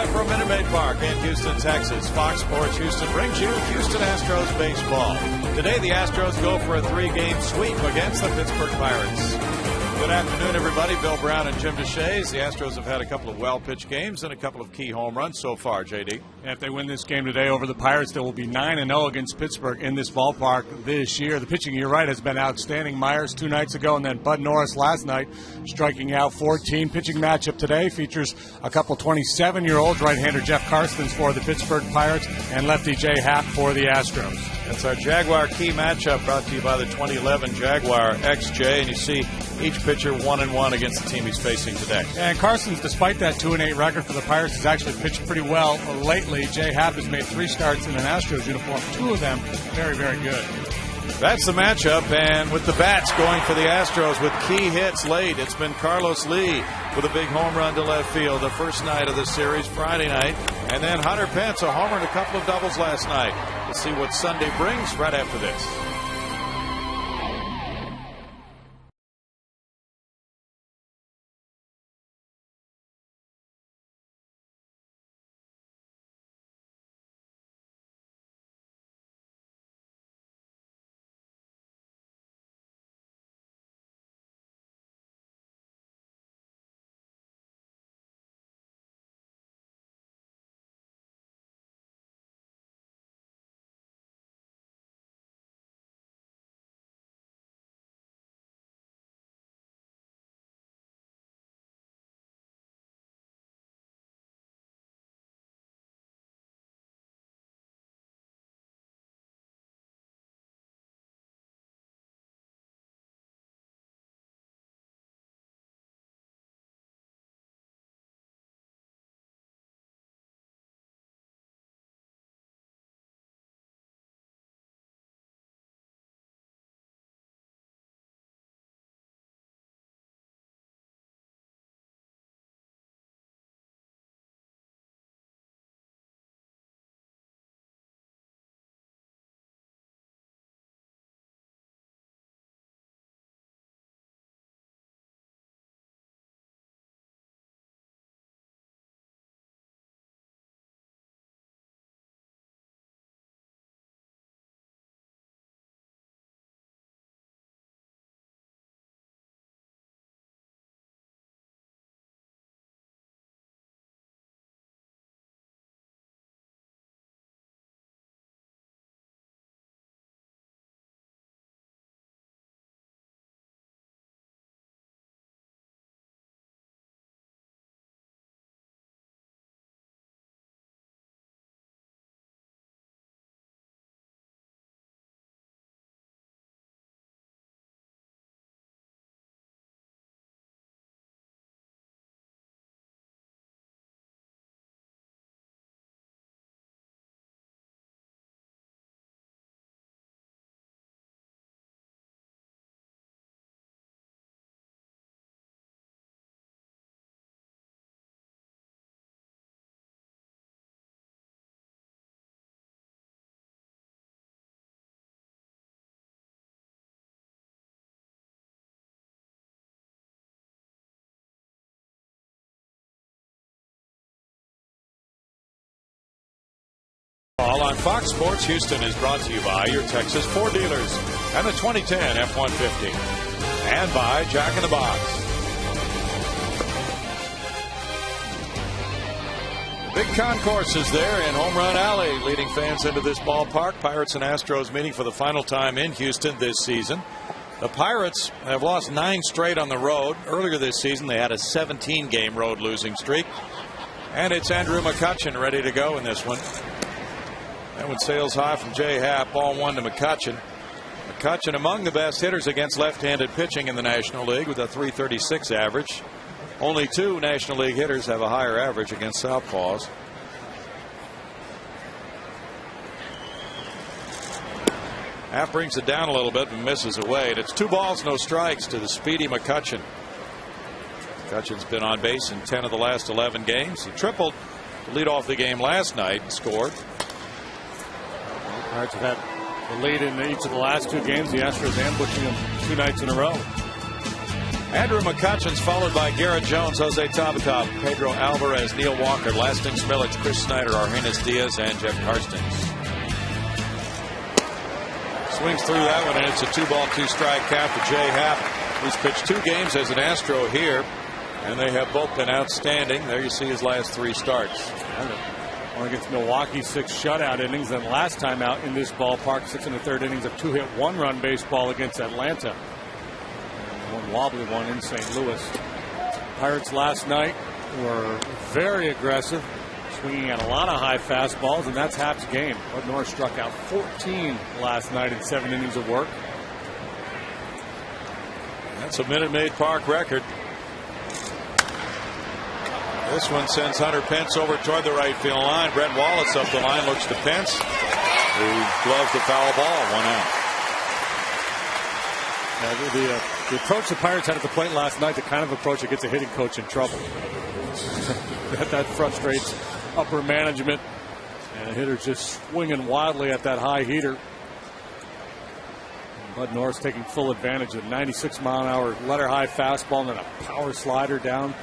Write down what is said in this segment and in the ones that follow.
Live from Minute Maid Park in Houston, Texas, Fox Sports Houston brings you Houston Astros baseball. Today, the Astros go for a 3-game sweep against the Pittsburgh Pirates. Good afternoon, everybody. Bill Brown and Jim Deshaies. The Astros have had a couple of well-pitched games and a couple of key home runs so far, J.D. If they win this game today over the Pirates, they will be 9-0 against Pittsburgh in this ballpark this year. The pitching, you're right, has been outstanding. Myers 2 nights ago, and then Bud Norris last night, striking out 14. Pitching matchup today features a couple 27-year-olds, right-hander Jeff Karstens for the Pittsburgh Pirates and lefty Jay Happ for the Astros. That's our Jaguar key matchup brought to you by the 2011 Jaguar XJ, and you see each pitcher 1-1 against the team he's facing today. And Karstens, despite that 2-8 record for the Pirates, has actually pitched pretty well lately. Jay Happ has made 3 starts in an Astros uniform, 2 of them very, very good. That's the matchup, and with the bats going for the Astros with key hits late, it's been Carlos Lee with a big home run to left field the first night of the series, Friday night, and then Hunter Pence, a homer and a couple of doubles last night. We'll see what Sunday brings right after this. On Fox Sports Houston is brought to you by your Texas Ford dealers and the 2010 F-150, and by Jack in the Box. The big concourse is there in Home Run Alley, leading fans into this ballpark. Pirates and Astros meeting for the final time in Houston this season. The Pirates have lost 9 straight on the road. Earlier this season, they had a 17-game road losing streak. And it's Andrew McCutchen ready to go in this one. That one sails high from Jay Happ, ball 1 to McCutchen. McCutchen among the best hitters against left-handed pitching in the National League with a .336 average. Only 2 National League hitters have a higher average against southpaws. Happ brings it down a little bit and misses away. And it's 2 balls, no strikes to the speedy McCutchen. McCutchen's been on base in 10 of the last 11 games. He tripled to lead off the game last night and scored. Pirates have had the lead in each of the last 2 games. The Astros ambushing them 2 nights in a row. Andrew McCutcheon's followed by Garrett Jones, Jose Tabata, Pedro Alvarez, Neil Walker, Lasting Smillich, Chris Snyder, Argenis Diaz, and Jeff Karstens. Swings through that one, and it's a 2-ball, 2-strike count to Jay Happ, who's pitched 2 games as an Astro here, and they have both been outstanding. There you see his last 3 starts. Well, against Milwaukee, 6 shutout innings. Then last time out in this ballpark, 6 1/3 innings of 2-hit, 1-run baseball against Atlanta. One wobbly one in St. Louis. Pirates last night were very aggressive, swinging at a lot of high fastballs, and that's Happ's game. Bud Norris struck out 14 last night in 7 innings of work. That's a Minute Maid Park record. This one sends Hunter Pence over toward the right field line. Brett Wallace up the line, looks to Pence, who gloves the foul ball, 1 out. The approach the Pirates had at the plate last night, the kind of approach that gets a hitting coach in trouble. that frustrates upper management, and the hitter's just swinging wildly at that high heater. And Bud Norris taking full advantage of the 96-mile-an-hour letter-high fastball and then a power slider down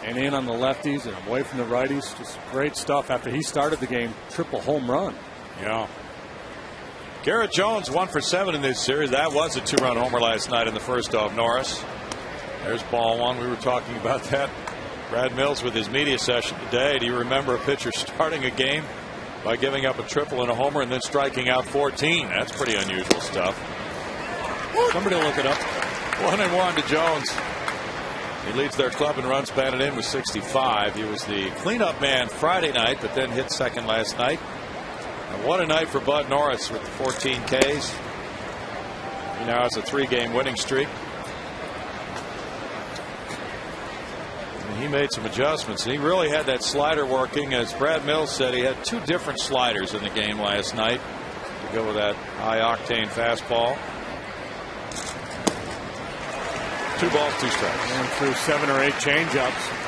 and in on the lefties and away from the righties. Just great stuff. After he started the game, triple home run. Yeah. Garrett Jones 1 for 7 in this series. That was a 2-run homer last night in the first off Norris. There's ball 1. We were talking about that. Brad Mills with his media session today. Do you remember a pitcher starting a game by giving up a triple and a homer and then striking out 14? That's pretty unusual stuff. Somebody look it up. 1-1 to Jones. He leads their club in runs batted in with 65. He was the cleanup man Friday night, but then hit second last night. And what a night for Bud Norris with the 14 Ks. He now has a 3-game winning streak. And he made some adjustments. He really had that slider working. As Brad Mills said, he had 2 different sliders in the game last night to go with that high-octane fastball. 2 balls, 2 strikes. And through 7 or 8 changeups.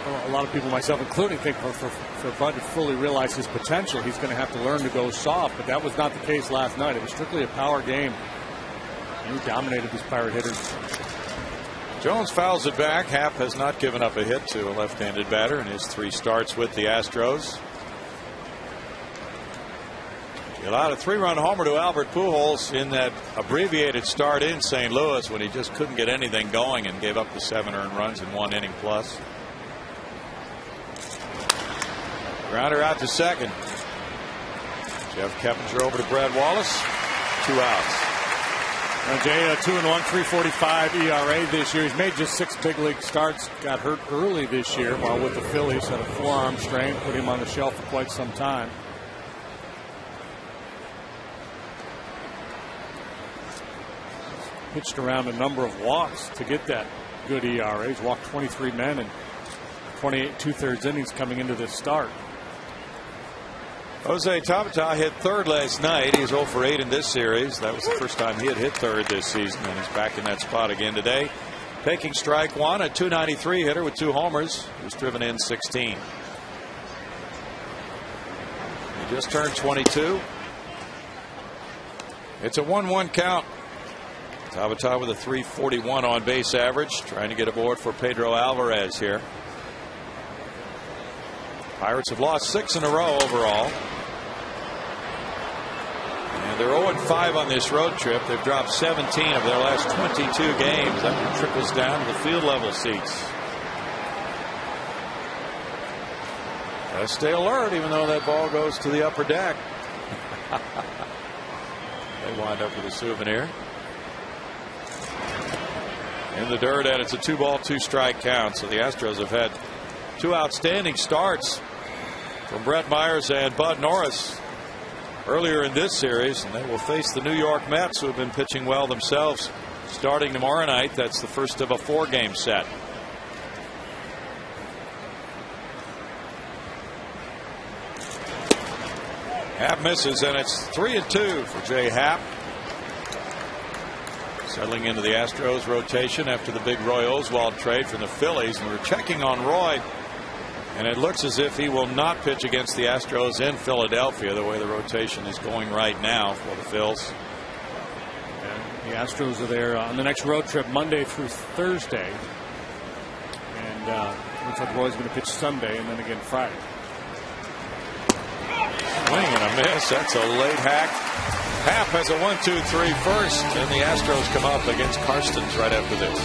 A lot of people, myself including, think for Bud to fully realize his potential, he's going to have to learn to go soft. But that was not the case last night. It was strictly a power game. And he dominated these Pirate hitters. Jones fouls it back. Happ has not given up a hit to a left-handed batter in his 3 starts with the Astros. He allowed a 3-run homer to Albert Pujols in that abbreviated start in St. Louis when he just couldn't get anything going and gave up the 7 earned runs in 1 inning plus. Grounder out to second. Jeff Keppinger over to Brad Wallace. 2 outs. Jay, 2-1, 3.45 ERA this year. He's made just 6 big league starts. Got hurt early this year while with the Phillies. Had a forearm strain, put him on the shelf for quite some time. Pitched around a number of walks to get that good ERA. He's walked 23 men in 28 2/3 innings coming into this start. Jose Tabata hit 3rd last night. He's 0 for 8 in this series. That was the first time he had hit 3rd this season, and he's back in that spot again today. Taking strike 1, a .293 hitter with 2 homers. He was driven in 16. He just turned 22. It's a 1-1 count. Tabata with a .341 on base average, trying to get aboard for Pedro Alvarez here. Pirates have lost 6 in a row overall. And they're 0-5 on this road trip. They've dropped 17 of their last 22 games. That trickles down to the field level seats. Gotta stay alert even though that ball goes to the upper deck. They wind up with a souvenir. In the dirt, and it's a 2-ball, 2-strike count. So the Astros have had 2 outstanding starts from Brett Myers and Bud Norris earlier in this series, and they will face the New York Mets, who have been pitching well themselves, starting tomorrow night. That's the first of a 4-game set. Happ misses, and it's 3-2 for Jay Happ. Settling into the Astros rotation after the big Roy Oswalt trade from the Phillies. And we're checking on Roy, and it looks as if he will not pitch against the Astros in Philadelphia the way the rotation is going right now for the Phils. And Astros are there on the next road trip Monday through Thursday. And looks like Roy's going to pitch Sunday and then again Friday. Swing and a miss. That's a late hack. Happ has a 1-2-3 first, and the Astros come up against Karstens right after this.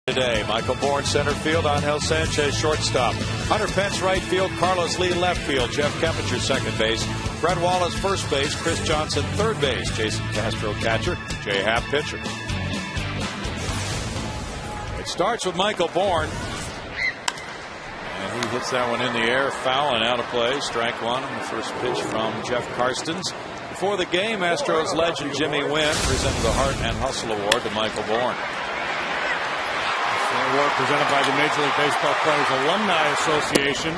Today, Michael Bourne center field, Angel Sanchez shortstop, Hunter Pence right field, Carlos Lee left field, Jeff Kempinger second base, Brett Wallace first base, Chris Johnson third base, Jason Castro catcher, Jay Happ pitcher. It starts with Michael Bourne, and he hits that one in the air, foul and out of play. Strike one on the first pitch from Jeff Karstens. Before the game, Astros legend Jimmy Wynn presented the Heart and Hustle Award to Michael Bourne. Award presented by the Major League Baseball Players Alumni Association.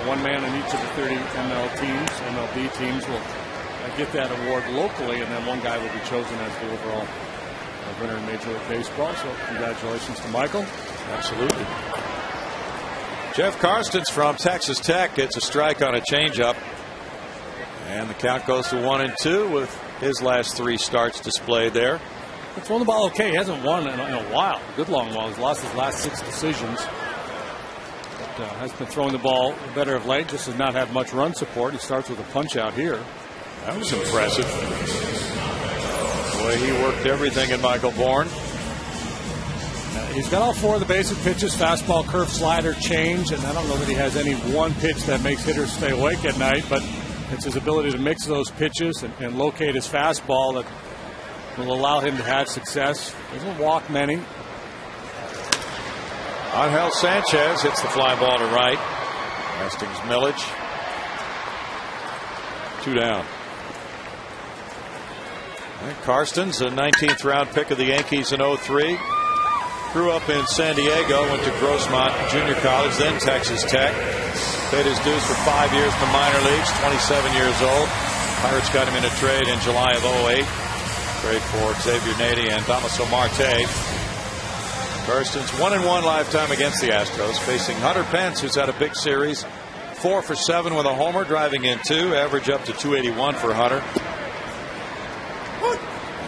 One man in each of the 30 MLB teams will get that award locally, and then one guy will be chosen as the overall winner in Major League Baseball. So congratulations to Michael. Absolutely. Jeff Karstens from Texas Tech gets a strike on a changeup, and the count goes to 1-2 with his last three starts displayed there. He's thrown the ball okay. He hasn't won in a while, a good long while. He's lost his last 6 decisions. But has been throwing the ball better of late. Just does not have much run support. He starts with a punch out here. That was impressive. The way he worked everything in Michael Bourne. He's got all 4 of the basic pitches: fastball, curve, slider, change. And I don't know that he has any one pitch that makes hitters stay awake at night, but it's his ability to mix those pitches and locate his fastball that will allow him to have success. Doesn't walk many. Angel Sanchez hits the fly ball to right. Hastings Millage. 2 down. And Karstens, a 19th round pick of the Yankees in 03. Grew up in San Diego, went to Grossmont Junior College, then Texas Tech. Paid his dues for 5 years in the minor leagues, 27 years old. Pirates got him in a trade in July of 08. Trade for Xavier Nady and Damaso Marte. Karstens 1-1 lifetime against the Astros, facing Hunter Pence, who's had a big series. 4 for 7 with a homer, driving in 2, average up to 281 for Hunter.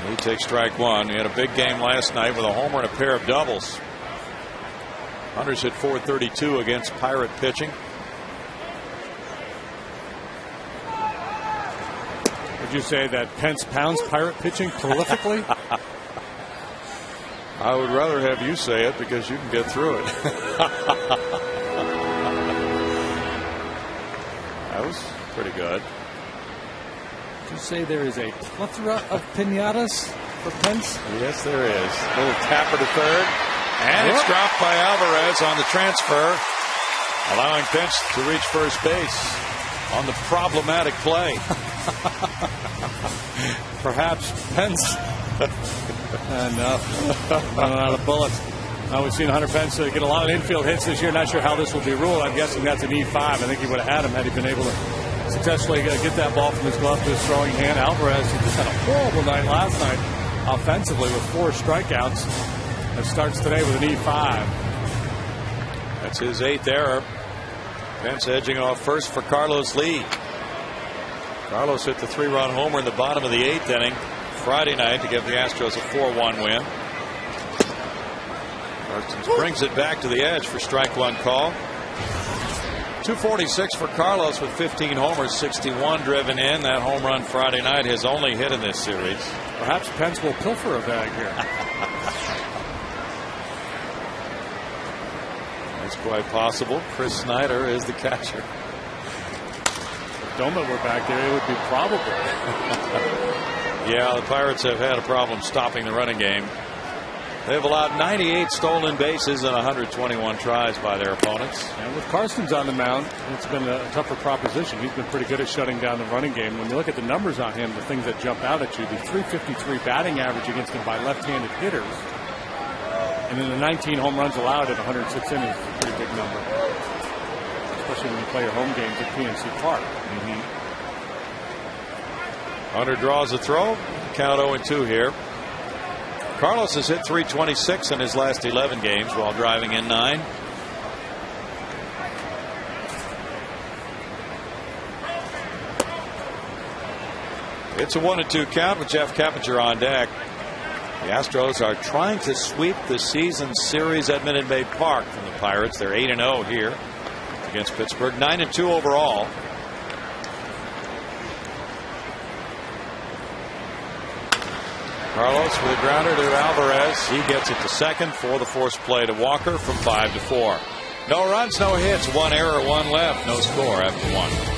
And he takes strike one. He had a big game last night with a homer and a pair of doubles. Hunter's hit .432 against Pirate pitching. Would you say that Pence pounds Pirate pitching prolifically? I would rather have you say it because you can get through it. That was pretty good. Would you say there is a plethora of pinatas for Pence? Yes, there is. A little tapper to third. And it's dropped by Alvarez on the transfer, allowing Pence to reach first base on the problematic play. Perhaps Pence Enough. Running out of bullets. We've seen Hunter Pence get a lot of infield hits this year. Not sure how this will be ruled. I'm guessing that's an E5. I think he would have had him had he been able to successfully get that ball from his glove to his throwing hand. Alvarez, who just had a horrible night last night offensively with 4 strikeouts, and starts today with an E5. That's his 8th error. Pence edging off first for Carlos Lee. Carlos hit the 3-run homer in the bottom of the 8th inning Friday night to give the Astros a 4-1 win. Parsons brings it back to the edge for strike 1 call. 246 for Carlos with 15 homers, 61 driven in. That home run Friday night, his only hit in this series. Perhaps Pence will pilfer a bag here. That's quite possible. Chris Snyder is the catcher. If Doma were back there, it would be probable. Yeah, the Pirates have had a problem stopping the running game. They've allowed 98 stolen bases and 121 tries by their opponents. And with Karstens on the mound, it's been a tougher proposition. He's been pretty good at shutting down the running game. When you look at the numbers on him, the things that jump out at you, the .353 batting average against him by left-handed hitters, and then the 19 home runs allowed at 106 innings is a pretty big number, especially when you play your home games at PNC Park. Hunter draws a throw. Count 0-2 here. Carlos has hit .326 in his last 11 games while driving in 9. It's a 1-2 count with Jeff Keppinger on deck. The Astros are trying to sweep the season series at Minute Maid Park from the Pirates. They're 8-0 here against Pittsburgh, 9-2 overall. Carlos with a grounder to Alvarez. He gets it to second for the forced play to Walker from 5-4. No runs, no hits, 1 error, 1 left, no score after 1.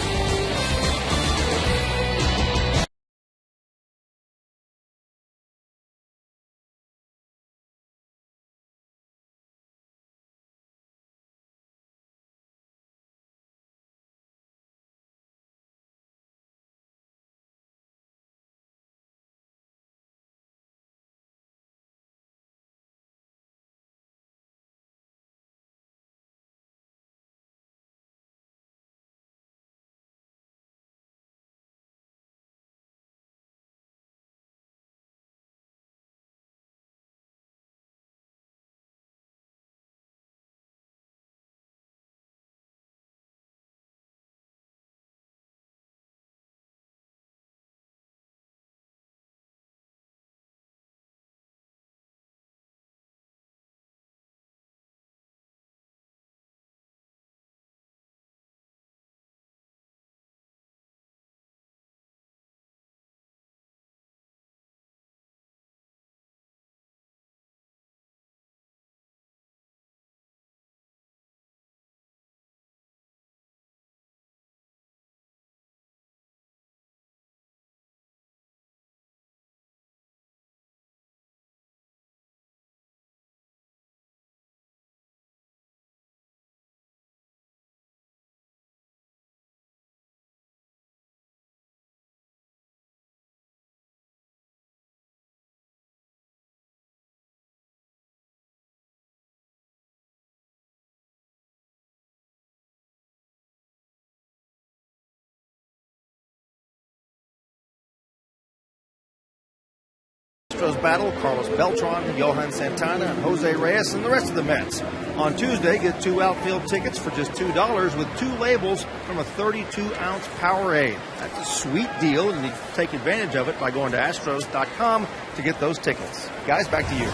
Astros battle Carlos Beltran, Johan Santana, and Jose Reyes, and the rest of the Mets. On Tuesday, get 2 outfield tickets for just $2 with 2 labels from a 32-ounce Powerade. That's a sweet deal, and you can take advantage of it by going to Astros.com to get those tickets. Guys, back to you.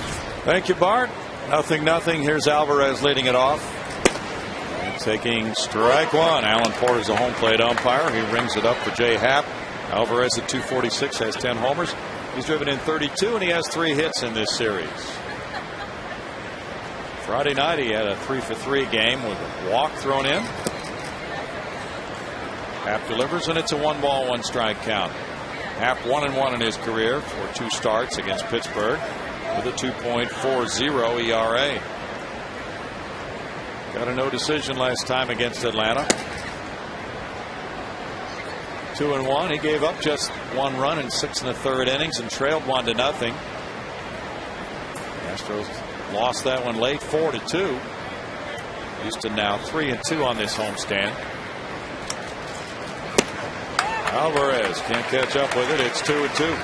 Thank you, Bart. 0-0. Here's Alvarez leading it off. And taking strike 1. Alan Porter's a home plate umpire. He rings it up for Jay Happ. Alvarez at 246 has 10 homers. He's driven in 32, and he has 3 hits in this series. Friday night, he had a 3-for-3 game with a walk thrown in. Happ delivers, and it's a 1-ball, 1-strike count. Happ 1-1 in his career for 2 starts against Pittsburgh with a 2.40 ERA. Got a no decision last time against Atlanta. 2-1. He gave up just 1 run in 6 1/3 innings and trailed 1-0. Astros lost that one late, 4-2. Houston now 3-2 on this homestand. Alvarez can't catch up with it. It's 2-2.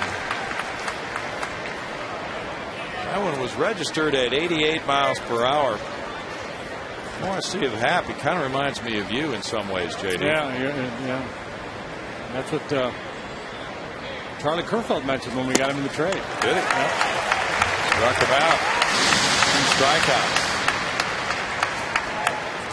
That one was registered at 88 miles per hour. The more I see of Happ, he kind of reminds me of you in some ways, JD. Yeah. That's what Charlie Kerfeld mentioned when we got him in the trade. Did it? Yeah. Struck him out. 2 strikeouts.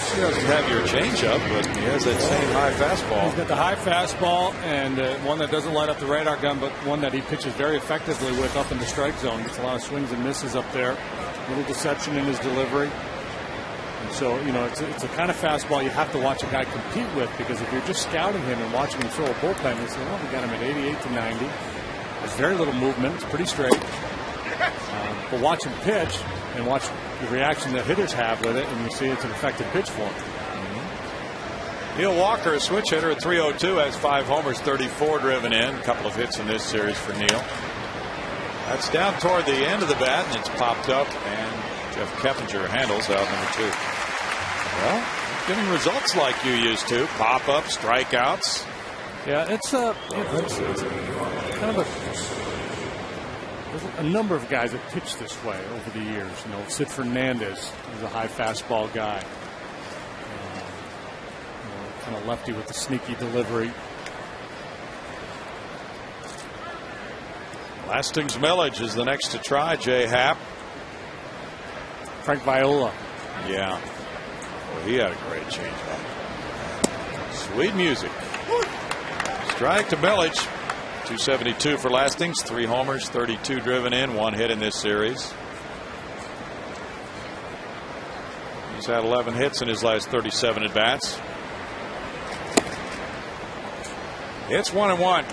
He doesn't have your changeup, but he has that same high fastball. He's got the high fastball and one that doesn't light up the radar gun, but one that he pitches very effectively with up in the strike zone. Gets a lot of swings and misses up there. A little deception in his delivery. And so, it's a kind of fastball you have to watch a guy compete with, because if you're just scouting him and watching him throw a bullpen, you say, well, we got him at 88 to 90. There's very little movement. It's pretty straight. But watch him pitch and watch the reaction that hitters have with it, and you see it's an effective pitch for him. Neil Walker, a switch hitter at 302, has 5 homers, 34 driven in. A couple of hits in this series for Neil. That's down toward the end of the bat, and it's popped up, and Jeff Keppinger handles out number 2. Well, getting results like you used to. Pop-up, strikeouts. Yeah, it's kind of there's a number of guys that pitch this way over the years. Sid Fernandez is a high fastball guy. Kind of lefty with the sneaky delivery. Lastings Millage is the next to try. Jay Happ. Frank Viola. Yeah. Well, he had a great changeup. Sweet music. Strike to Millage. 272 for Lastings. 3 homers, 32 driven in, 1 hit in this series. He's had 11 hits in his last 37 at bats. It's 1-1.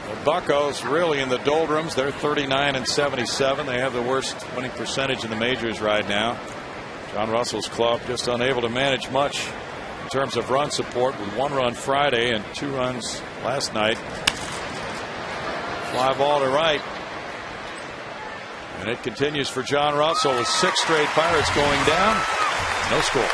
The Buccos really in the doldrums. They're 39-77. They have the worst winning percentage in the majors right now. John Russell's club just unable to manage much in terms of run support, with 1 run Friday and 2 runs last night. Fly ball to right. And it continues for John Russell with 6 straight Pirates going down. No score.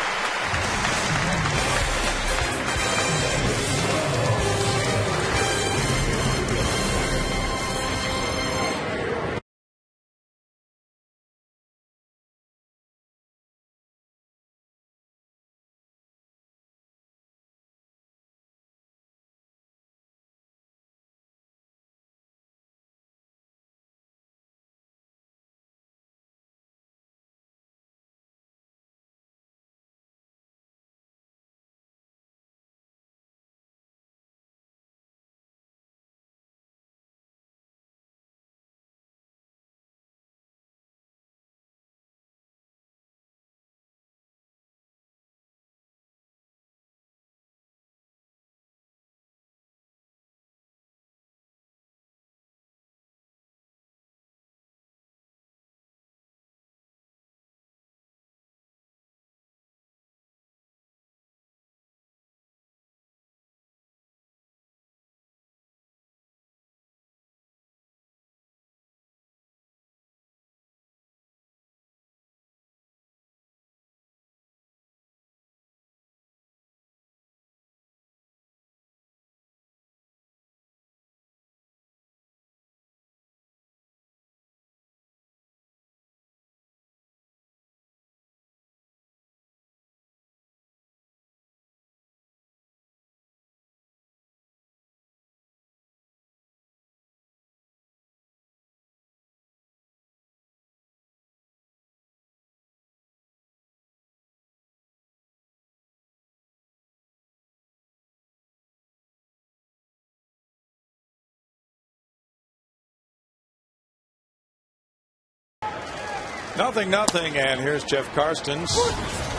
Nothing, and here's Jeff Karstens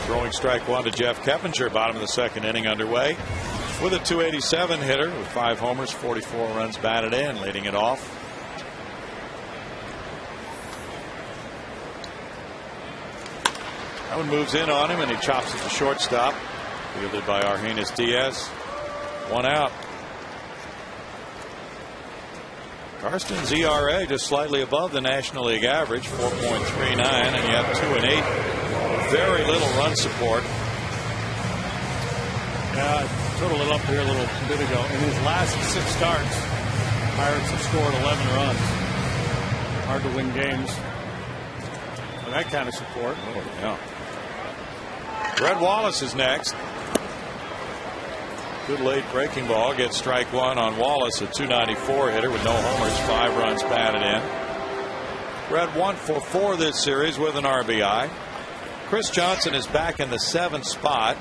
throwing strike 1 to Jeff Keppinger. Bottom of the 2nd inning underway with a 287 hitter with 5 homers, 44 runs batted in, leading it off. That one moves in on him, and he chops it to shortstop, fielded by Argenis Diaz. 1 out. Karsten's ERA just slightly above the National League average, 4.39, and you have 2 and 8. Very little run support. Yeah, I totaled it up here a little bit ago. In his last 6 starts, Pirates have scored 11 runs. Hard to win games with that kind of support. Oh, yeah. Red Wallace is next. Good late breaking ball. Gets strike 1 on Wallace, a .294 hitter with no homers, 5 runs batted in. Red 1 for 4 this series with an RBI. Chris Johnson is back in the 7th spot.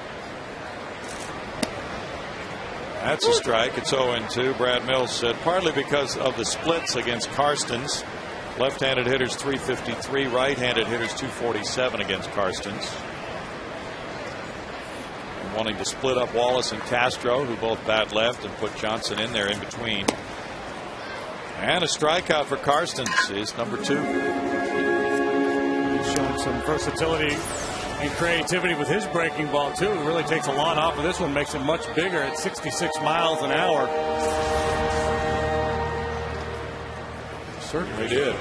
That's a strike. It's 0-2. Brad Mills said partly because of the splits against Karstens. Left-handed hitters 353, right-handed hitters 247 against Karstens. And wanting to split up Wallace and Castro, who both bat left, and put Johnson in there in between. And a strikeout for Karstens is number 2. He's showing some versatility and creativity with his breaking ball too. It really takes a lot off of this one, makes it much bigger at 66 miles an hour. Certainly did.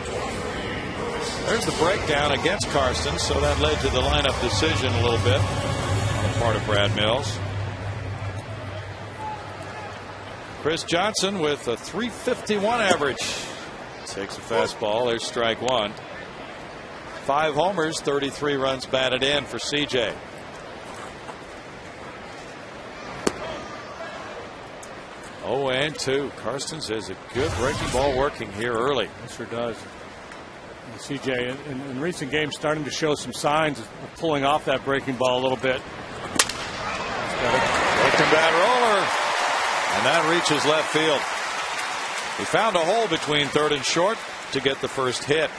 There's the breakdown against Karstens, so that led to the lineup decision a little bit on the part of Brad Mills. Chris Johnson with a .351 average takes a fastball. There's strike 1. 5 homers, 33 runs batted in for CJ. Oh, and 2. Karstens has a good breaking ball working here early. It sure does. And CJ in recent games starting to show some signs of pulling off that breaking ball a little bit. Broken bat roller, and that reaches left field. He found a hole between third and short to get the first hit.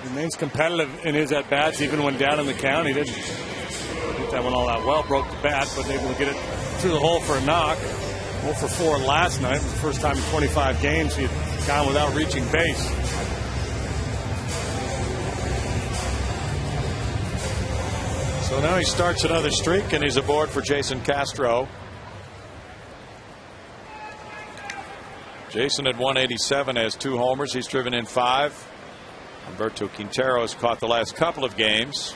Remains competitive in his at-bats even when down in the count. He didn't hit that one all that well, broke the bat, but able to get it through the hole for a knock. 0 for 4 last night. It was the first time in 25 games he had gone without reaching base. So now he starts another streak, and he's aboard for Jason Castro. Jason at 187 has 2 homers. He's driven in 5. Humberto Quintero has caught the last couple of games.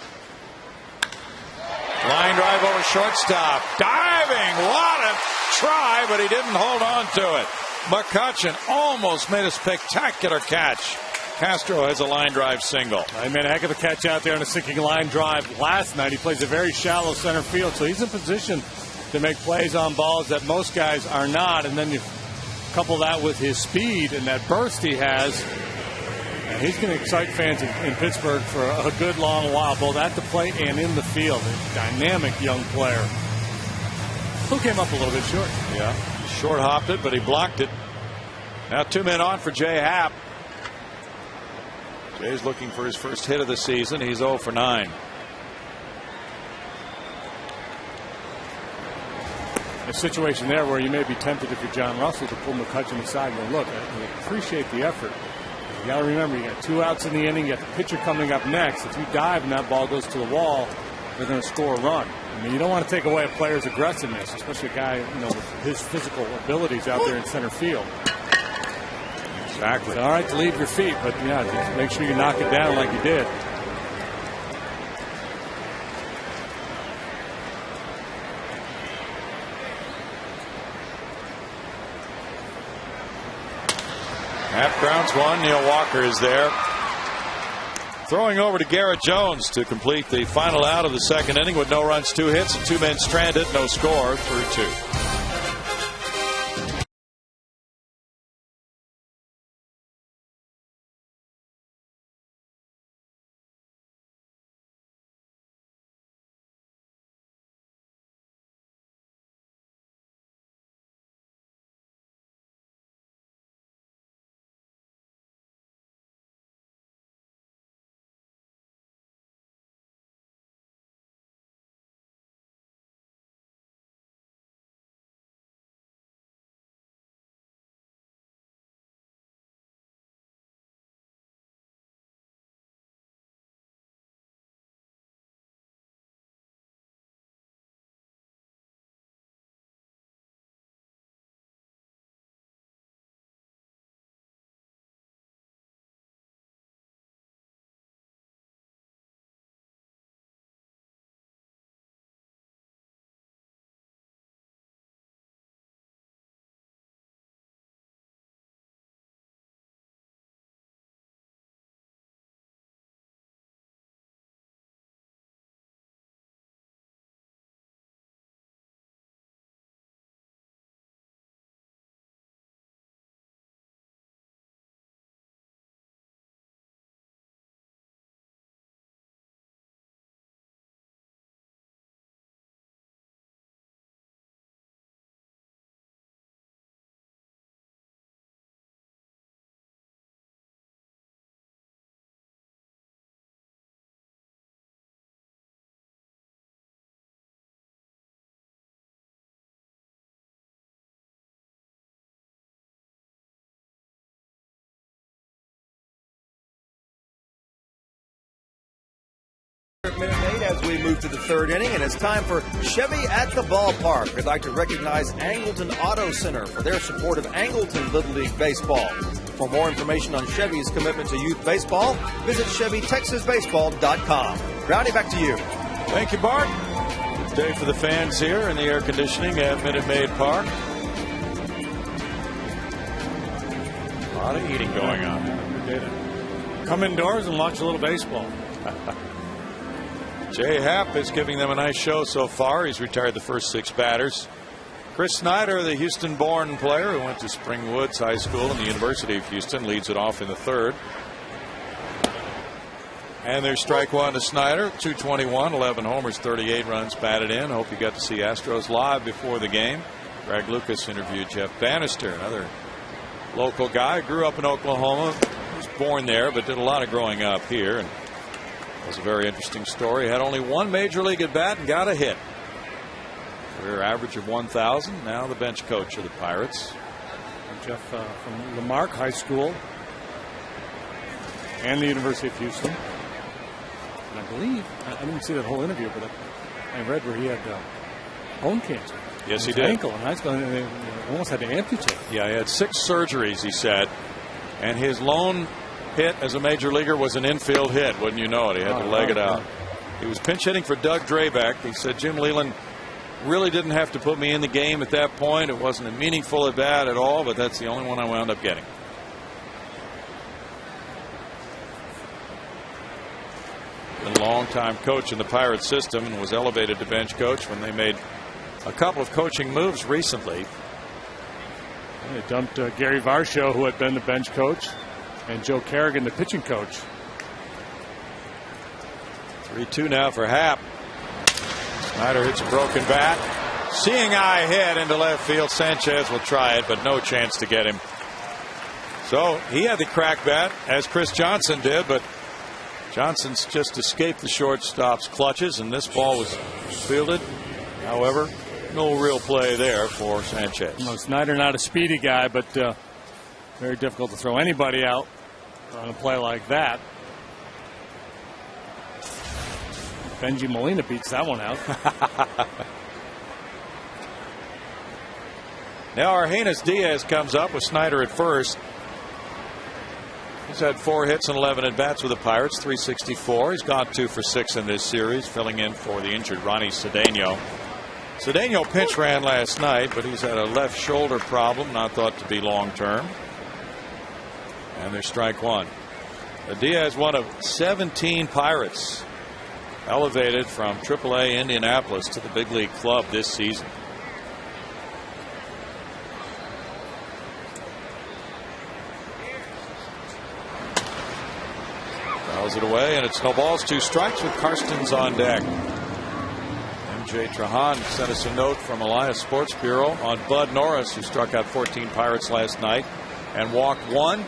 Line drive over shortstop. Diving. What a try, but he didn't hold on to it. McCutchen almost made a spectacular catch. Castro has a line drive single. He made a heck of a catch out there on a sinking line drive last night. He plays a very shallow center field, so he's in position to make plays on balls that most guys are not. And then you couple that with his speed and that burst he has, and he's going to excite fans in Pittsburgh for a good long while, both at the plate and in the field. A dynamic young player who came up a little bit short. Yeah, short hopped it, but he blocked it. Now 2 men on for Jay Happ. Jay's looking for his first hit of the season. He's 0 for 9. A situation there where you may be tempted, if you're John Russell, to pull McCutchen aside and go, look, I appreciate the effort. You got to remember, you got 2 outs in the inning. You got the pitcher coming up next. If you dive and that ball goes to the wall, they're going to score a run. I mean, you don't want to take away a player's aggressiveness, especially a guy, with his physical abilities out there in center field. Exactly. It's all right to leave your feet, but yeah, just make sure you knock it down like you did. Happ grounds 1. Neil Walker is there. Throwing over to Garrett Jones to complete the final out of the second inning with no runs, 2 hits, and 2 men stranded, no score through 2. Minute Maid as we move to the third inning, and it's time for Chevy at the Ballpark. We'd like to recognize Angleton Auto Center for their support of Angleton Little League Baseball. For more information on Chevy's commitment to youth baseball, visit ChevyTexasBaseball.com. Brownie, back to you. Thank you, Bart. Good day for the fans here in the air conditioning at Minute Maid Park. A lot of eating going on. Good day to come indoors and watch a little baseball. Jay Happ is giving them a nice show so far. He's retired the first 6 batters. Chris Snyder, the Houston-born player who went to Spring Woods High School and the University of Houston, leads it off in the third. And there's strike one to Snyder. 221, 11 homers, 38 runs batted in. Hope you got to see Astros live before the game. Greg Lucas interviewed Jeff Bannister, another local guy. Grew up in Oklahoma. Was born there, but did a lot of growing up here. And it was a very interesting story. Had only one major league at bat and got a hit. Career average of 1,000. Now the bench coach of the Pirates. Jeff from Lamarck High School and the University of Houston. And I believe, I didn't see that whole interview, but I read where he had bone cancer. Yes, he did. Ankle in high school, and they almost had to amputate. Yeah, he had 6 surgeries, he said. And his lone hit as a major leaguer was an infield hit. Wouldn't you know it? He had to leg it out. He was pinch hitting for Doug Drabeck. He said, Jim Leland really didn't have to put me in the game at that point. It wasn't a meaningful at bat at all, but that's the only one I wound up getting. Been a long-time coach in the Pirates system and was elevated to bench coach when they made a couple of coaching moves recently. They dumped Gary Varsho, who had been the bench coach, and Joe Kerrigan, the pitching coach. 3-2 now for Happ. Snyder hits a broken bat. Seeing eye hit into left field. Sanchez will try it, but no chance to get him. So he had the crack bat, as Chris Johnson did, but Johnson's just escaped the shortstop's clutches, and this ball was fielded. However, no real play there for Sanchez. No, Snyder not a speedy guy, but very difficult to throw anybody out on a play like that. Benji Molina beats that one out. Now Argenis Diaz comes up with Snyder at first. He's had 4 hits and 11 at bats with the Pirates, 364. He's gone 2 for 6 in this series, filling in for the injured Ronnie Cedeno. Cedeno pinch ran last night, but he's had a left shoulder problem, not thought to be long term. And there's strike one. Diaz, one of 17 Pirates elevated from AAA Indianapolis to the big league club this season. Fouls it away, and it snowballs 2 strikes with Karstens on deck. MJ Trahan sent us a note from Elias Sports Bureau on Bud Norris, who struck out 14 Pirates last night and walked 1.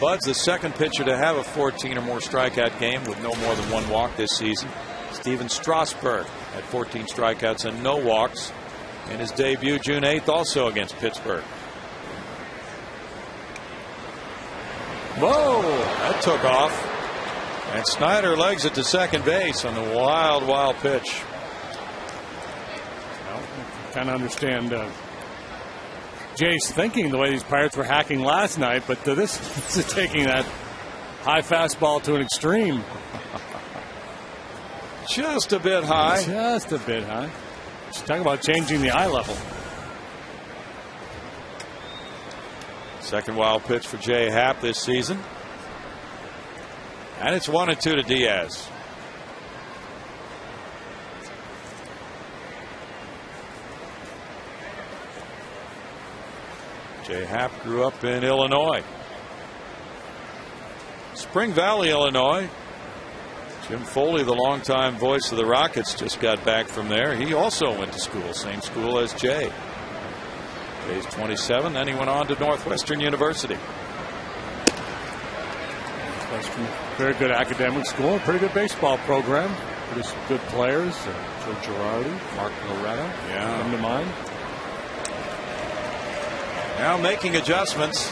Bud's the second pitcher to have a 14 or more strikeout game with no more than 1 walk this season. Steven Strasburg had 14 strikeouts and no walks in his debut June 8th, also against Pittsburgh. Whoa, that took off. And Snyder legs it to second base on the wild pitch. Well, I kind of understand Jay's thinking the way these Pirates were hacking last night, but this is taking that high fastball to an extreme. Just a bit high. Just a bit high. Just talk about changing the eye level. Second wild pitch for Jay Happ this season. And it's 1-2 to Diaz. Jay Happ grew up in Illinois. Spring Valley, Illinois. Jim Foley, the longtime voice of the Rockets, just got back from there. He also went to school, same school as Jay. Jay's 27, then he went on to Northwestern University. Very good academic school, pretty good baseball program. Pretty good players. Joe Girardi, Mark Loretta, come to mind. Now making adjustments.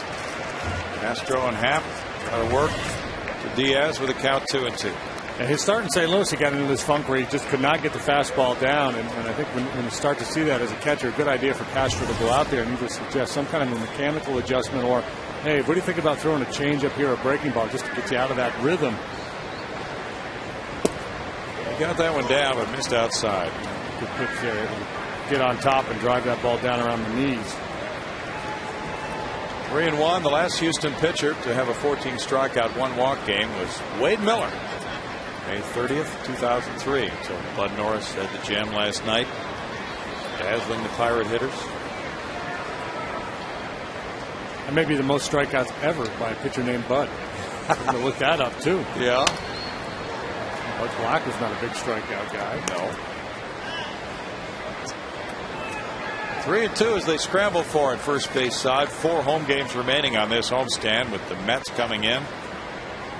Castro and Happ got to work to Diaz with a count 2-2. And his start in St. Louis, he got into this funk where he just could not get the fastball down. And I think when you start to see that as a catcher, a good idea for Castro to go out there and either suggest some kind of a mechanical adjustment or, hey, what do you think about throwing a changeup here, a breaking ball, just to get you out of that rhythm? He got that one down, but missed outside. Good pitch there, able to get on top and drive that ball down around the knees. 3-1. The last Houston pitcher to have a 14 strikeout, 1 walk game was Wade Miller. May 30th, 2003. So Bud Norris at the gym last night, dazzling the Pirate hitters. That may be the most strikeouts ever by a pitcher named Bud. I'm going to look that up too. Yeah. Bud Black was not a big strikeout guy. No. 3-2 as they scramble for it. First base side. 4 home games remaining on this homestand with the Mets coming in.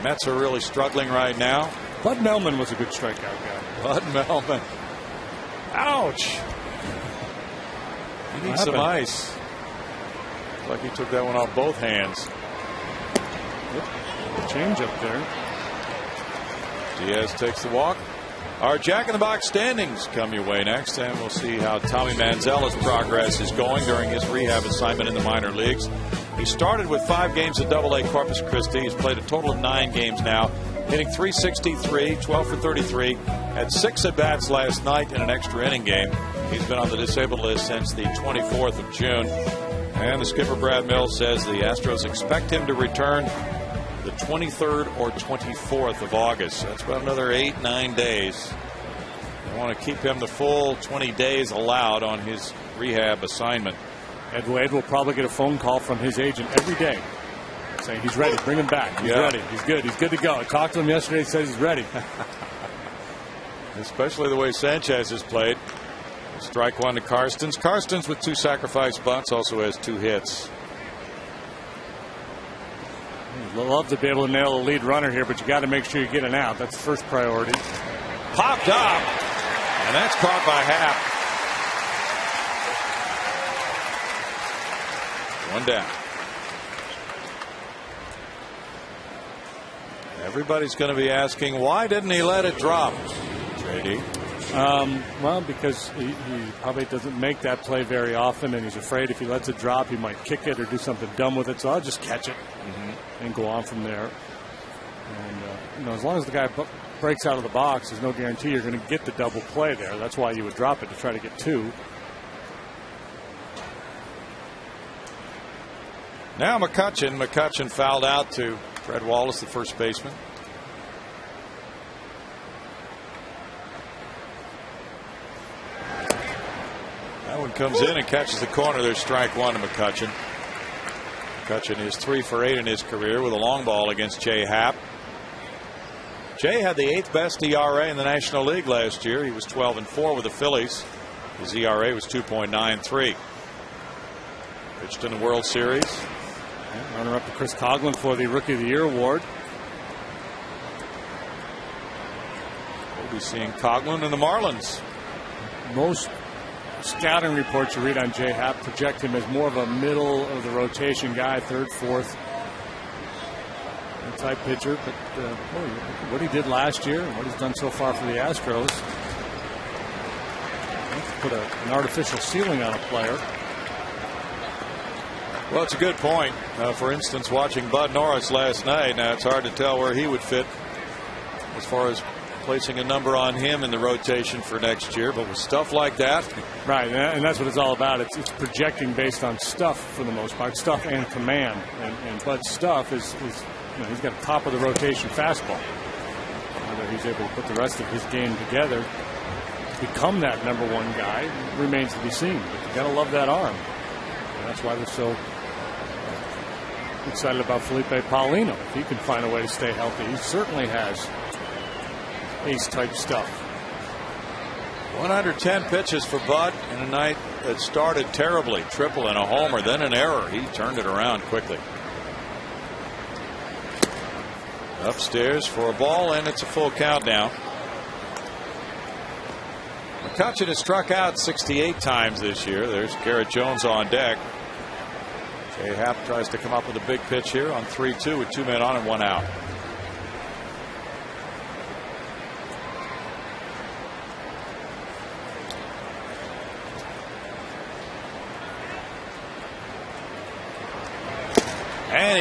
Mets are really struggling right now. Bud Melman was a good strikeout guy. Bud Melman. Ouch. He needs some ice. Looks like he took that one off both hands. Yep. Change up there. Diaz takes the walk. Our Jack in the Box standings come your way next, and we'll see how Tommy Manziel's progress is going during his rehab assignment in the minor leagues. He started with 5 games at AA Corpus Christi. He's played a total of 9 games now, hitting .363, 12 for 33, had 6 at-bats last night in an extra inning game. He's been on the disabled list since the 24th of June. And the skipper, Brad Mills, says the Astros expect him to return the 23rd or 24th of August. That's about another 8-9 days. They want to keep him the full 20 days allowed on his rehab assignment. Ed Wade will probably get a phone call from his agent every day saying he's ready, bring him back. He's ready, he's good to go. I talked to him yesterday, he says he's ready. Especially the way Sanchez has played. Strike 1 to Karstens. Karstens with 2 sacrifice bunts, also has 2 hits. Love to be able to nail a lead runner here, but you got to make sure you get an out. That's the first priority. Popped up, and that's caught by Happ. 1 down. Everybody's going to be asking, why didn't he let it drop, JD? Well, because he probably doesn't make that play very often, and he's afraid if he lets it drop, he might kick it or do something dumb with it. So I'll just catch it and go on from there. And as long as the guy breaks out of the box, there's no guarantee you're going to get the double play there. That's why you would drop it, to try to get 2. Now McCutchen fouled out to Fred Wallace, the first baseman. That one comes in and catches the corner. There's strike 1 to McCutchen. McCutchen is 3 for 8 in his career with a long ball against Jay Happ. Jay had the 8th best ERA in the National League last year. He was 12-4 with the Phillies. His ERA was 2.93. Pitched in the World Series. Runner up to Chris Coughlin for the Rookie of the Year award. We'll be seeing Coughlin and the Marlins. Most scouting reports you read on Jay Happ project him as more of a middle of the rotation guy, 3rd, 4th type pitcher. But what he did last year and what he's done so far for the Astros, put an artificial ceiling on a player. Well, it's a good point. For instance, watching Bud Norris last night, now it's hard to tell where he would fit as far as placing a number on him in the rotation for next year, but with stuff like that. Right, and that's what it's all about. It's projecting based on stuff for the most part, stuff and command. And Bud's stuff is he's got a top of the rotation fastball. Whether he's able to put the rest of his game together to become that number 1 guy remains to be seen. But you got to love that arm. And that's why they're so excited about Felipe Paulino. If he can find a way to stay healthy, he certainly has ace-type stuff. 110 pitches for Bud in a night that started terribly. Triple and a homer, then an error. He turned it around quickly. Upstairs for a ball, and it's a full count now. McCutchen has struck out 68 times this year. There's Garrett Jones on deck. Jay Happ tries to come up with a big pitch here on 3-2 with 2 men on and 1 out.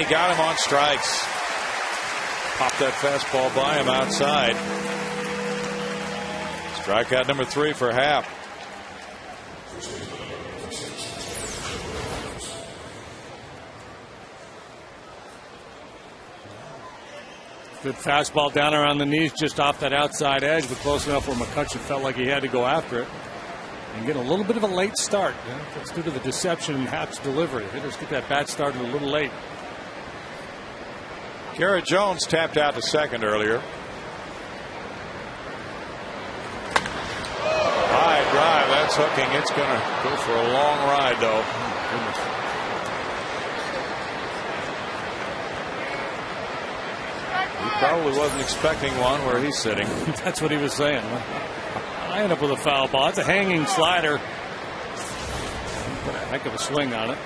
he got him on strikes. Popped that fastball by him outside. Strikeout number 3 for Happ. Good fastball down around the knees, just off that outside edge, but close enough where McCutcheon felt like he had to go after it and get a little bit of a late start. That's due to the deception in Happ's delivery. Hitters get that bat started a little late. Garrett Jones tapped out to second earlier. High drive, that's hooking. It's going to go for a long ride, though. Oh, goodness. He probably wasn't expecting one where he's sitting. That's what he was saying. I end up with a foul ball. It's a hanging slider. Put a heck of a swing on it.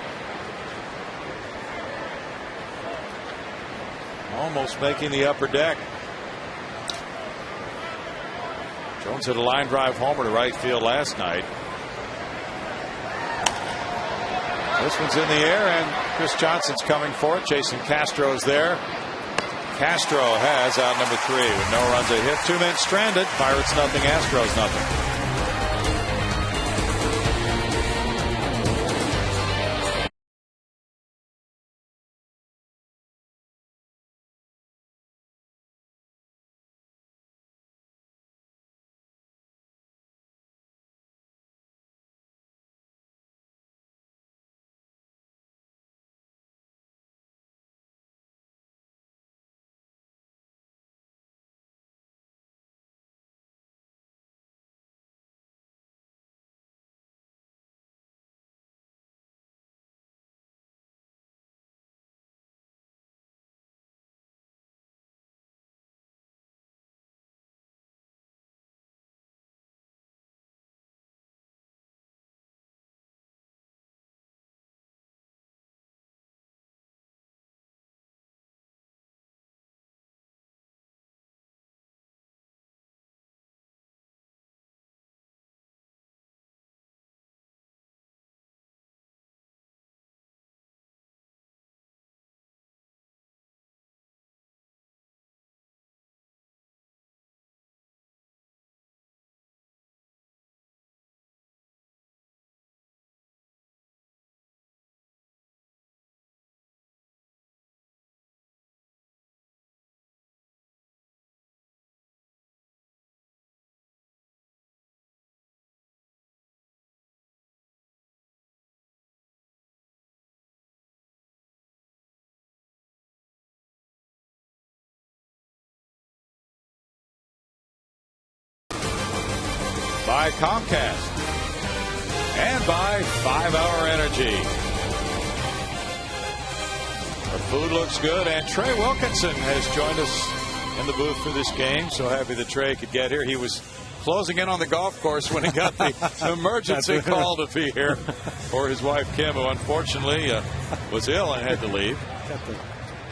Almost making the upper deck. Jones hit a line drive homer to right field last night. This one's in the air, and Chris Johnson's coming for it. Jason Castro's there. Castro has out number 3 with no runs a hit. 2 men stranded. Pirates nothing, Astros nothing. By Comcast and by 5-Hour Energy. The food looks good, and Trey Wilkinson has joined us in the booth for this game. So happy that Trey could get here. He was closing in on the golf course when he got the emergency call to be here for his wife Kim, who unfortunately was ill and had to leave.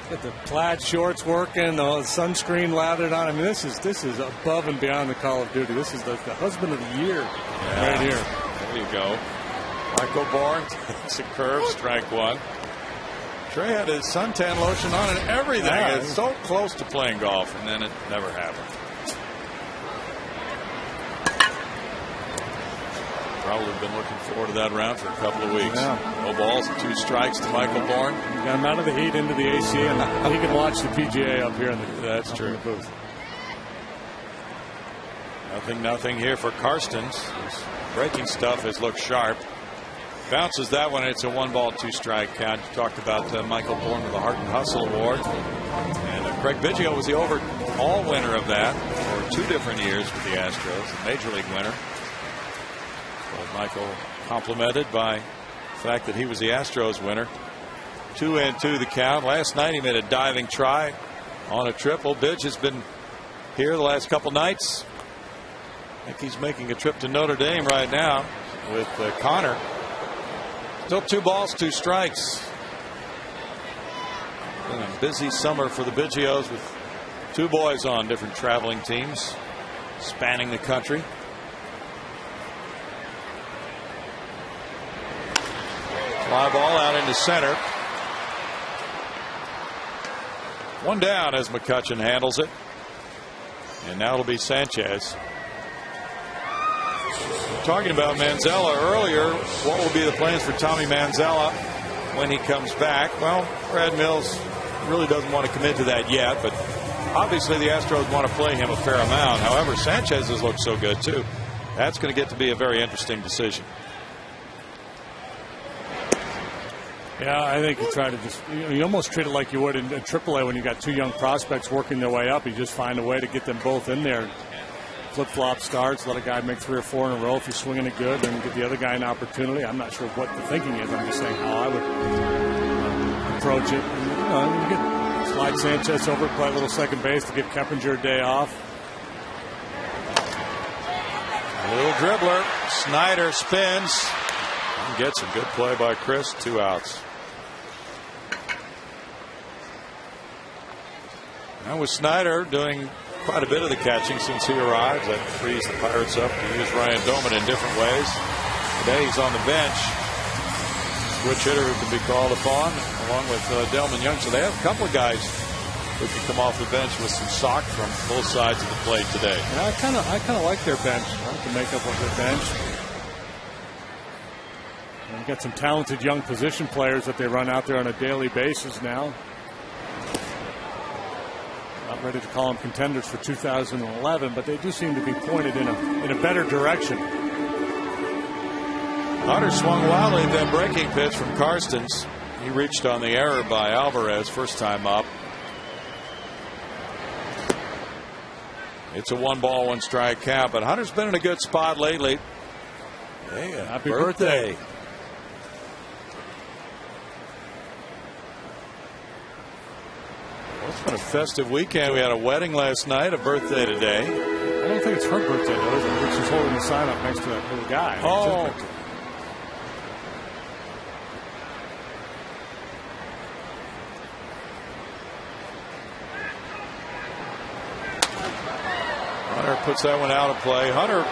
Got the plaid shorts working, the sunscreen lathered on. I mean, this is above and beyond the Call of Duty. This is the husband of the year right here. There you go. Michael Bourne takes a curve, strike 1. Trey had his suntan lotion on and everything. Yeah. It's so close to playing golf, and then it never happened. Probably been looking forward to that round for a couple of weeks. Yeah. No balls and 2 strikes to Michael Bourne. Got him out of the heat into the AC, and he can watch the PGA up here in the That's true. in the booth. Nothing here for Karstens. His breaking stuff has looked sharp. Bounces that one. It's a 1-ball, 2-strike count. You talked about Michael Bourne with the Heart and Hustle Award. And Craig Biggio was the overall winner of that for 2 different years with the Astros, the Major League winner. Michael complimented by the fact that he was the Astros winner. 2-2 the count. Last night he made a diving try on a triple. Bidge has been here the last couple nights. I think he's making a trip to Notre Dame right now with Connor. Still 2 balls, 2 strikes. Been a busy summer for the Biggios with 2 boys on different traveling teams spanning the country. Fly ball out into center. One down as McCutchen handles it. And now it'll be Sanchez. Talking about Manzella earlier, what will be the plans for Tommy Manzella when he comes back? Well, Brad Mills really doesn't want to commit to that yet, but obviously the Astros want to play him a fair amount. However, Sanchez has looked so good too. That's going to get to be a very interesting decision. Yeah, I think you try to you almost treat it like you would in AAA when you got two young prospects working their way up. You just find a way to get them both in there. Flip-flop starts, let a guy make 3 or 4 in a row if he's swinging it good, then give the other guy an opportunity. I'm not sure what the thinking is. I'm just saying how I would approach it. And, you get slide Sanchez over, play a little second base to give Keppinger a day off. A little dribbler. Snyder spins and gets a good play by Chris. 2 outs. Now with Snyder doing quite a bit of the catching since he arrived. That frees the Pirates up to use Ryan Doman in different ways. Today he's on the bench. Switch hitter who can be called upon, along with Delman Young. So they have a couple of guys who can come off the bench with some sock from both sides of the plate today. Yeah, I kind of like their bench. I like the makeup of their bench. And you've got some talented young position players that they run out there on a daily basis now. Not ready to call them contenders for 2011, but they do seem to be pointed in a better direction. Hunter swung wildly at that breaking pitch from Karstens. He reached on the error by Alvarez first time up. It's a 1-ball, 1-strike count, but Hunter's been in a good spot lately. Hey, happy birthday. Well, it's been a festive weekend. We had a wedding last night, a birthday today. I don't think it's her birthday, though, is it? I think she's holding the sign up next to that little guy. Oh. Hunter puts that one out of play. Hunter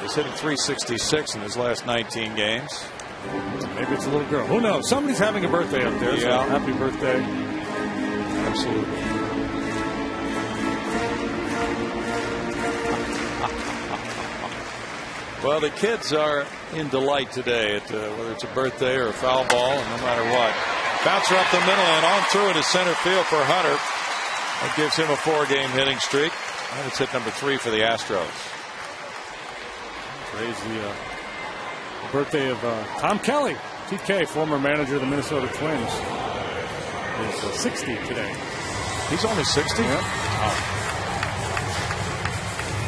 is hitting .366 in his last 19 games. Maybe it's a little girl. Who knows? Somebody's having a birthday up there. Yeah. So happy birthday. Absolutely. Well, the kids are in delight today, at whether it's a birthday or a foul ball, and no matter what. Bouncer up the middle and on through into center field for Hunter. That gives him a 4-game hitting streak. And it's hit number 3 for the Astros. Today's the birthday of Tom Kelly, TK, former manager of the Minnesota Twins. He's 60 today. He's only 60? Yeah. Oh.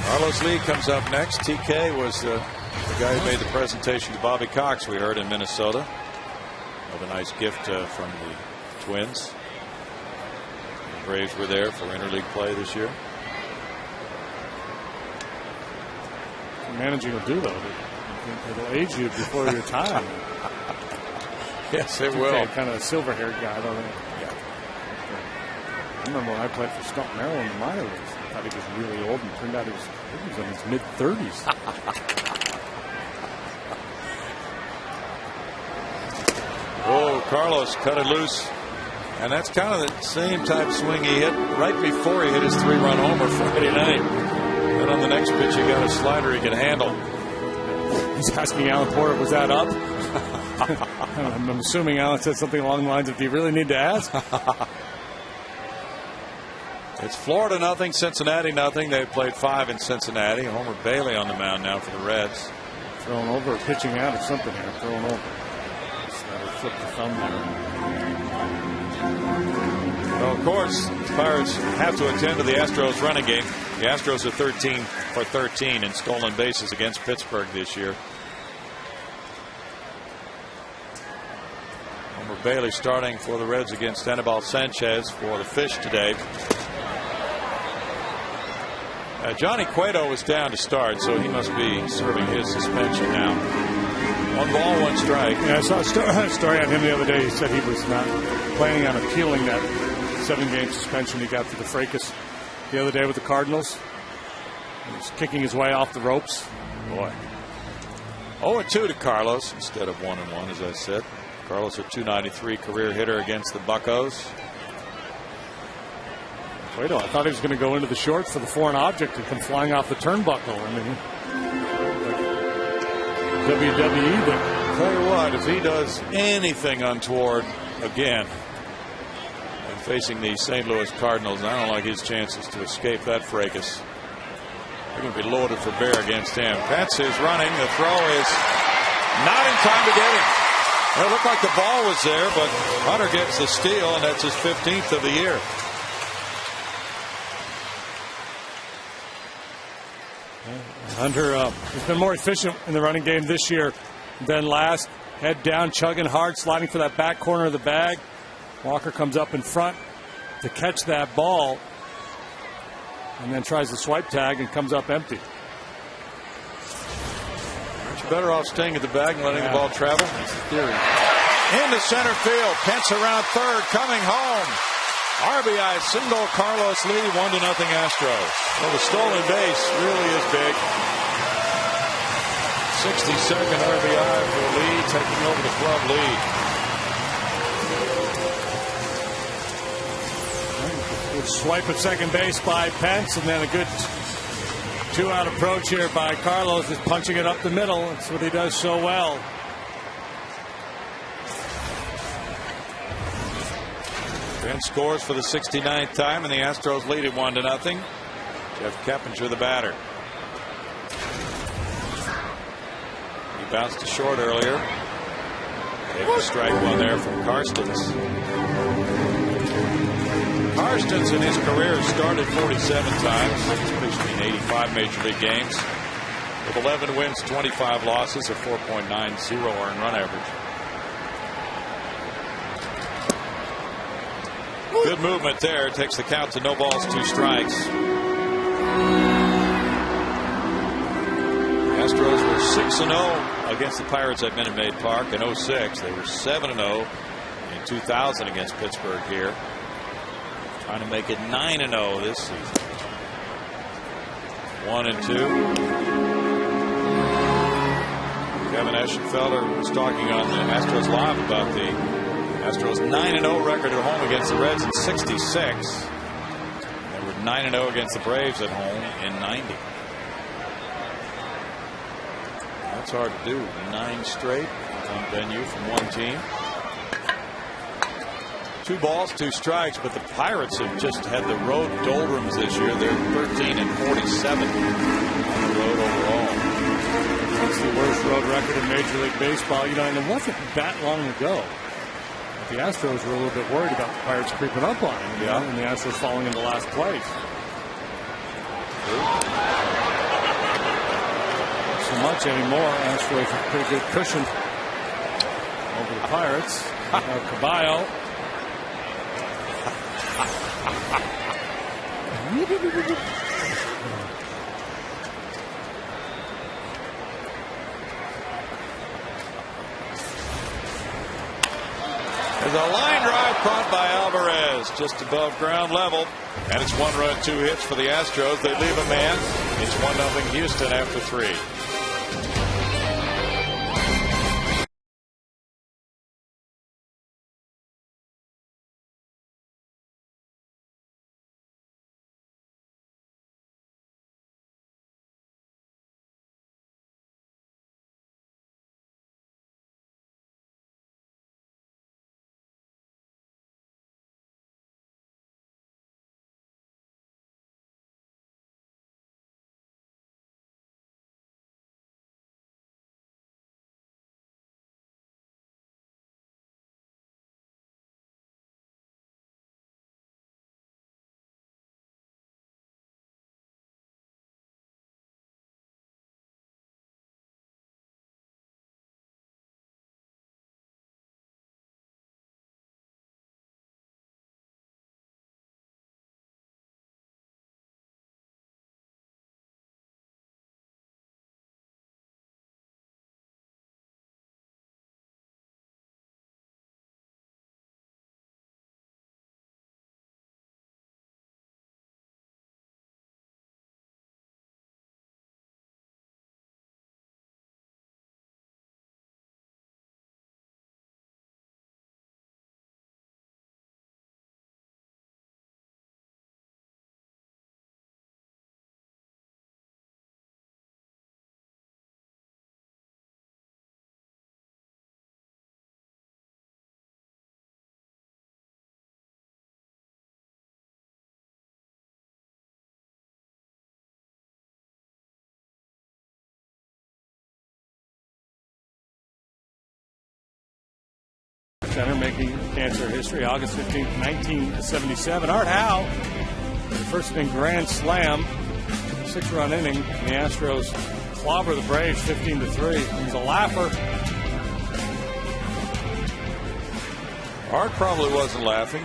Carlos Lee comes up next. TK was the guy who made the presentation to Bobby Cox, we heard, in Minnesota. Another nice gift from the Twins. The Braves were there for interleague play this year. Managing will do, though. It'll age you before your time. Yes, it will. Kind of a silver-haired guy, don't they? Yeah. I remember when I played for Scott Merrill in the minor leagues. I thought he was really old, and turned out he was in his mid-30s. Oh, Carlos cut it loose. And that's kind of the same type swing he hit right before he hit his 3-run homer Friday night. And on the next pitch, he got a slider he can handle. He's asking Alan Porter, was that up? I'm assuming Alan said something along the lines of, do you really need to ask? It's Florida nothing, Cincinnati nothing. They've played 5 in Cincinnati. Homer Bailey on the mound now for the Reds. Thrown over, pitching out or something here. Thrown over. That'll flip the thumb there. Well, of course, the Pirates have to attend to the Astros running game. The Astros are 13 for 13 in stolen bases against Pittsburgh this year. Homer Bailey starting for the Reds against Anibal Sanchez for the Fish today. Johnny Cueto was down to start, so he must be serving his suspension now. 1-ball, 1-strike. Yeah, I saw a story on him the other day. He said he was not planning on appealing that 7-game suspension he got for the fracas the other day with the Cardinals. He was kicking his way off the ropes. Boy. 0-2 to Carlos instead of 1-1, as I said. Carlos, a .293 career hitter against the Buccos. Wait, I thought he was going to go into the shorts for the foreign object and come flying off the turnbuckle. I mean, like WWE there. Tell you what, if he does anything untoward again, and facing the St. Louis Cardinals, I don't like his chances to escape that fracas. They're going to be loaded for bear against him. Pence is running. The throw is not in time to get him. It looked like the ball was there, but Hunter gets the steal, and that's his 15th of the year. Hunter has been more efficient in the running game this year than last. Head down, chugging hard, sliding for that back corner of the bag. Walker comes up in front to catch that ball and then tries the swipe tag and comes up empty. Aren't you better off staying at the bag and letting the ball travel? That's the theory. Into center field. Pence around third, coming home. RBI single, Carlos Lee, 1-0 Astros. Well, the stolen base really is big. 62nd RBI for Lee, taking over the club lead. Good swipe at second base by Pence, and then a good two-out approach here by Carlos, just punching it up the middle. That's what he does so well. Pence scores for the 69th time, and the Astros lead it 1-0. Jeff Keppinger, the batter. He bounced to short earlier. Able to strike one there from Karstens. Karstens in his career started 47 times. He's pitched in 85 Major League games. With 11 wins, 25 losses, a 4.90 earned run average. Good movement there. Takes the count to no balls, 2 strikes. Astros were 6-0 against the Pirates at Minute Maid Park in 06. They were 7-0 in 2000 against Pittsburgh here. Trying to make it 9-0 this season. 1-2. Kevin Eschenfelder was talking on the Astros Live about the Astros 9-0 record at home against the Reds in 66. They were 9-0 against the Braves at home in 90. That's hard to do. 9 straight on venue from one team. 2 balls, 2 strikes, but the Pirates have just had the road doldrums this year. They're 13-47 on the road overall. That's the worst road record in Major League Baseball. You know, and it wasn't that long ago. The Astros were a little bit worried about the Pirates creeping up on them, you know, and the Astros falling into last place. Not so much anymore. Astros have a pretty good cushion over the Pirates. Caballo. There's a line drive caught by Alvarez just above ground level, and it's 1 run, 2 hits for the Astros. They leave a man. It's 1-0 Houston after 3. center, making cancer history. August 15th, 1977. Art Howe, first inning grand slam, 6-run inning. And the Astros clobber the Braves 15-3. He's a laugher. Art probably wasn't laughing.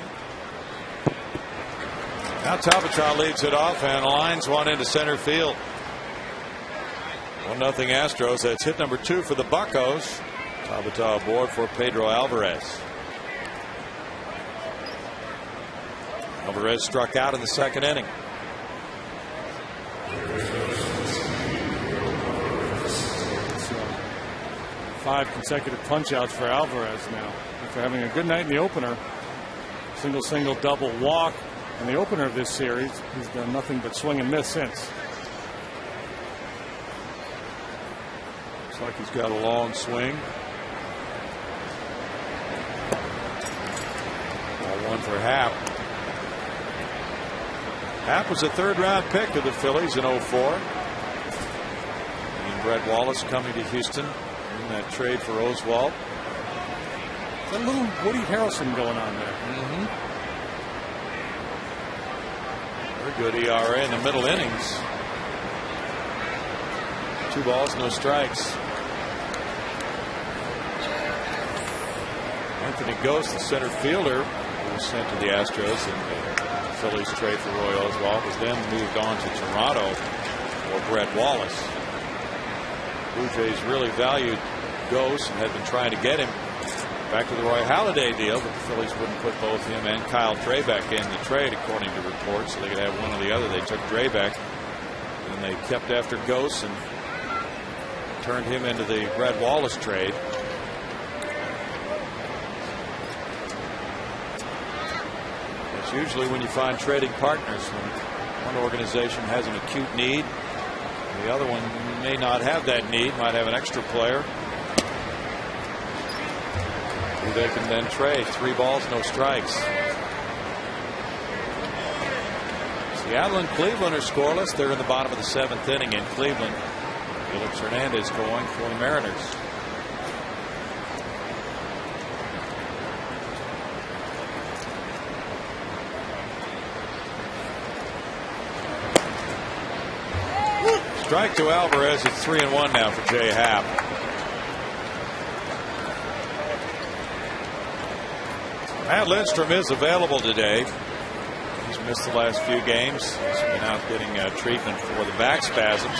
Now Tabata leads it off and lines one into center field. 1-0 Astros. That's hit number 2 for the Buccos. Tabata aboard for Pedro Alvarez. Alvarez struck out in the second inning. Five consecutive punch-outs for Alvarez now. After having a good night in the opener. Single, double, walk. In the opener of this series, he's done nothing but swing and miss since. Looks like he's got a long swing. Ball one for Happ. Happ was a third-round pick of the Phillies in 2004. And Brett Wallace coming to Houston in that trade for Oswalt. A little Woody Harrelson going on there. Very good ERA in the middle innings. 2 balls, no strikes. Anthony Ghost, the center fielder, who was sent to the Astros in the Phillies trade for Roy Oswalt, was then moved on to Toronto for Brett Wallace. Blue Jays really valued Ghost and had been trying to get him back to the Roy Halladay deal, but the Phillies wouldn't put both him and Kyle Drabek in the trade, according to reports, so they could have one or the other. They took Drabek, and they kept after Ghost and turned him into the Brett Wallace trade. It's usually when you find trading partners, when one organization has an acute need, the other one may not have that need, might have an extra player who they can then trade. 3 balls, no strikes. Seattle and Cleveland are scoreless. They're in the bottom of the 7th inning in Cleveland. Felix Hernandez going for the Mariners. Strike to Alvarez. It's 3-1 now for Jay Happ. Matt Lindstrom is available today. He's missed the last few games. He's been out getting treatment for the back spasms,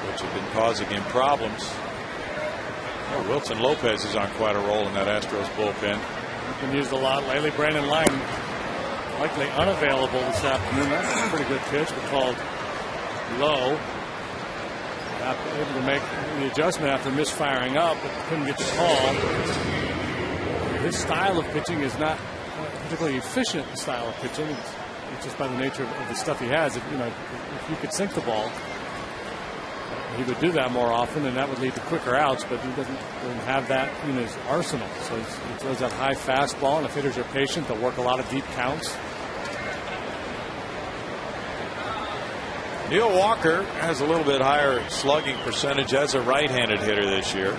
which have been causing him problems. Oh, Wilson Lopez is on quite a roll in that Astros bullpen. He's been used a lot lately. Brandon Lang likely unavailable this afternoon. That's a pretty good pitch, but called low. Able to make the adjustment after misfiring up, but couldn't get the call. His style of pitching is not a particularly efficient style of pitching. It's just by the nature of the stuff he has. If you could sink the ball, he would do that more often, and that would lead to quicker outs. But he doesn't have that in his arsenal. So he throws that high fastball, and if hitters are patient, they'll work a lot of deep counts. Neil Walker has a little bit higher slugging percentage as a right-handed hitter this year.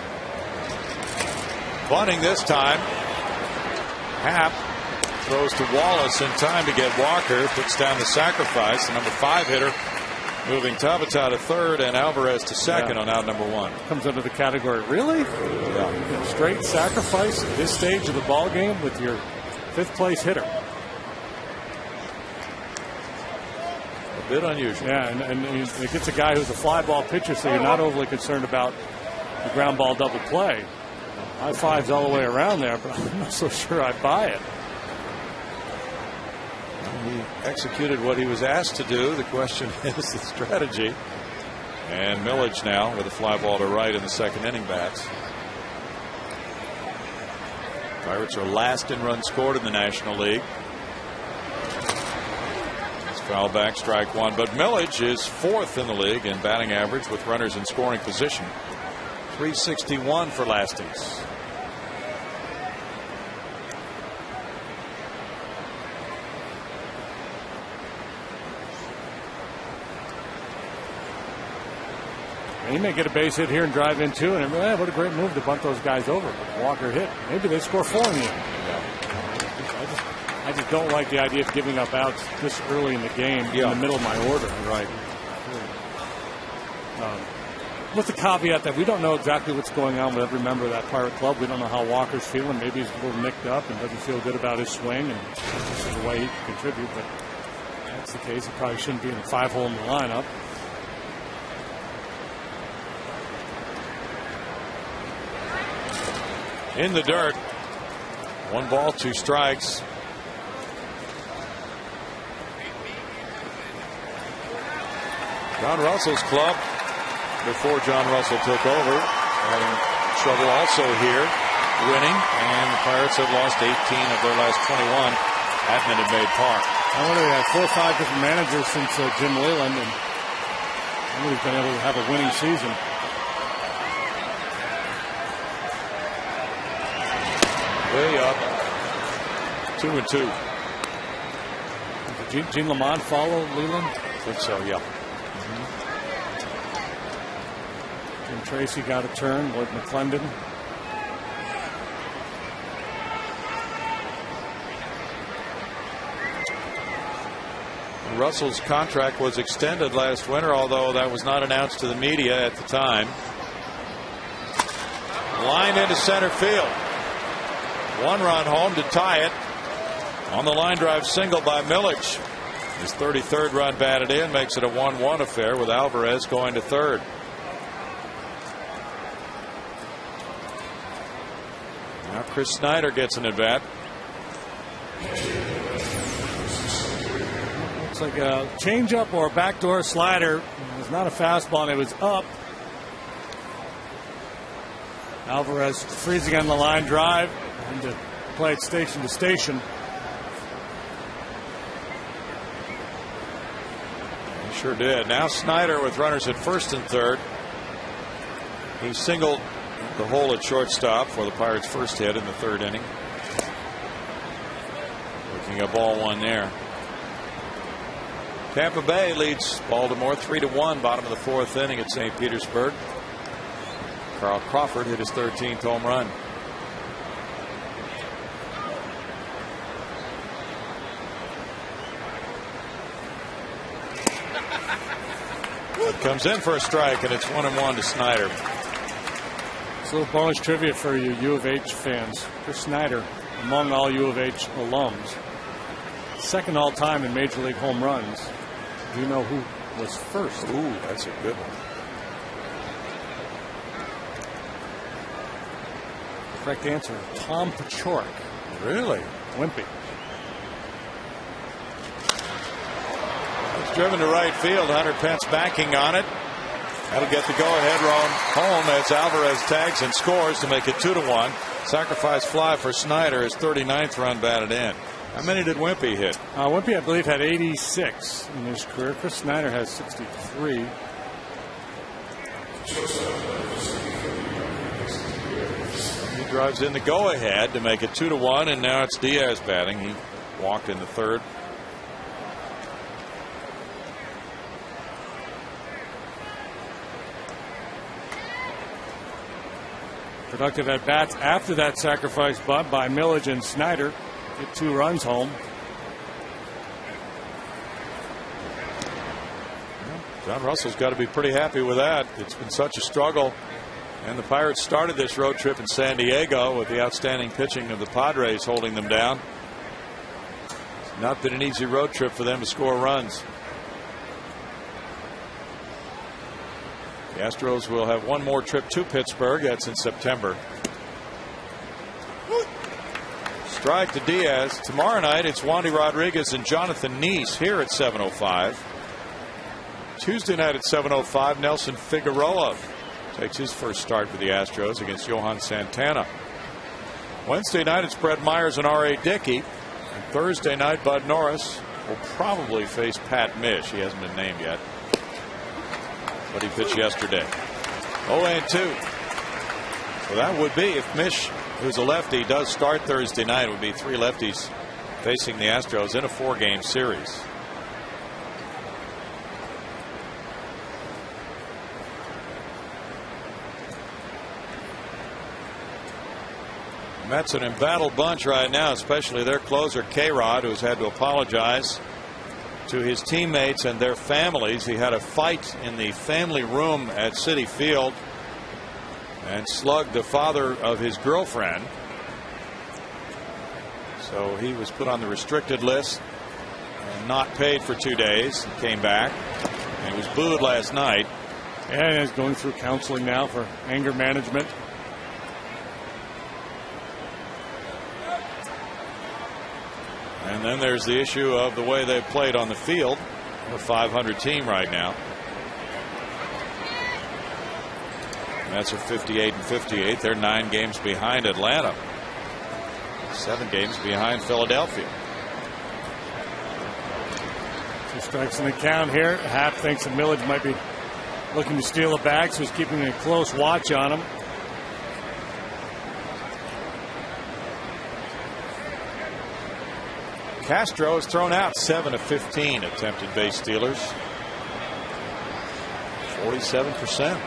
Bunting this time. Happ throws to Wallace in time to get Walker. Puts down the sacrifice. The number 5 hitter moving Tabata to third and Alvarez to second on out number 1. Comes under the category. Really? Yeah. Straight sacrifice at this stage of the ball game with your 5th place hitter. Bit unusual. Yeah, and it gets a guy who's a fly ball pitcher, so you're not overly concerned about the ground ball double play. High fives all the way around there, but I'm not so sure I buy it. He executed what he was asked to do. The question is the strategy. And Millage now with a fly ball to right in the second inning bats. Pirates are last in runs scored in the National League. Foul back, strike 1. But Millage is 4th in the league in batting average with runners in scoring position. 361 for Lastings. And he may get a base hit here and drive in too. And what a great move to bunt those guys over. But Walker hit. Maybe they score 4 in the end. I just don't like the idea of giving up outs this early in the game in the middle of my order. Right. With the caveat that we don't know exactly what's going on with every member of that Pirate club. We don't know how Walker's feeling. Maybe he's a little nicked up and doesn't feel good about his swing, and this is the way he can contribute. But if that's the case, he probably shouldn't be in the 5-hole in the lineup. In the dirt. 1 ball, 2 strikes. John Russell's club, before John Russell took over, having trouble also here, winning, and the Pirates have lost 18 of their last 21 at Minute Maid Park. I wonder, they had 4 or 5 different managers since Jim Leyland, and he's been able to have a winning season. Way up, 2-2. Did Gene Lamont follow Leyland? I think so, yeah. Jim Tracy got a turn. Lloyd McClendon. Russell's contract was extended last winter, although that was not announced to the media at the time. Line into center field. 1 run home to tie it on the line drive single by Milledge. His 33rd run batted in makes it a 1-1 affair with Alvarez going to third. Now Chris Snyder gets an at bat. Looks like a changeup or a backdoor slider. It was not a fastball, and it was up. Alvarez freezing on the line drive and to play it station to station. He sure did. Now Snyder with runners at first and third. He singled the hole at shortstop for the Pirates' first hit in the 3rd inning. Looking at ball 1 there. Tampa Bay leads Baltimore 3-1, bottom of the 4th inning at St. Petersburg. Carl Crawford hit his 13th home run. Comes in for a strike, and it's 1-1 to Snyder. It's a little bonus trivia for you U of H fans. Chris Snyder, among all U of H alums, 2nd all time in Major League home runs. Do you know who was first? Ooh, that's a good one. Correct answer, Tom Paciorek. Really? Wimpy. It's driven to right field. Hunter Pence backing on it. That'll get the go-ahead run home as Alvarez tags and scores to make it 2-1. Sacrifice fly for Snyder, his 39th run batted in. How many did Wimpy hit? Wimpy, I believe, had 86 in his career. Chris Snyder has 63. He drives in the go-ahead to make it 2-1, and now it's Diaz batting. He walked in the 3rd. Productive at bats after that sacrifice bunt by Milledge and Snyder. Get 2 runs home. John Russell's got to be pretty happy with that. It's been such a struggle. And the Pirates started this road trip in San Diego with the outstanding pitching of the Padres holding them down. It's not been an easy road trip for them to score runs. The Astros will have one more trip to Pittsburgh. That's in September. Strike to Diaz. Tomorrow night it's Wandy Rodriguez and Jonathan Neese here at 7:05. Tuesday night at 7:05 Nelson Figueroa takes his first start for the Astros against Johan Santana. Wednesday night it's Brett Myers and R.A. Dickey. And Thursday night Bud Norris will probably face Pat Mish. He hasn't been named yet, but he pitched yesterday. 0-2. So that would be, if Mish, who's a lefty, does start Thursday night, it would be 3 lefties facing the Astros in a 4-game series. Mets an embattled bunch right now, especially their closer K-Rod, who's had to apologize to his teammates and their families. He had a fight in the family room at Citi Field and slugged the father of his girlfriend. So he was put on the restricted list and not paid for 2 days. He came back and was booed last night. And is going through counseling now for anger management. And then there's the issue of the way they've played on the field. A 500 team right now. Mets are 58 and 58. They're 9 games behind Atlanta. 7 games behind Philadelphia. 2 strikes in the count here. Happ thinks that Millage might be looking to steal a bag, so he's keeping a close watch on him. Castro has thrown out 7 of 15 attempted base stealers. 47%.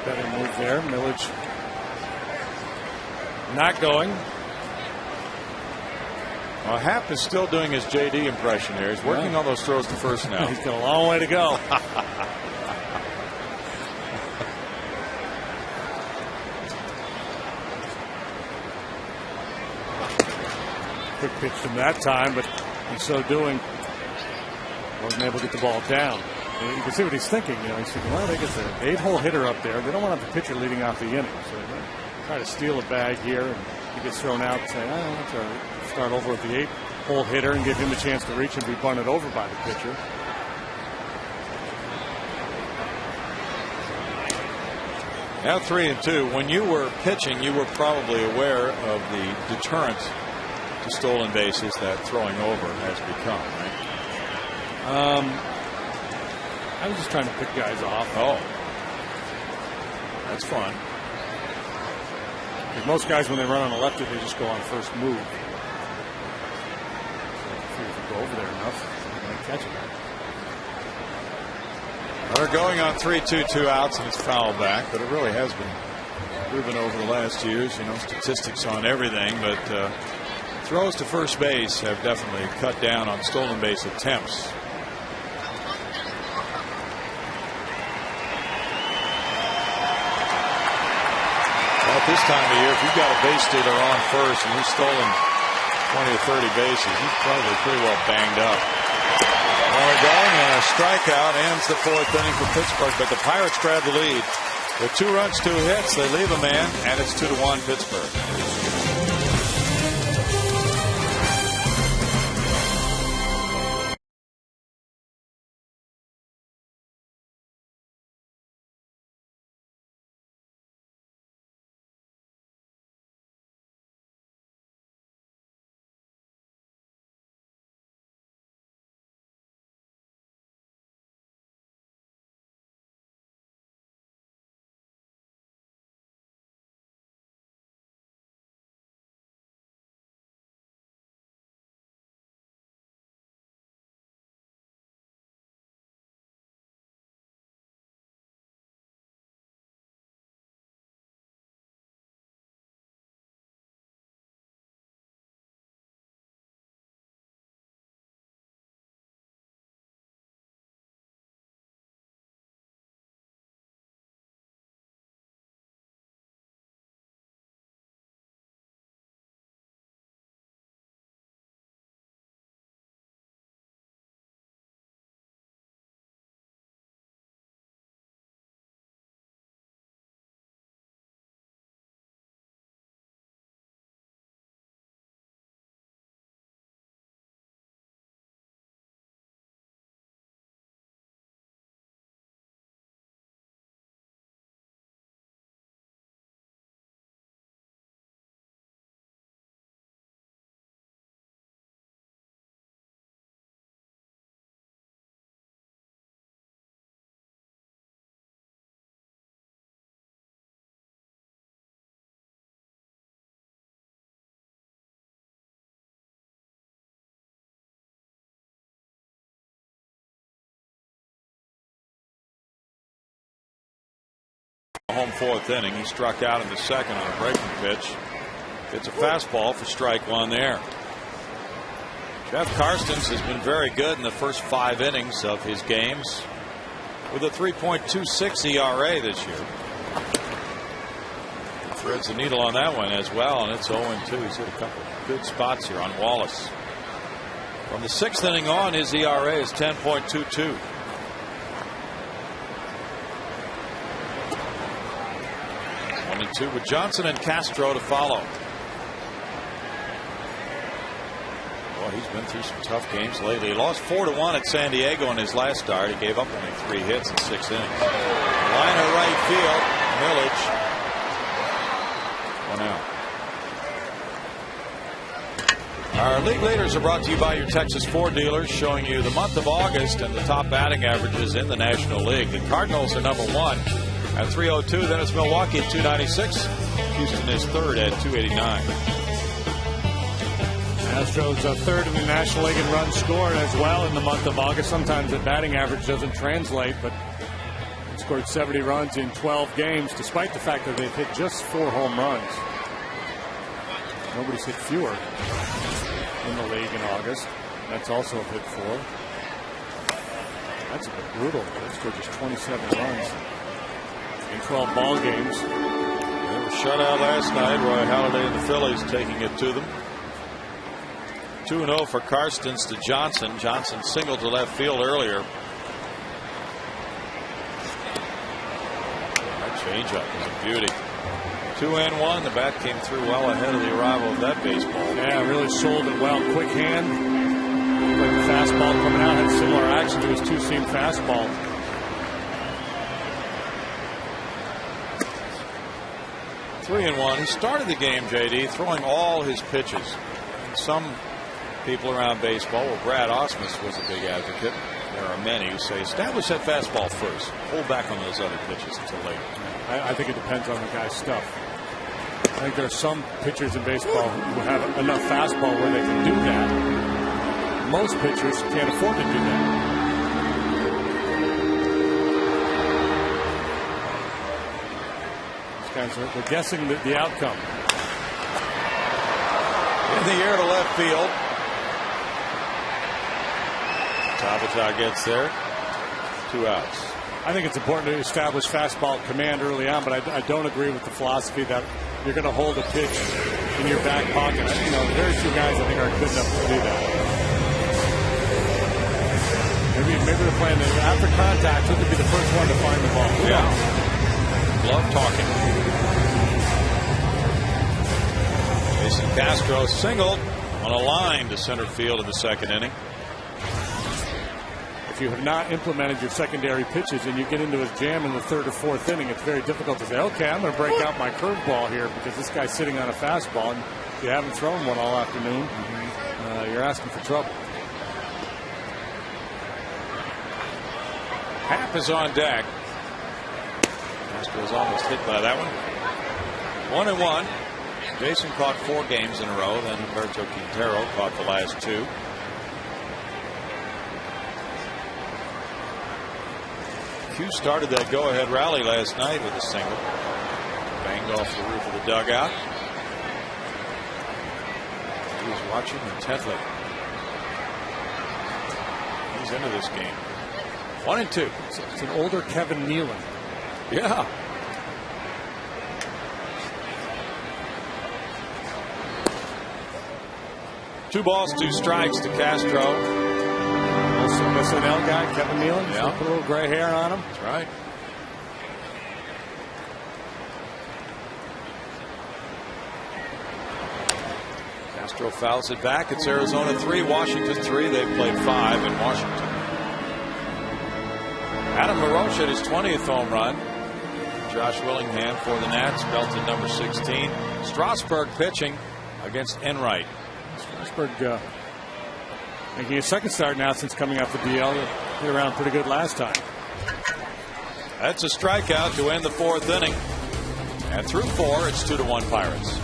Better move there. Millage not going. Well, Happ is still doing his JD impression here. He's working on those throws to first now. He's got a long way to go. Quick pitch from that time, but in so doing, wasn't able to get the ball down. And you can see what he's thinking. He's thinking, well, they get the 8-hole hitter up there. They don't want to have the pitcher leading off the inning. So they try to steal a bag here, and he gets thrown out and say, let's start over with the 8-hole hitter and give him a chance to reach and be bunted over by the pitcher. Now 3-2. When you were pitching, you were probably aware of the deterrent to stolen bases that throwing over has become, right? I was just trying to pick guys off. Oh, that's fun. Because most guys, when they run on a lefty, they just go on first move. So if you go over there enough, you might catch it. They're going on 3-2, 2 outs, and it's foul back. But it really has been proven over the last years. Statistics on everything, but throws to first base have definitely cut down on stolen base attempts. At this time of year, if you've got a base stealer on first and he's stolen 20 or 30 bases, he's probably pretty well banged up. We're going, and a strikeout ends the 4th inning for Pittsburgh, but the Pirates grab the lead. With 2 runs, 2 hits, they leave a man, and it's 2-1 Pittsburgh. home fourth inning. He struck out in the second on a breaking pitch. It's a fastball for strike one there. Jeff Karstens has been very good in the first 5 innings of his games with a 3.26 ERA this year. Threads the needle on that one as well, and it's 0-2. He's hit a couple of good spots here on Wallace. From the 6th inning on, his ERA is 10.22. One and two with Johnson and Castro to follow. Well, he's been through some tough games lately. He lost 4-1 at San Diego in his last start. He gave up only 3 hits in 6 innings. Liner right field. Millage. 1 out. Our league leaders are brought to you by your Texas Ford dealers, showing you the month of August and the top batting averages in the National League. The Cardinals are number 1 at 302. Then it's Milwaukee at 296. Houston is third at 289. Astros are third in the National League in runs scored as well in the month of August. Sometimes the batting average doesn't translate, but they scored 70 runs in 12 games, despite the fact that they've hit just 4 home runs. Nobody's hit fewer in the league in August. That's also hit 4. That's a bit brutal. They scored just 27 runs in 12 ball games. They were shut out last night. Roy Halladay and the Phillies taking it to them. 2-0 for Karstens to Johnson. Johnson singled to left field earlier. That changeup is a beauty. 2-1. The bat came through well ahead of the arrival of that baseball. Yeah, really sold it well. Quick hand. Like the fastball coming out had similar action to his two-seam fastball. Three and one. He started the game, JD, throwing all his pitches. Some people around baseball, well, Brad Osmus was a big advocate. There are many who say establish that fastball first. Hold back on those other pitches until later. I think it depends on the guy's stuff. I think there are some pitchers in baseball who have enough fastball where they can do that. Most pitchers can't afford to do that. These guys are guessing the outcome. In the air to left field. Tabata gets there. 2 outs. I think it's important to establish fastball command early on, but I don't agree with the philosophy that you're going to hold a pitch in your back pocket. Very few guys I think are good enough to do that. Maybe they're playing after contact. Who could be the first one to find the ball? Yeah. Love talking. Jason Castro singled on a line to center field in the 2nd inning. If you have not implemented your secondary pitches and you get into a jam in the 3rd or 4th inning, it's very difficult to say, okay, I'm going to break out my curveball here because this guy's sitting on a fastball, and if you haven't thrown one all afternoon, you're asking for trouble. Happ is on deck. Castro's almost hit by that one. 1-1. Jason caught 4 games in a row. Then Humberto Quintero caught the last 2. Q started that go-ahead rally last night with a single. Banged off the roof of the dugout. He was watching intently. He's into this game. 1-2. It's an older Kevin Nealon. Yeah. Two balls, 2 strikes to Castro. SNL guy, Kevin Nealon. Yeah. Put a little gray hair on him. That's right. Castro fouls it back. It's Arizona 3, Washington 3. They've played 5 in Washington. Adam LaRoche hit his 20th home run. Josh Willingham for the Nats, belted number 16. Strasburg pitching against Enright. Strasburg making a 2nd start now since coming off the DL. Hit around pretty good last time. That's a strikeout to end the 4th inning. And through 4, it's 2-1 Pirates.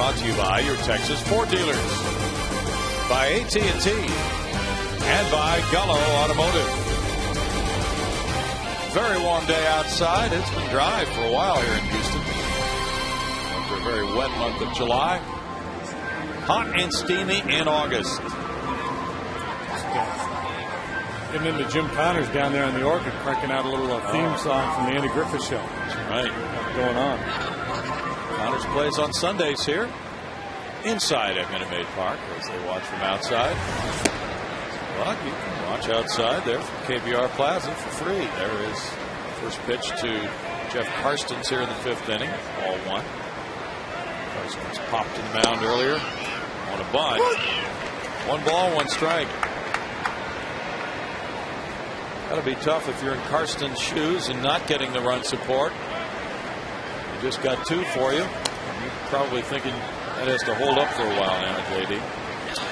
brought to you by your Texas Ford dealers, by AT and by Gullo Automotive. Very warm day outside. It's been dry for a while here in Houston. After a very wet month of July. Hot and steamy in August. Getting into Jim Connors down there in the orchard, cranking out a little theme song from the Andy Griffith Show. That's right. What's going on? Connors plays on Sundays here inside at Minute Maid Park as they watch from outside. But you can watch outside there from KBR Plaza for free. There is first pitch to Jeff Karstens here in the 5th inning. Ball 1. Karstens popped to the mound earlier on a bunt. 1 ball, 1 strike. That'll be tough if you're in Karstens' shoes and not getting the run support. He just got 2 for you. You're probably thinking that has to hold up for a while now, JD.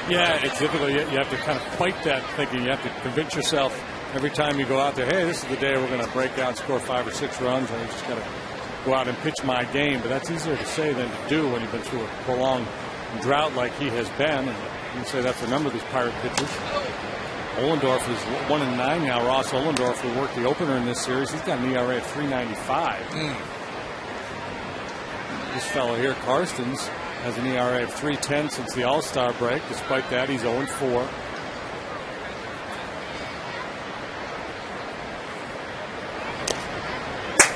Yeah, it's difficult. You have to kind of fight that thinking. You have to convince yourself every time you go out there, hey, this is the day we're going to break out, score 5 or 6 runs, and you just got to go out and pitch my game. But that's easier to say than to do when you've been through a prolonged drought like he has been. And you can say that for a number of these Pirate pitchers. Ollendorf is 1-9 now. Ross Ollendorf, who worked the opener in this series, he's got an ERA of 3.95. This fellow here, Karstens, has an ERA of 3.10 since the All-Star break. Despite that, he's 0-4.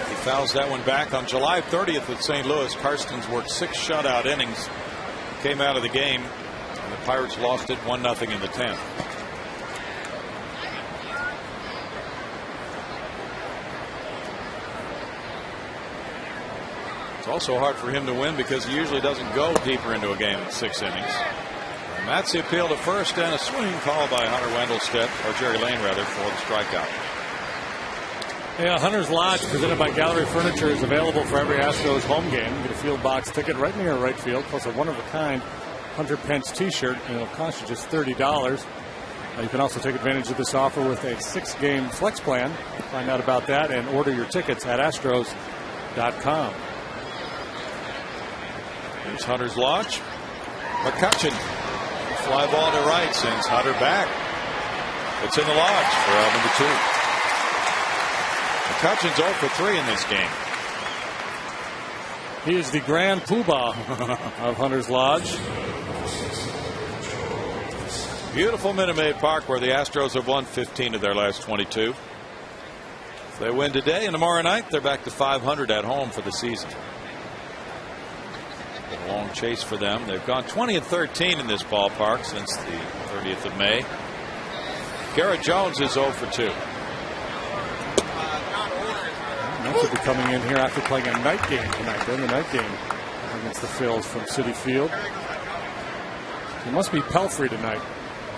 He fouls that one back. On July 30th at St. Louis, Karstens worked 6 shutout innings, came out of the game, and the Pirates lost it 1-0 in the 10th. It's also hard for him to win because he usually doesn't go deeper into a game in 6 innings. And that's the appeal to first and a swing call by Hunter Wendelstedt, or Jerry Lane rather, for the strikeout. Yeah, Hunter's Lodge, presented by Gallery Furniture, is available for every Astros home game. You get a field box ticket right near right field, plus a one-of-a-kind Hunter Pence t-shirt, and it'll cost you just $30. You can also take advantage of this offer with a 6-game flex plan. Find out about that and order your tickets at Astros.com. Here's Hunter's Lodge. McCutcheon. Fly ball to right, sends Hunter back. It's in the Lodge for out number 2. McCutcheon's 0 for 3 in this game. He is the grand poobah of Hunter's Lodge. Beautiful Minute Maid Park, where the Astros have won 15 of their last 22. If they win today and tomorrow night, they're back to 500 at home for the season. A long chase for them. They've gone 20-13 in this ballpark since the 30th of May. Garrett Jones is 0 for 2. Mets will be coming in here after playing a night game tonight. They're in the night game against the Phils from Citi Field. He must be Pelfrey tonight,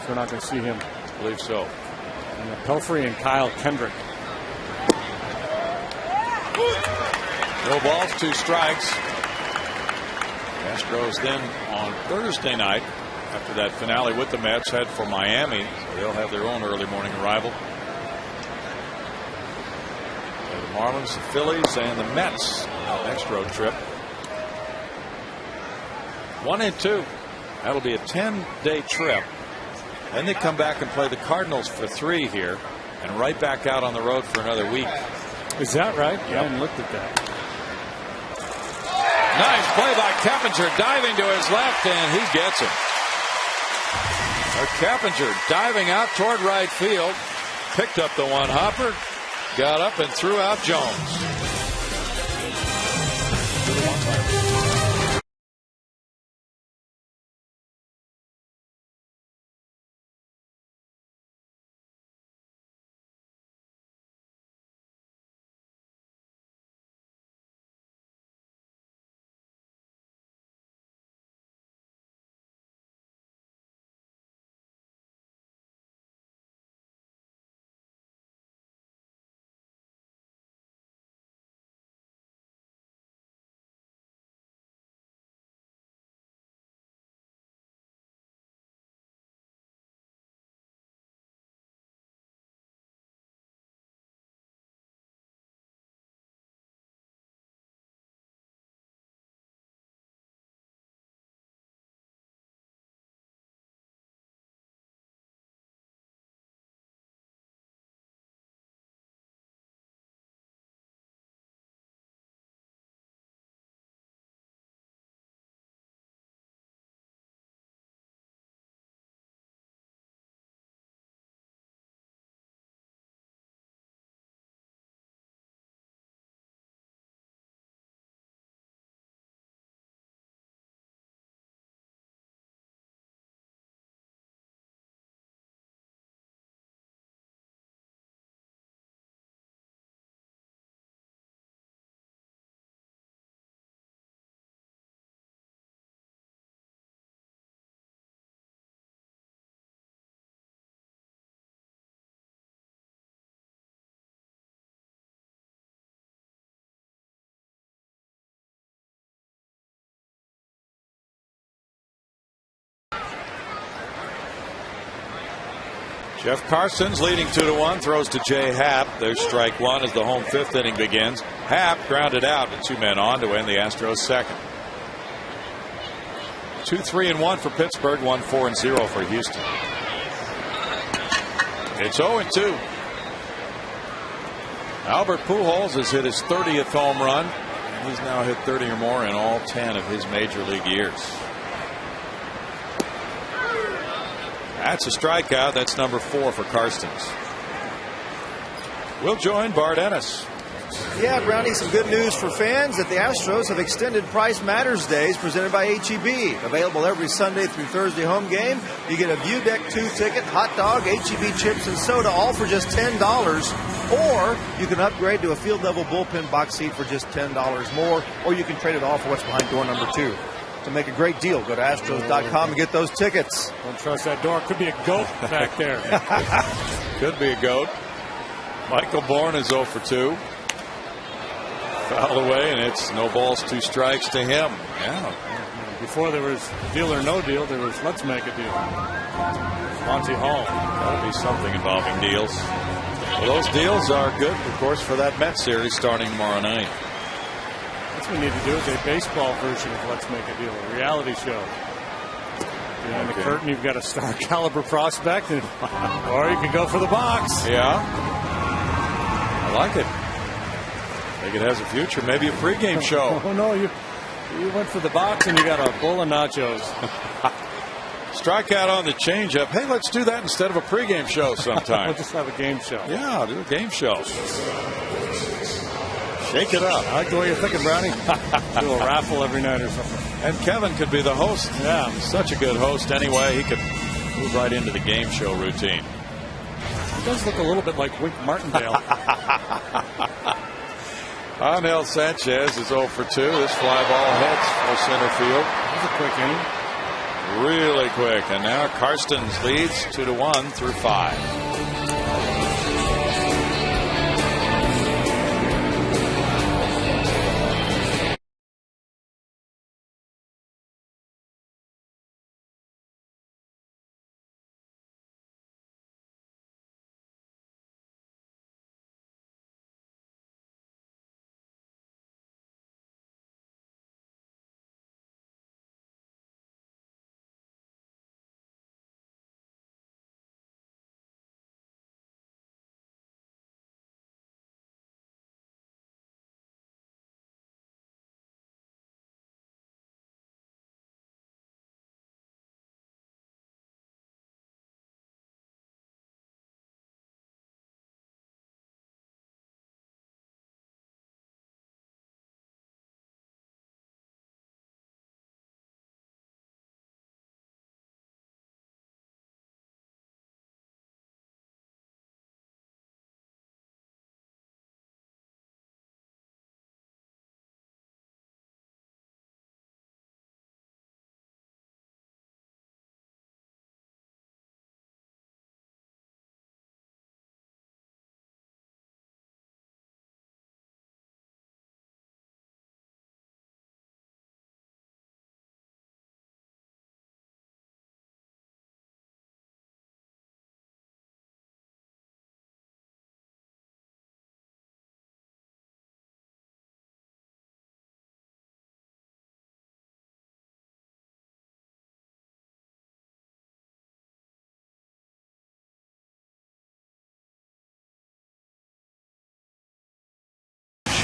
so we're not going to see him. I believe so. And Pelfrey and Kyle Kendrick. No balls, 2 strikes. Astros then on Thursday night, after that finale with the Mets, head for Miami. So they'll have their own early morning arrival. The Marlins, the Phillies, and the Mets on the next road trip. 1-2. That'll be a 10-day trip. Then they come back and play the Cardinals for 3 here, and right back out on the road for another week. Is that right? Yep. I hadn't looked at that. Nice play by Keppinger, diving to his left, and he gets him. Keppinger diving out toward right field, picked up the one hopper, got up and threw out Jones. Jeff Carson's leading 2-1, throws to Jay Happ. There's strike one as the home fifth inning begins. Happ grounded out with 2 men on to end the Astros second. 2-3-1 for Pittsburgh, 1-4-0 for Houston. It's 0-2. Albert Pujols has hit his 30th home run. He's now hit 30 or more in all 10 of his major league years. That's a strikeout. That's number 4 for Karstens. We'll join Bart Ennis. Yeah, Brownie, some good news for fans that the Astros have extended Price Matters Days presented by HEB. Available every Sunday through Thursday home game. You get a View Deck 2 ticket, hot dog, HEB chips, and soda, all for just $10. Or you can upgrade to a field level bullpen box seat for just $10 more. Or you can trade it all for what's behind door number 2. To make a great deal, go to Astros.com and get those tickets. Don't trust that door. Could be a goat back there. Could be a goat. Michael Bourne is 0 for 2. Foul away, and it's no balls, 2 strikes to him. Yeah. Before there was deal or no deal, there was let's make a deal. Monty Hall. Gotta be something involving deals. Well, those deals are good, of course, for that Mets series starting tomorrow night. That's what we need to do is a baseball version of Let's Make a Deal, a reality show. Behind the curtain, you've got a star caliber prospect, or you can go for the box. Yeah. I like it. I think it has a future. Maybe a pregame show. Oh, no, you went for the box and you got a bowl of nachos. Strikeout on the changeup. Hey, let's do that instead of a pregame show sometime. We'll just have a game show. Yeah, do a game show. Shake it up. I like the way you're thinking, Brownie. Do a raffle every night or something. And Kevin could be the host. Yeah. He's such a good host anyway. He could move right into the game show routine. He does look a little bit like Wink Martindale. Angel Sanchez is 0 for 2. This fly ball hits for center field. That was a quick inning. Really quick. And now Karstens leads 2-1 through 5.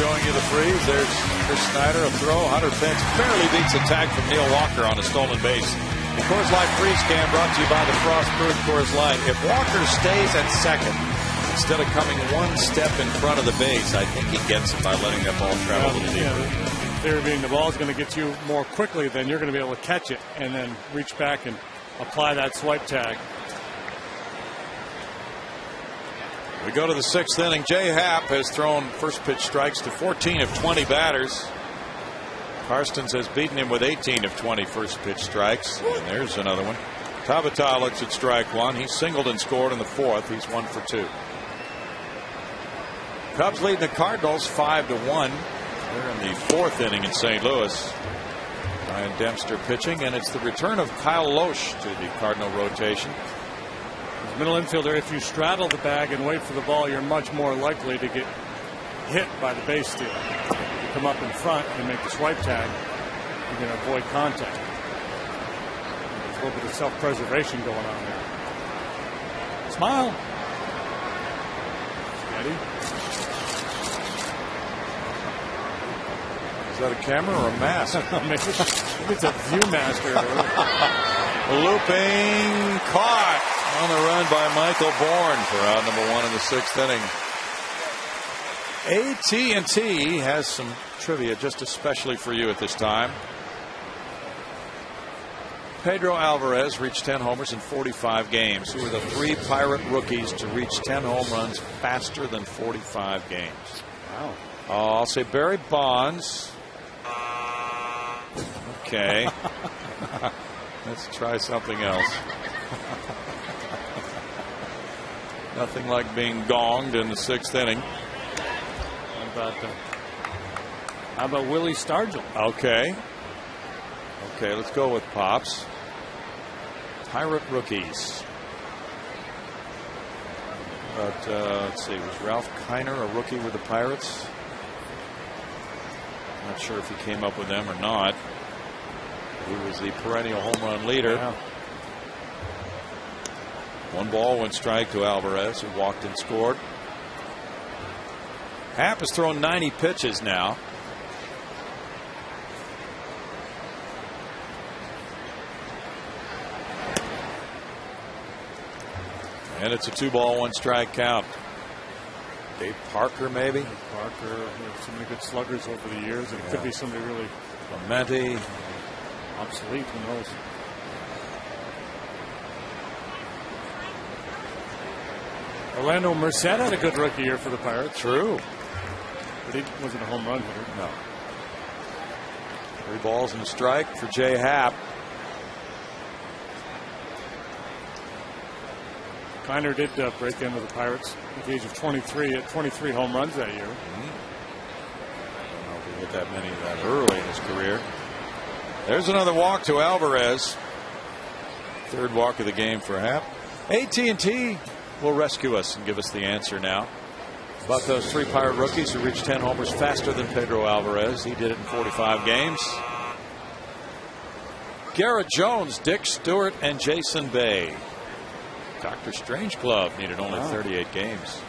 Showing you the freeze. There's Chris Snyder, a throw. Hunter Pence barely beats a tag from Neil Walker on a stolen base. The Coors Light Freeze Cam brought to you by the Frost-Proof Coors Light. If Walker stays at second, instead of coming one step in front of the base, I think he gets it by letting that ball travel a little deeper. The theory being the ball is going to get you more quickly than you're going to be able to catch it and then reach back and apply that swipe tag. We go to the 6th inning. Jay Happ has thrown first pitch strikes to 14 of 20 batters. Karstens has beaten him with 18 of 20 first pitch strikes. And there's another one. Tabata looks at strike one. He singled and scored in the 4th. He's 1 for 2. Cubs leading the Cardinals 5-1. They're in the 4th inning in St. Louis. Ryan Dempster pitching, and it's the return of Kyle Loesch to the Cardinal rotation. middle infielder, if you straddle the bag and wait for the ball, you're much more likely to get hit by the base steal. If you come up in front and make the swipe tag, you're going to avoid contact. There's a little bit of self-preservation going on there. Smile. Steady. Is that a camera or a mask? Maybe it's a Viewmaster. Looping, caught on the run by Michael Bourne for out number 1 in the 6th inning. AT&T has some trivia just especially for you at this time. Pedro Alvarez reached 10 homers in 45 games. Who were the 3 Pirate rookies to reach 10 home runs faster than 45 games? Wow. I'll say Barry Bonds. Okay. Let's try something else. Nothing like being gonged in the 6th inning. How about Willie Stargell? Okay. Okay, let's go with Pops. Pirate rookies. But let's see, was Ralph Kiner a rookie with the Pirates? Not sure if he came up with them or not. He was the perennial home run leader. Yeah. 1 ball, 1 strike to Alvarez, who walked and scored. Happ has thrown 90 pitches now. And it's a 2 ball, 1 strike count. Dave Parker, maybe? Parker, so many good sluggers over the years. It could be somebody really Clemente. obsolete. Who knows? Orlando Merced had a good rookie year for the Pirates. True. But he wasn't a home run hitter. No. 3 balls and a strike for Jay Happ. Kiner did break in with the Pirates at the age of 23 at 23 home runs that year. I don't know if he hit that many that early in his career. There's another walk to Alvarez. 3rd walk of the game for Happ. AT&T will rescue us and give us the answer now about those 3 Pirate rookies who reached 10 homers faster than Pedro Alvarez. He did it in 45 games. Garrett Jones, Dick Stewart, and Jason Bay. Dr. Strange Club needed only 38 games.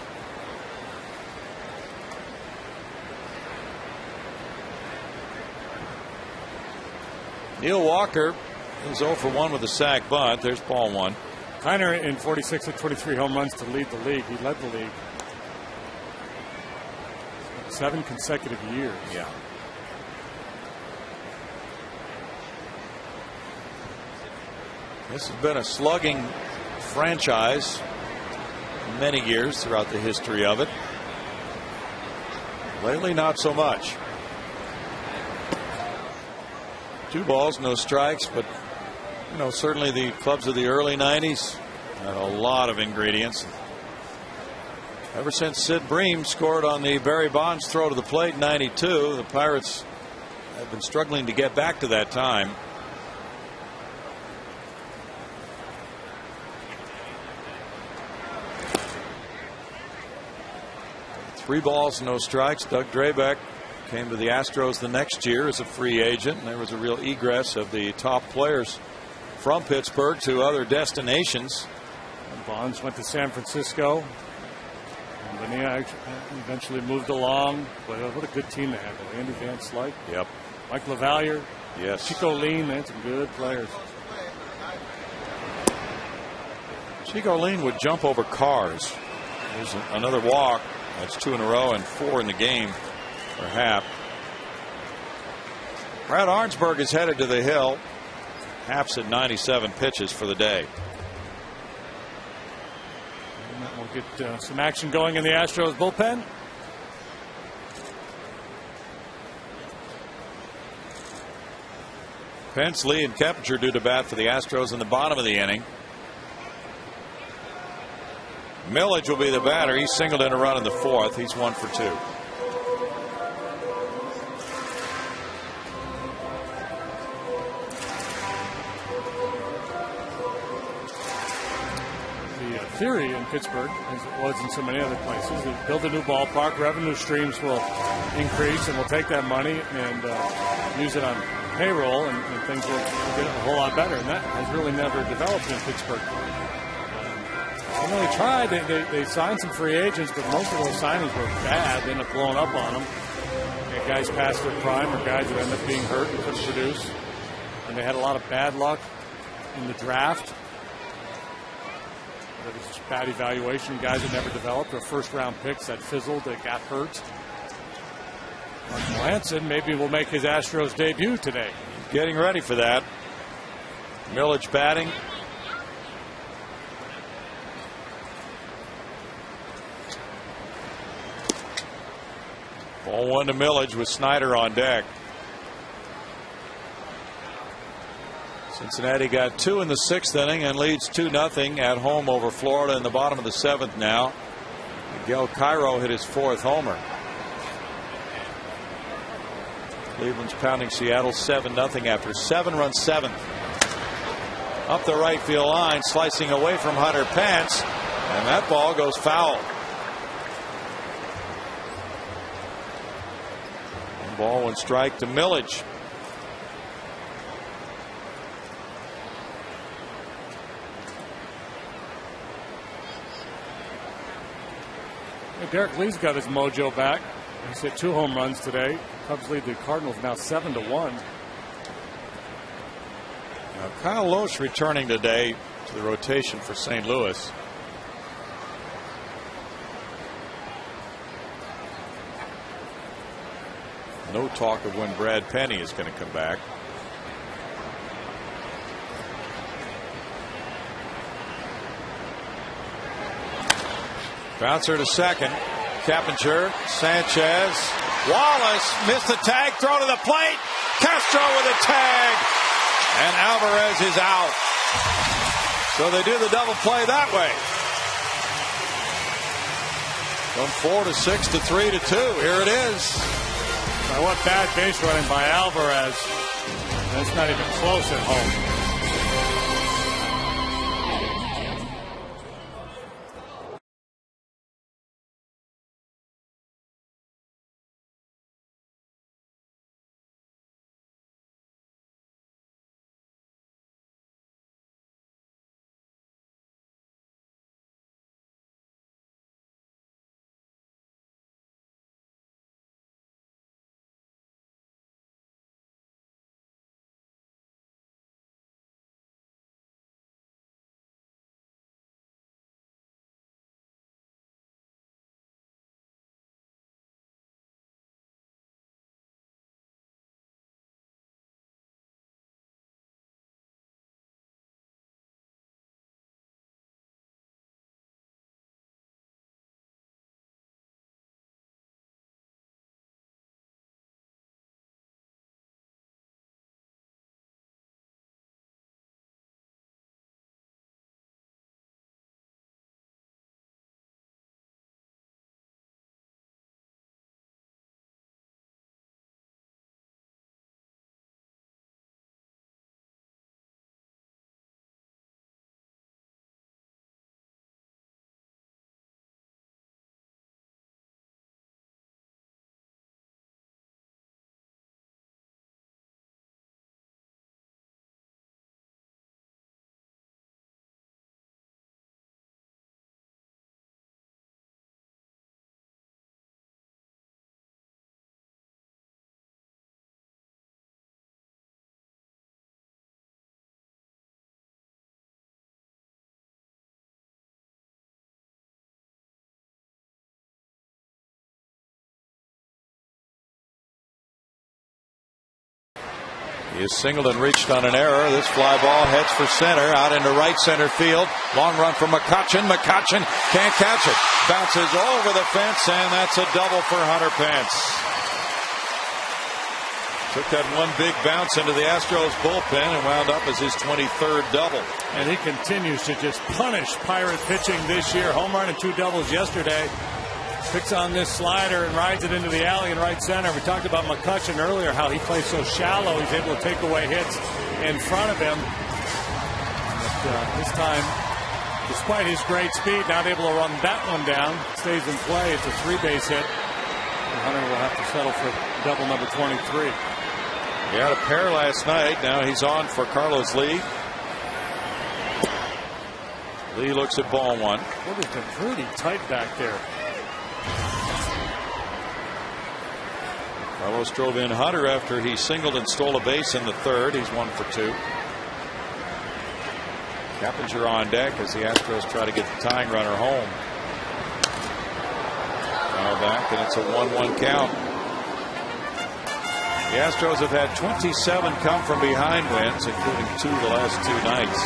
Neil Walker is 0 for 1 with a sac bunt. There's ball 1. Kiner in 46 of 23 home runs to lead the league. He led the league 7 consecutive years. Yeah. This has been a slugging franchise many years throughout the history of it. Lately, not so much. 2 balls, no strikes, but you know, certainly the clubs of the early 90s had a lot of ingredients. Ever since Sid Bream scored on the Barry Bonds throw to the plate in '92, the Pirates have been struggling to get back to that time. Three balls, no strikes. Doug Drabek came to the Astros the next year as a free agent, and there was a real egress of the top players from Pittsburgh to other destinations. And Bonds went to San Francisco. And Bonilla eventually moved along. But what a good team they had. Andy Van Slyke. Yep. Mike LaValliere. Yes. Chico Lean. They had some good players. Chico Lean would jump over cars. There's another walk. That's 2 in a row and 4 in the game for Happ. Brad Arnsberg is headed to the hill. Happ's at 97 pitches for the day. And we'll get some action going in the Astros bullpen. Pence, Lee, and Keppinger due to bat for the Astros in the bottom of the inning. Millage will be the batter. He singled in a run in the 4th. He's 1 for 2. The theory in Pittsburgh, as it was in so many other places. They build a new ballpark, revenue streams will increase, and we'll take that money and use it on payroll, and things will get a whole lot better. And that has really never developed in Pittsburgh. They tried. They signed some free agents, but most of those signings were bad. They ended up blowing up on them. They had guys past their prime or guys that ended up being hurt and couldn't produce. And they had a lot of bad luck in the draft. There was just bad evaluation, guys that never developed, or first-round picks that fizzled, that got hurt. Mark Melanson maybe will make his Astros debut today. Getting ready for that. Millage batting. Ball 1 to Millage with Snyder on deck. Cincinnati got 2 in the 6th inning and leads 2-0 at home over Florida in the bottom of the 7th now. Miguel Cairo hit his 4th homer. Cleveland's pounding Seattle 7-0 after 7-run 7th. Up the right field line, slicing away from Hunter Pence, and that ball goes foul. Ball 1 strike to Millage. Derek Lee's got his mojo back. He's hit 2 home runs today. Cubs lead the Cardinals now 7-1. Now Kyle Lohse returning today to the rotation for St. Louis. No talk of when Brad Penny is going to come back. Bouncer to second. Cappinger, Sanchez, Wallace missed the tag, throw to the plate. Castro with a tag, and Alvarez is out. So they do the double play that way. From 4 to 6 to 3 to 2. Here it is. What bad base running by Alvarez. That's not even close at home. He is singled and reached on an error. This fly ball heads for center, out into right center field. Long run from McCutchen. McCutchen can't catch it. Bounces over the fence, and that's a double for Hunter Pence. Took that one big bounce into the Astros bullpen and wound up as his 23rd double. And he continues to just punish Pirate pitching this year. Home run and 2 doubles yesterday. Picks on this slider and rides it into the alley in right center. We talked about McCutchen earlier, how he plays so shallow. He's able to take away hits in front of him. But this time, Despite his great speed, not able to run that one down. Stays in play. It's a 3-base hit. And Hunter will have to settle for double number 23. He had a pair last night. Now he's on for Carlos Lee. Lee looks at ball one. What is been pretty tight back there. Carlos drove in Hunter after he singled and stole a base in the third. He's 1 for 2. Cappinger on deck as the Astros try to get the tying runner home. Now back, and it's a 1-1 count. The Astros have had 27 come from behind wins, including 2 the last 2 nights.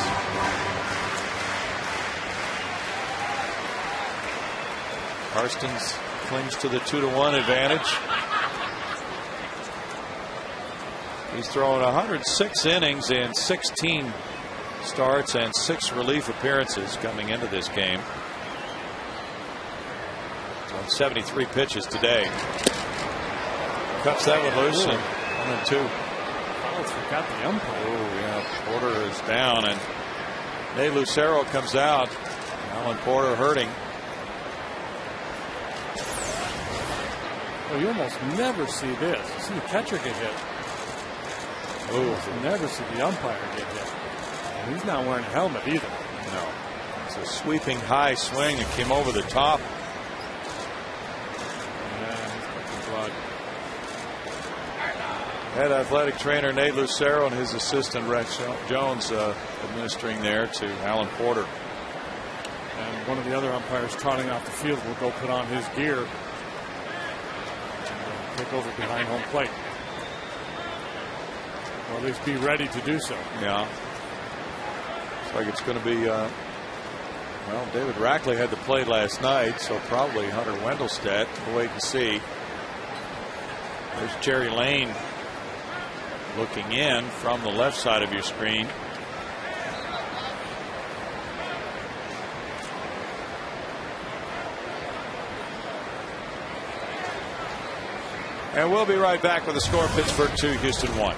Karstens clings to the 2-1 advantage. He's thrown 106 innings in 16 starts and 6 relief appearances coming into this game. Thrown 73 pitches today. Cuts that one loose, and 1-2. Oh, forgot the umpire. Oh, yeah. Porter is down, and Nate Lucero comes out. Alan Porter hurting. Well, you almost never see this. You see the catcher get hit. Oh, you never see the umpire get hit. And he's not wearing a helmet either. No. It's a sweeping high swing that came over the top. Yeah, he's fucking blood. Head athletic trainer Nate Lucero and his assistant Rex Jones administering there to Alan Porter. And one of the other umpires trotting off the field will go put on his gear and take over behind home plate. Or at least be ready to do so. Yeah. Looks like it's going to be, well, David Rackley had to play last night, so probably Hunter Wendelstedt. We'll wait and see. There's Jerry Lane looking in from the left side of your screen. And we'll be right back with the score. Pittsburgh 2, Houston 1.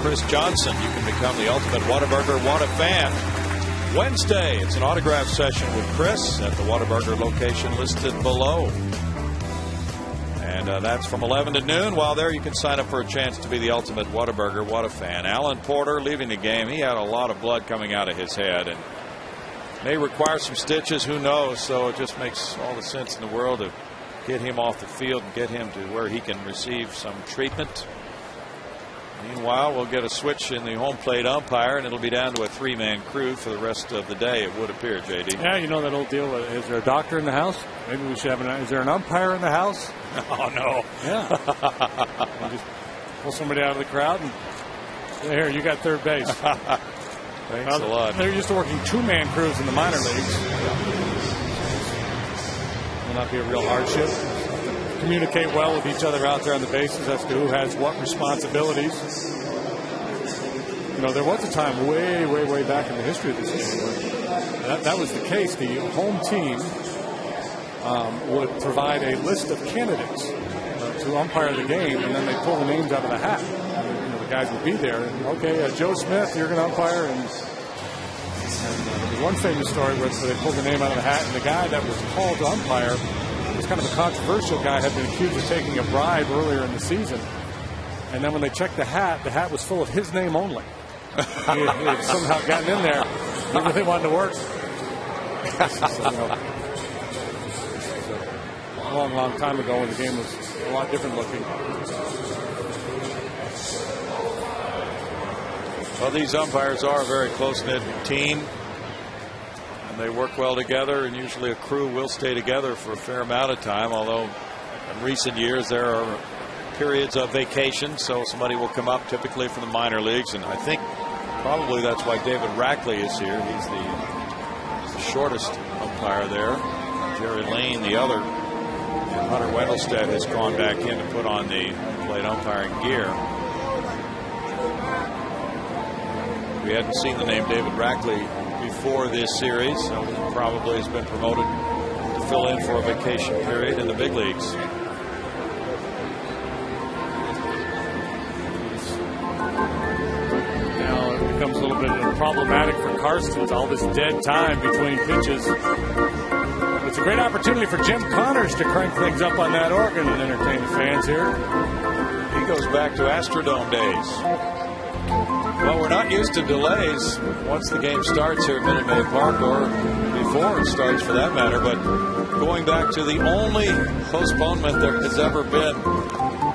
Chris Johnson. You can become the ultimate Whataburger Whata fan. Wednesday, it's an autograph session with Chris at the Whataburger location listed below. And that's from 11 to noon. While there, you can sign up for a chance to be the ultimate Whataburger Whata fan. Alan Porter leaving the game. He had a lot of blood coming out of his head and may require some stitches. Who knows? So it just makes all the sense in the world to get him off the field and get him to where he can receive some treatment. Meanwhile, we'll get a switch in the home plate umpire, and it'll be down to a 3-man crew for the rest of the day, it would appear, J.D. Yeah, you know that old deal. Is there a doctor in the house? Maybe we should have is there an umpire in the house? Oh, no. Yeah. Just pull somebody out of the crowd, and here, you got third base. Thanks a lot. They're used to working 2-man crews in the minor leagues. Will not be a real hardship. communicate well with each other out there on the bases as to who has what responsibilities. You know, there was a time way back in the history of this game where that was the case. The home team would provide a list of candidates to umpire the game, and then they pull the names out of the hat. You know, the guys would be there. And, okay, Joe Smith, you're going to umpire. And there's one famous story where they pulled the name out of the hat, and the guy that was called to umpire was kind of a controversial guy, had been accused of taking a bribe earlier in the season. And then when they checked the hat was full of his name only. He had somehow gotten in there. He really wanted to work. So, you know, a long time ago when the game was a lot different looking. Well, these umpires are a very close-knit team, and they work well together, and usually a crew will stay together for a fair amount of time, although in recent years there are periods of vacation, so somebody will come up typically from the minor leagues, and I think probably that's why David Rackley is here. He's the shortest umpire there. Jerry Lane, the other. And Hunter Wendelstedt has gone back in to put on the plate umpiring gear. We hadn't seen the name David Rackley before this series, so he probably has been promoted to fill in for a vacation period in the big leagues. Now it becomes a little bit problematic for Karstens, all this dead time between pitches. It's a great opportunity for Jim Connors to crank things up on that organ and entertain the fans here. He goes back to Astrodome days. Well, we're not used to delays once the game starts here at Minute Maid Park, or before it starts for that matter, but going back to the only postponement there has ever been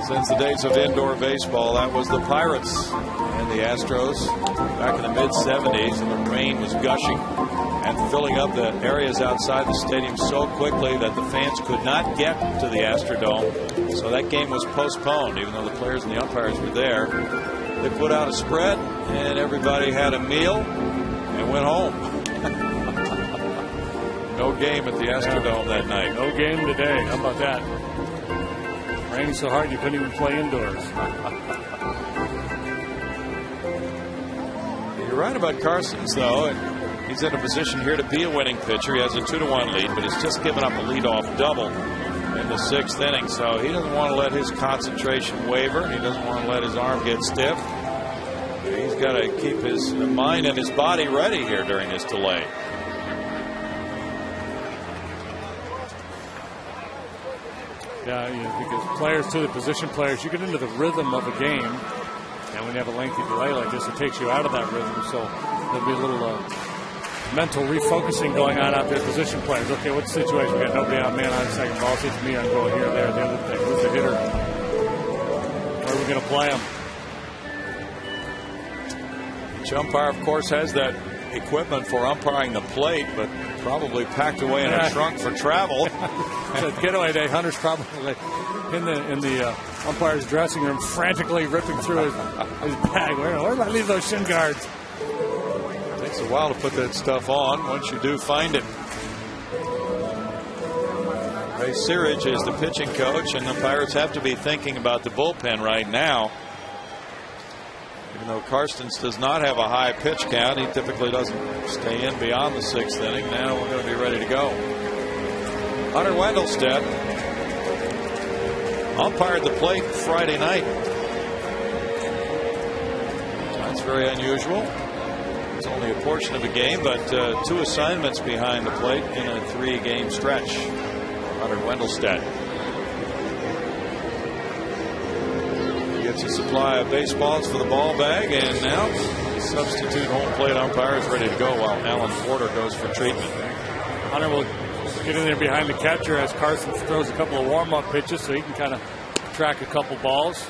since the days of indoor baseball, that was the Pirates and the Astros back in the mid-70s, and the rain was gushing and filling up the areas outside the stadium so quickly that the fans could not get to the Astrodome. So that game was postponed, even though the players and the umpires were there. They put out a spread, and everybody had a meal and went home. No game at the Astrodome that night. No game today. How about that? Raining so hard you couldn't even play indoors. You're right about Karstens, though. He's in a position here to be a winning pitcher. He has a 2-1 lead, but he's just given up a leadoff double in the 6th inning. So he doesn't want to let his concentration waver. He doesn't want to let his arm get stiff. He's got to keep his mind and his body ready here during this delay. Yeah, because players, too, the position players, you get into the rhythm of a game, and when you have a lengthy delay like this, it takes you out of that rhythm. So there'll be a little mental refocusing going on out there. Position players, okay, what's the situation? We got nobody on, man on second ball. It's me, I'm going here, there, the other thing. Who's the hitter? Where are we going to play him? Each umpire, of course, has that equipment for umpiring the plate, but probably packed away in a trunk for travel. So getaway day, Hunter's probably in the umpire's dressing room, frantically ripping through his bag. Where did I leave those shin guards? Takes a while to put that stuff on once you do find it. Ray Searage is the pitching coach, and the Pirates have to be thinking about the bullpen right now. Even though Karstens does not have a high pitch count, he typically doesn't stay in beyond the 6th inning. Now we're going to be ready to go. Hunter Wendelstedt umpired the plate Friday night. That's very unusual. It's only a portion of a game, but 2 assignments behind the plate in a 3-game stretch. Hunter Wendelstedt gets a supply of baseballs for the ball bag, and now the substitute home plate umpire is ready to go while Alan Porter goes for treatment. Hunter will get in there behind the catcher as Karstens throws a couple of warm-up pitches so he can kind of track a couple balls.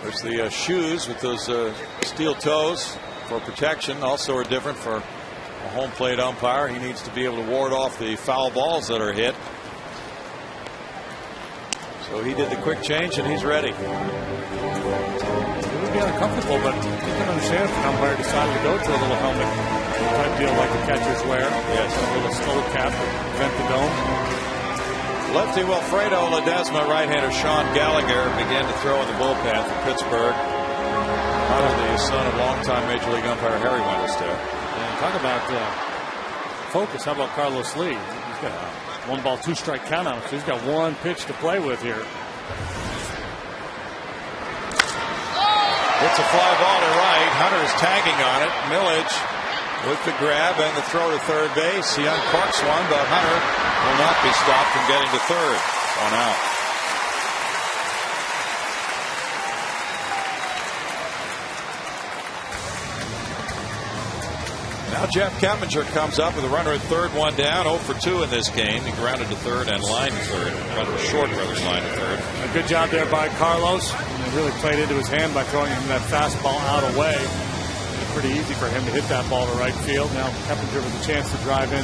There's the shoes with those steel toes for protection, also are different for a home plate umpire. He needs to be able to ward off the foul balls that are hit. So he did the quick change, and he's ready. It would be uncomfortable, but you can understand if an umpire decided to go to a little helmet type deal like the catchers wear. Yes. A little skull cap to prevent the dome. Lefty Wilfredo Ledesma, right-hander Sean Gallagher began to throw in the bullpen for Pittsburgh. The son of longtime Major League umpire Harry Winchester. And talk about focus. How about Carlos Lee? He's got a 1-ball, 2-strike count on him, so he's got one pitch to play with here. It's a fly ball to right. Hunter is tagging on it. Millage with the grab and the throw to third base. He uncorks one, but Hunter will not be stopped from getting to third. 1 out. Now Jeff Keppinger comes up with a runner at third, 1 down, 0 for 2 in this game. He grounded to third and lined to third. Runner short, rather, lined to third. A good job there by Carlos. He really played into his hand by throwing him that fastball out away. Pretty easy for him to hit that ball to right field. Now Keppinger with a chance to drive in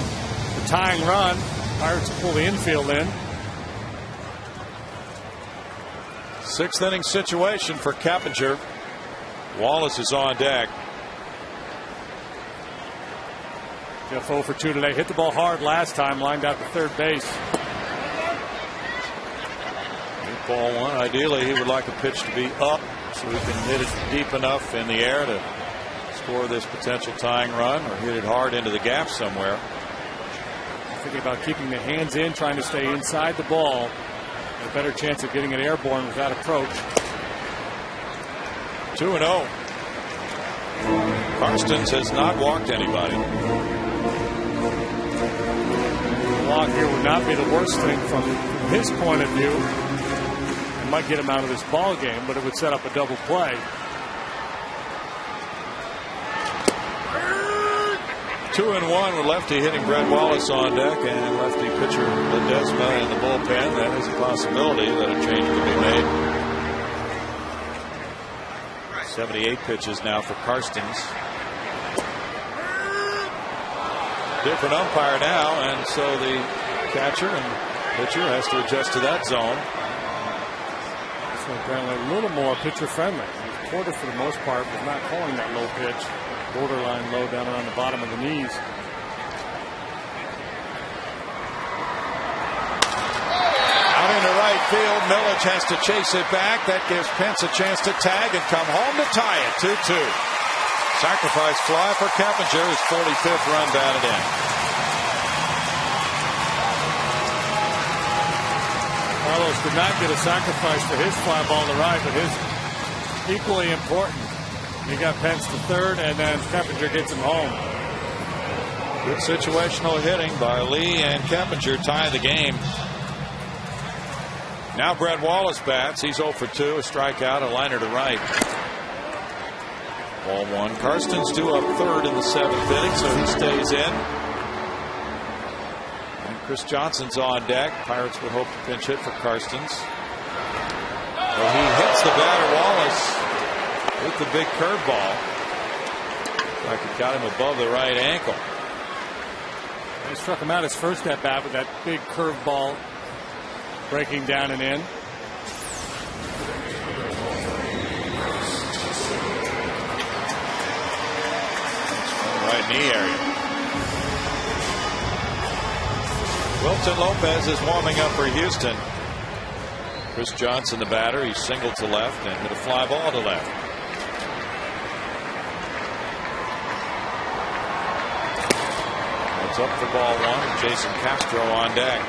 the tying run. Pirates pull the infield in. 6th inning situation for Keppinger. Wallace is on deck. Jeff 0 for 2 today. Hit the ball hard last time. Lined out to third base. Ball 1. Ideally, he would like a pitch to be up so he can hit it deep enough in the air to score this potential tying run, or hit it hard into the gap somewhere. Thinking about keeping the hands in, trying to stay inside the ball. A better chance of getting it airborne with that approach. 2-0. Karstens has not walked anybody. The walk here would not be the worst thing from his point of view. It might get him out of this ball game, but it would set up a double play. 2-1 with lefty hitting Brett Wallace on deck and lefty pitcher Ledesma in the bullpen. That is a possibility that a change could be made. 78 pitches now for Karstens. Different umpire now, and so the catcher and pitcher has to adjust to that zone. This one apparently a little more pitcher friendly. Porter, for the most part, was not calling that low pitch. Borderline low down around the bottom of the knees. Out into right field. Millage has to chase it back. That gives Pence a chance to tag and come home to tie it. 2-2. Sacrifice fly for Keppinger. His 45th run batted in. Carlos did not get a sacrifice for his fly ball to right, but his equally important. He got Pence to third, and then Keppinger gets him home. Good situational hitting by Lee, and Keppinger tie the game. Now Brett Wallace bats. He's 0 for 2, a strikeout, a liner to right. Ball 1. Karstens due up third in the 7th inning, so he stays in. And Chris Johnson's on deck. Pirates would hope to pinch hit for Karstens. Well, he hits the batter Wallace with the big curveball. Like it got him above the right ankle. He struck him out his first at bat with that big curveball breaking down and in. Right knee area. Wilton Lopez is warming up for Houston. Chris Johnson, the batter, he singled to left and hit a fly ball to left. It's up for ball 1. Jason Castro on deck.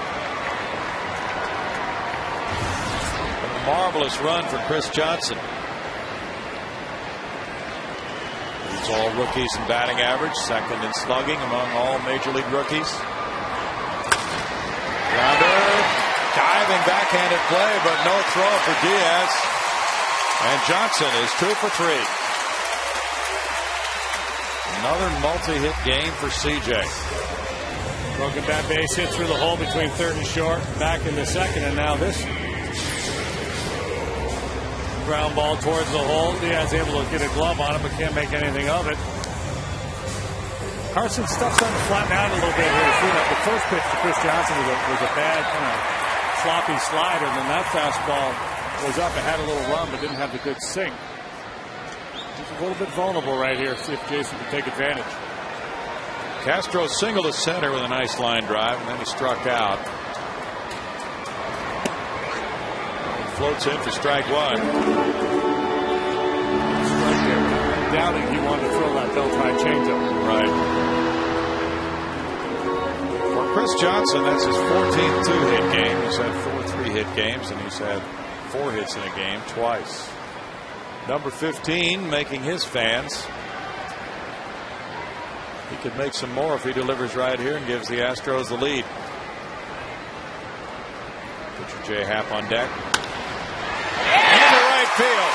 A marvelous run for Chris Johnson. It's all rookies in batting average, second in slugging among all major league rookies. Grounder, diving backhanded play, but no throw for Diaz. And Johnson is 2 for 3. Another multi-hit game for CJ. Broken bat base hit through the hole between third and short, back in the second, and now this ground ball towards the hole. Diaz able to get a glove on it, but can't make anything of it. Carson stuff's starting to flatten out a little bit here. The first pitch to Chris Johnson was a bad kind of sloppy slider, and then that fastball was up. It had a little run, but didn't have the good sink. He's a little bit vulnerable right here. See if Jason can take advantage. Castro singled to center with a nice line drive, and then he struck out. He floats in for strike one. Strike there. Doubting he wanted to throw that Beltran changeup. Right. For Chris Johnson, that's his 14th two-hit game. He's had 4 3-hit games, and he's had 4 hits in a game twice. Number 15 making his fans. He could make some more if he delivers right here and gives the Astros the lead. Pitcher J. Happ on deck. Into right field.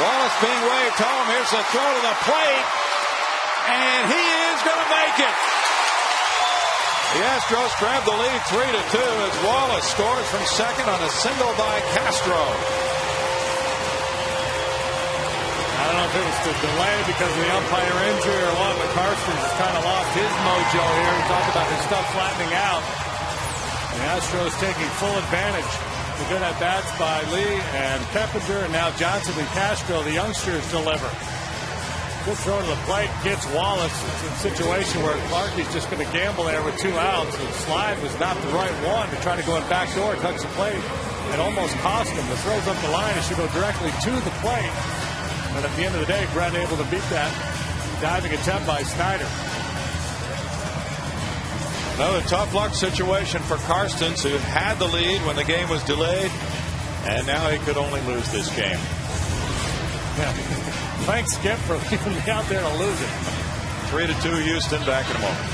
Wallace being waved home. Here's the throw to the plate. And he is going to make it. The Astros grab the lead 3-2 as Wallace scores from second on a single by Castro. I don't know if it was the delay because of the umpire injury or what, but Karstens has kind of lost his mojo here. We talked about his stuff flattening out. The Astros taking full advantage. The good at-bats by Lee and Peppinger, and now Johnson and Castro, the youngsters, deliver. Good throw to the plate, gets Wallace. It's a situation where Clarkie's just going to gamble there with 2 outs. The slide was not the right one to try to go in back door, touch the plate. It almost cost him. The throw's up the line. It should go directly to the plate. But at the end of the day, Brett able to beat that diving attempt by Snyder. Another tough luck situation for Karstens, who had the lead when the game was delayed, and now he could only lose this game. Yeah. Thanks, Skip, for leaving me out there to lose it. 3-2 Houston. Back in a moment.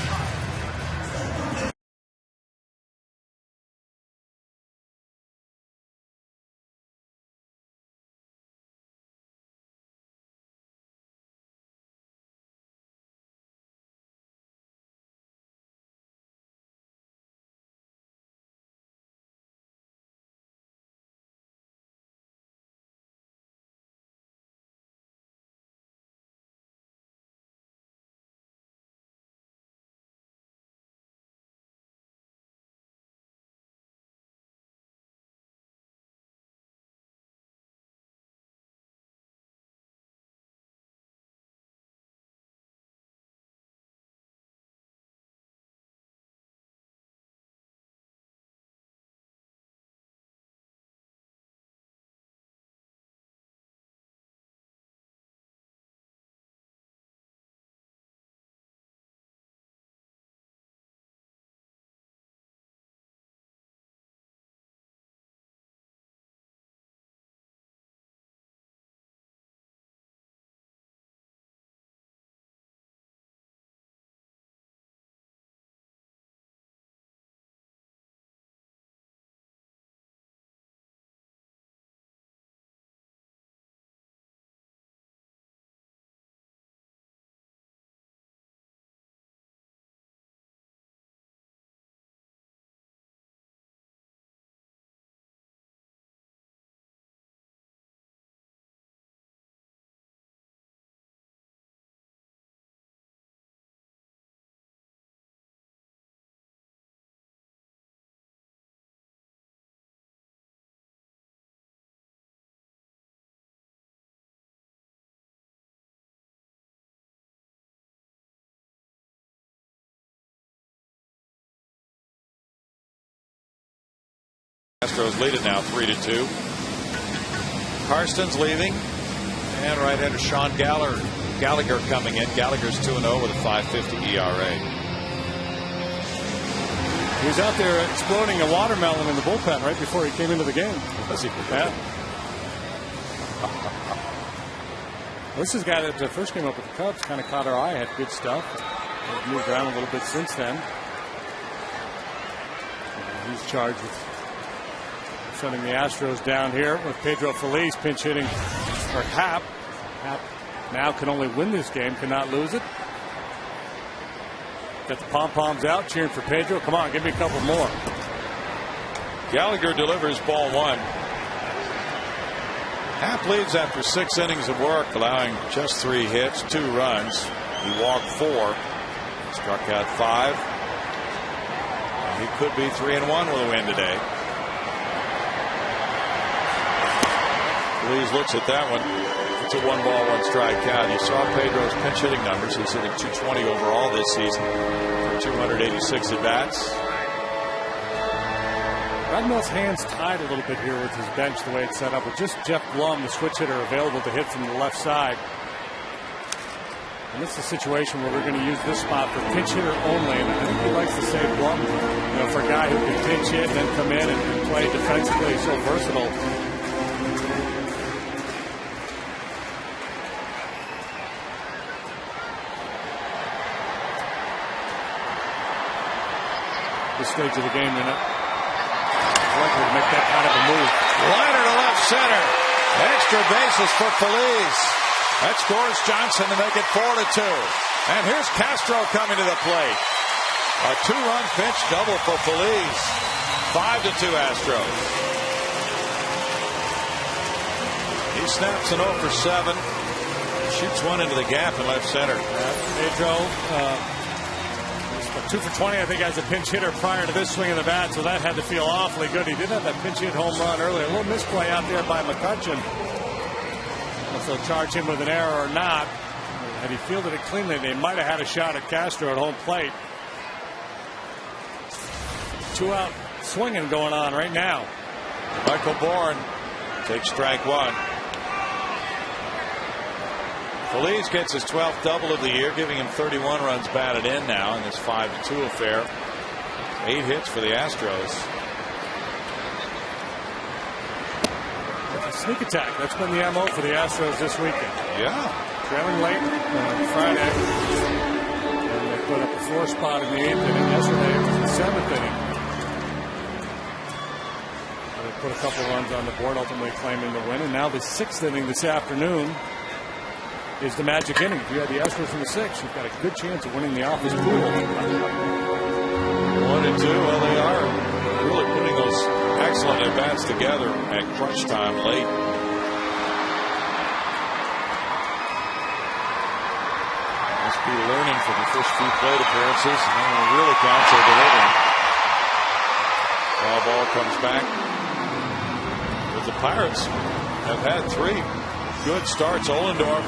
Astros lead it now 3-2. Karstens leaving, and right-hander Sean Gallagher coming in. Gallagher's 2-0 with a 5.50 ERA. He was out there exploding a watermelon in the bullpen right before he came into the game. Was he? Yeah. This is a guy that first came up with the Cubs, kind of caught our eye, had good stuff. He's moved around a little bit since then. He's charged with sending the Astros down here with Pedro Feliz pinch hitting for Happ. Happ now can only win this game, cannot lose it. Got the pom-poms out, cheering for Pedro. Come on, give me a couple more. Gallagher delivers ball 1. Happ leads after 6 innings of work, allowing just 3 hits, 2 runs. He walked 4, struck out 5. He could be 3-1 with a win today. Feliz looks at that one. It's a 1-ball, 1-strike count. You saw Pedro's pinch hitting numbers. He's hitting .220 overall this season for 286 at bats. Ragnall's hands tied a little bit here with his bench, the way it's set up, with just Jeff Blum, the switch hitter, available to hit from the left side. And this is a situation where we're going to use this spot for pinch hitter only. And I think he likes to say Blum, for a guy who can pinch hit and then come in and play defensively, so versatile. This stage of the game, they're not likely to make that kind of a move. Liner to left center. Extra bases for Feliz. That scores Johnson to make it 4-2. And here's Castro coming to the plate. A 2-run pinch double for Feliz. 5-2 Astros. He snaps an 0 for 7. Shoots one into the gap in left center. Pedro, 2 for 20, I think, as a pinch hitter prior to this swing of the bat, so that had to feel awfully good. He did have that pinch hit home run earlier. A little misplay out there by McCutcheon. If they'll charge him with an error or not, had he fielded it cleanly, they might have had a shot at Castro at home plate. 2-out swinging going on right now. Michael Bourne takes strike one. Feliz gets his 12th double of the year, giving him 31 runs batted in now in this 5-2 affair. 8 hits for the Astros. Sneak attack. That's been the MO for the Astros this weekend. Yeah. Trailing late on Friday. And they put up a 4 spot in the 8th inning. Yesterday it was the 7th inning. And they put a couple runs on the board, ultimately claiming the win. And now the 6th inning this afternoon is the magic inning. If you had the Astros in the 6th, you've got a good chance of winning the office pool. 1-2. Well, they are really putting those excellent at bats together at crunch time late. Must be learning from the first few plate appearances, and then when it really counts, they're delivering. Foul ball comes back. But the Pirates have had 3 good starts. Ollendorf,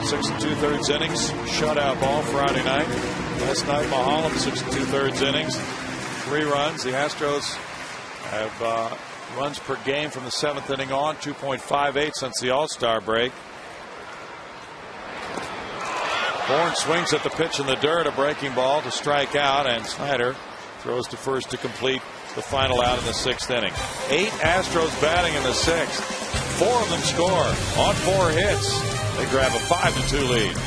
6 2/3 innings, shutout ball Friday night. Last night, Mahalam, 6 2/3 innings, 3 runs. The Astros have runs per game from the 7th inning on, 2.58 since the All-Star break. Bourne swings at the pitch in the dirt, a breaking ball to strike out, and Snyder throws to first to complete the final out in the 6th inning. 8 Astros batting in the 6th. 4 of them score on 4 hits. They grab a 5-2 lead.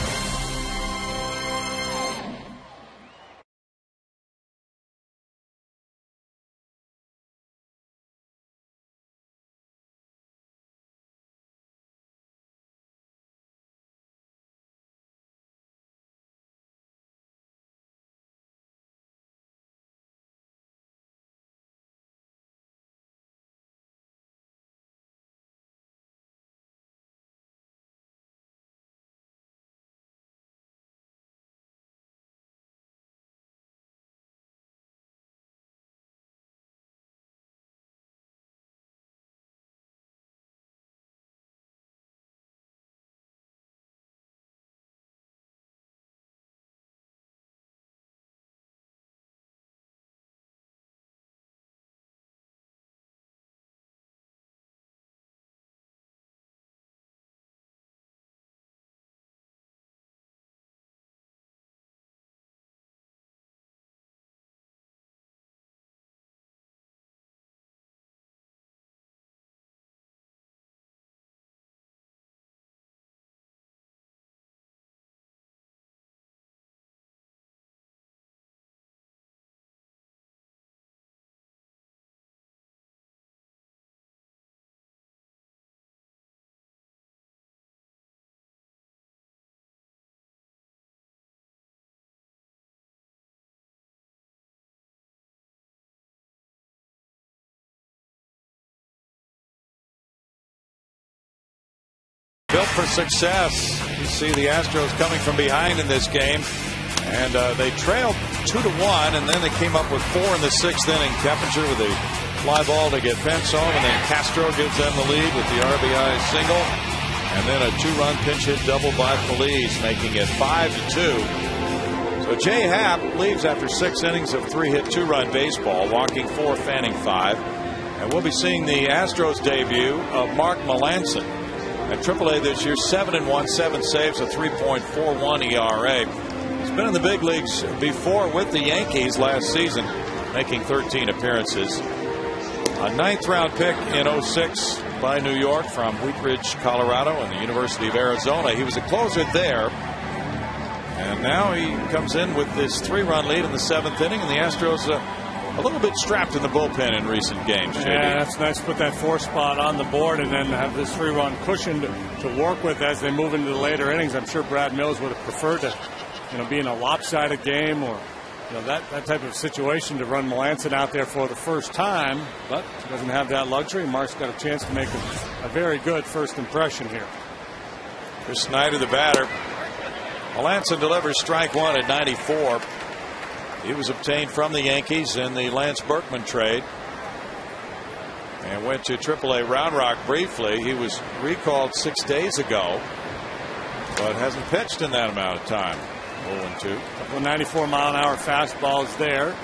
Built for success. You see the Astros coming from behind in this game, and they trailed 2-1, and then they came up with 4 in the 6th inning. Keppinger with a fly ball to get Pence home, and then Castro gives them the lead with the RBI single. And then a 2-run pinch hit double by Feliz, making it 5-2. So Jay Happ leaves after 6 innings of 3-hit 2-run baseball, walking 4, fanning 5. And we'll be seeing the Astros debut of Mark Melancon. At AAA this year, 7-1, 7 saves, a 3.41 ERA. He's been in the big leagues before with the Yankees last season, making 13 appearances. A 9th-round pick in '06 by New York from Wheat Ridge, Colorado, and the University of Arizona. He was a closer there. And now he comes in with this 3-run lead in the 7th inning, and the Astros a little bit strapped in the bullpen in recent games. JD. Yeah, it's nice to put that 4 spot on the board and then have this 3-run cushion to work with as they move into the later innings. I'm sure Brad Mills would have preferred to, be in a lopsided game or that type of situation to run Melancon out there for the first time, but he doesn't have that luxury. Mark's got a chance to make a very good first impression here. Chris Snyder, the batter. Melancon delivers strike 1 at 94. He was obtained from the Yankees in the Lance Berkman trade and went to AAA Round Rock briefly. He was recalled 6 days ago, but hasn't pitched in that amount of time. 0-2. Couple of 94-mile-an-hour fastballs there.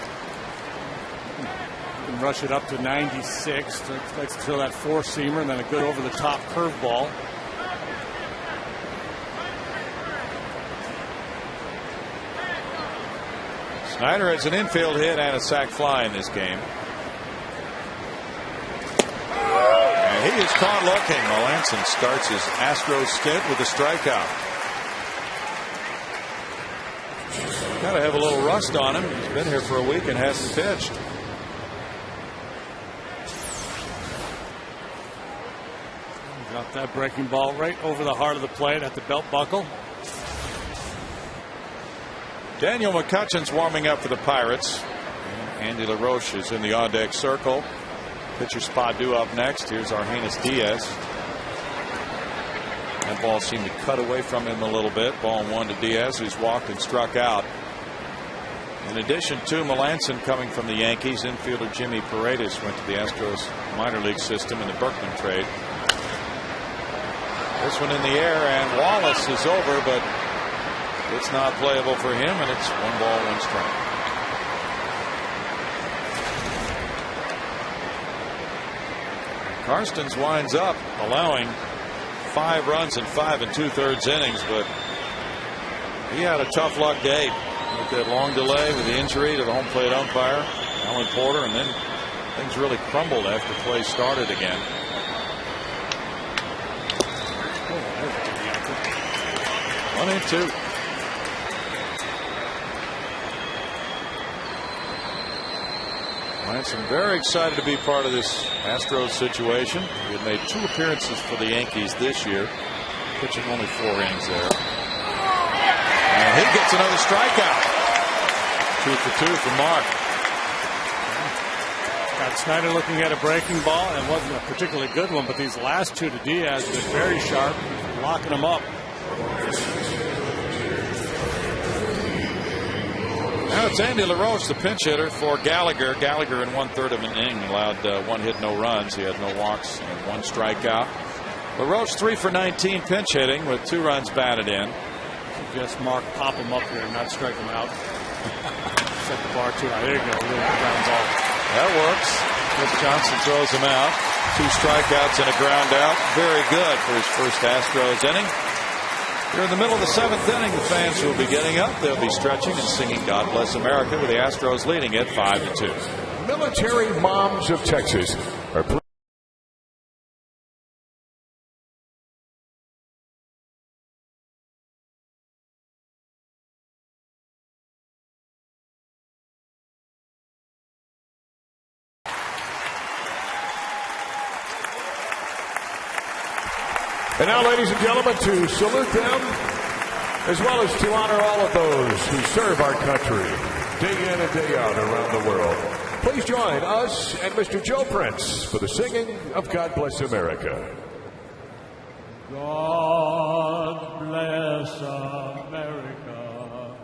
You can rush it up to 96. Likes to throw that 4-seamer and then a good over-the-top curveball. Snyder has an infield hit and a sac fly in this game. And he is caught looking. Melancon starts his Astros stint with a strikeout. Got to have a little rust on him. He's been here for a week and hasn't pitched. Got that breaking ball right over the heart of the plate at the belt buckle. Daniel McCutcheon's warming up for the Pirates. And Andy LaRoche is in the on-deck circle. Pitcher spot due up next. Here's Argenis Diaz. That ball seemed to cut away from him a little bit. Ball 1 to Diaz, who's walked and struck out. In addition to Melancon coming from the Yankees, infielder Jimmy Paredes went to the Astros minor league system in the Berkman trade. This one in the air, and Wallace is over, but it's not playable for him, and it's 1 ball, 1 strike. Karstens winds up allowing 5 runs in 5 2/3 innings, but he had a tough luck day with that long delay with the injury to the home plate umpire, Alan Porter, and then things really crumbled after play started again. 1-2. Melancon very excited to be part of this Astros situation. He had made 2 appearances for the Yankees this year, pitching only 4 innings there. And he gets another strikeout. 2 for 2 for Mark. Got Snyder looking at a breaking ball, and it wasn't a particularly good one, but these last 2 to Diaz have been very sharp, locking them up. Now it's Andy LaRoche, the pinch hitter for Gallagher. Gallagher in 1/3 of an inning allowed 1 hit, no runs. He had no walks and 1 strikeout. LaRoche 3 for 19 pinch hitting with 2 runs batted in. Suggest Mark pop him up here and not strike him out. Set the bar too high. There you go. Ground ball. That works. Chris Johnson throws him out. 2 strikeouts and a ground out. Very good for his first Astros inning. Here in the middle of the 7th inning, the fans will be getting up. They'll be stretching and singing God Bless America, with the Astros leading it 5-2. Military moms of Texas are And now, ladies and gentlemen, to salute them, as well as to honor all of those who serve our country day in and day out around the world, please join us and Mr. Joe Prince for the singing of God Bless America. God bless America,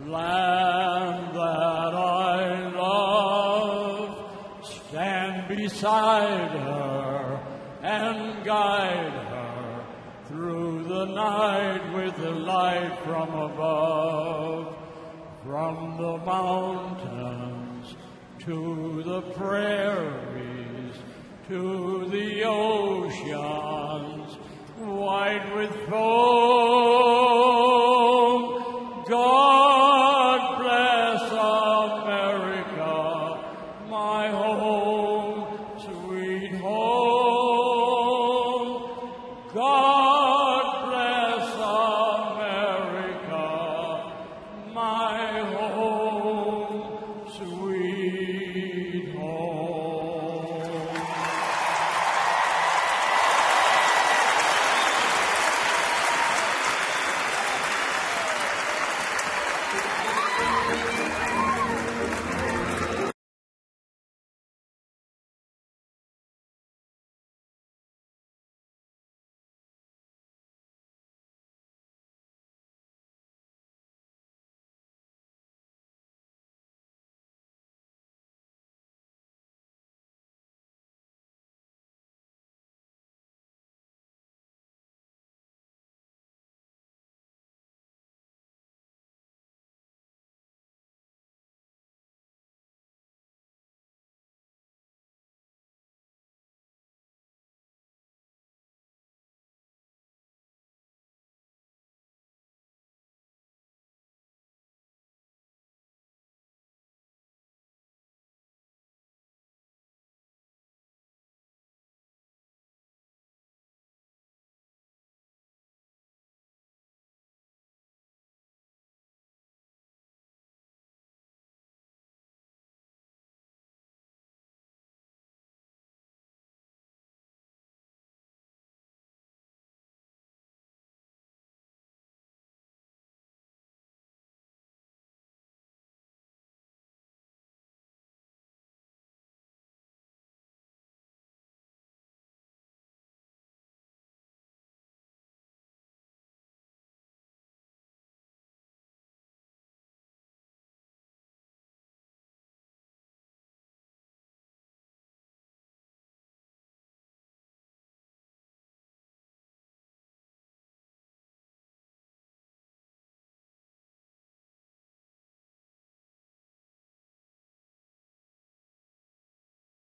land that I love. Stand beside her and guide her through the night with the light from above, from the mountains to the prairies, to the oceans, white with foam. God bless America, my home, sweet home. God bless America, my home, sweet home.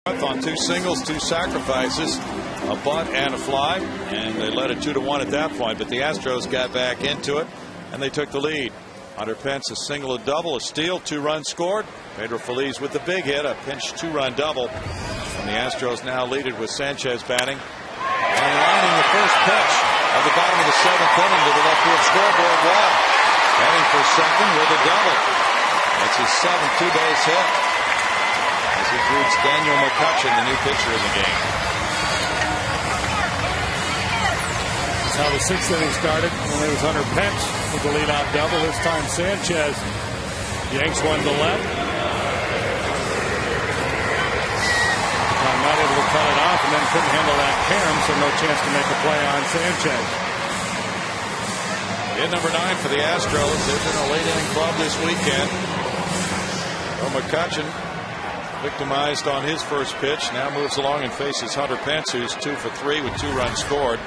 On 2 singles, 2 sacrifices, a bunt and a fly, and they led it 2-1 at that point. But the Astros got back into it, and they took the lead. Hunter Pence a single, a double, a steal, 2 runs scored. Pedro Feliz with the big hit, a pinch 2-run double. And the Astros now lead it with Sanchez batting and lining the first pitch of the bottom of the 7th inning to the left field scoreboard wall. Heading for second with a double. That's his 7th 2-base hit. As he greets Daniel McCutcheon, the new pitcher in the game. That's how the 6th inning started. Only was Hunter Pence with the leadoff double. This time Sanchez yanks one to left. Not able to cut it off, and then couldn't handle that carom, so no chance to make a play on Sanchez. Hit number 9 for the Astros. They've been a late inning club this weekend. McCutcheon victimized on his first pitch. Now moves along and faces Hunter Pence, who's 2 for 3 with 2 runs scored.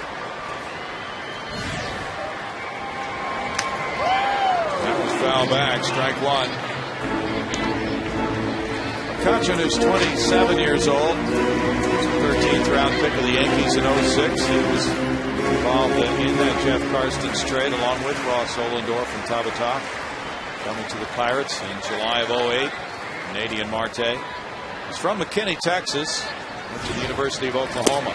That was foul back. Strike 1. McCutcheon is 27 years old. 13th round pick of the Yankees in 06. He was involved in that Jeff Karstens trade along with Ross Ollendorf from Tabata. Coming to the Pirates in July of 08. Canadian Marte. He's from McKinney, Texas. Went to the University of Oklahoma.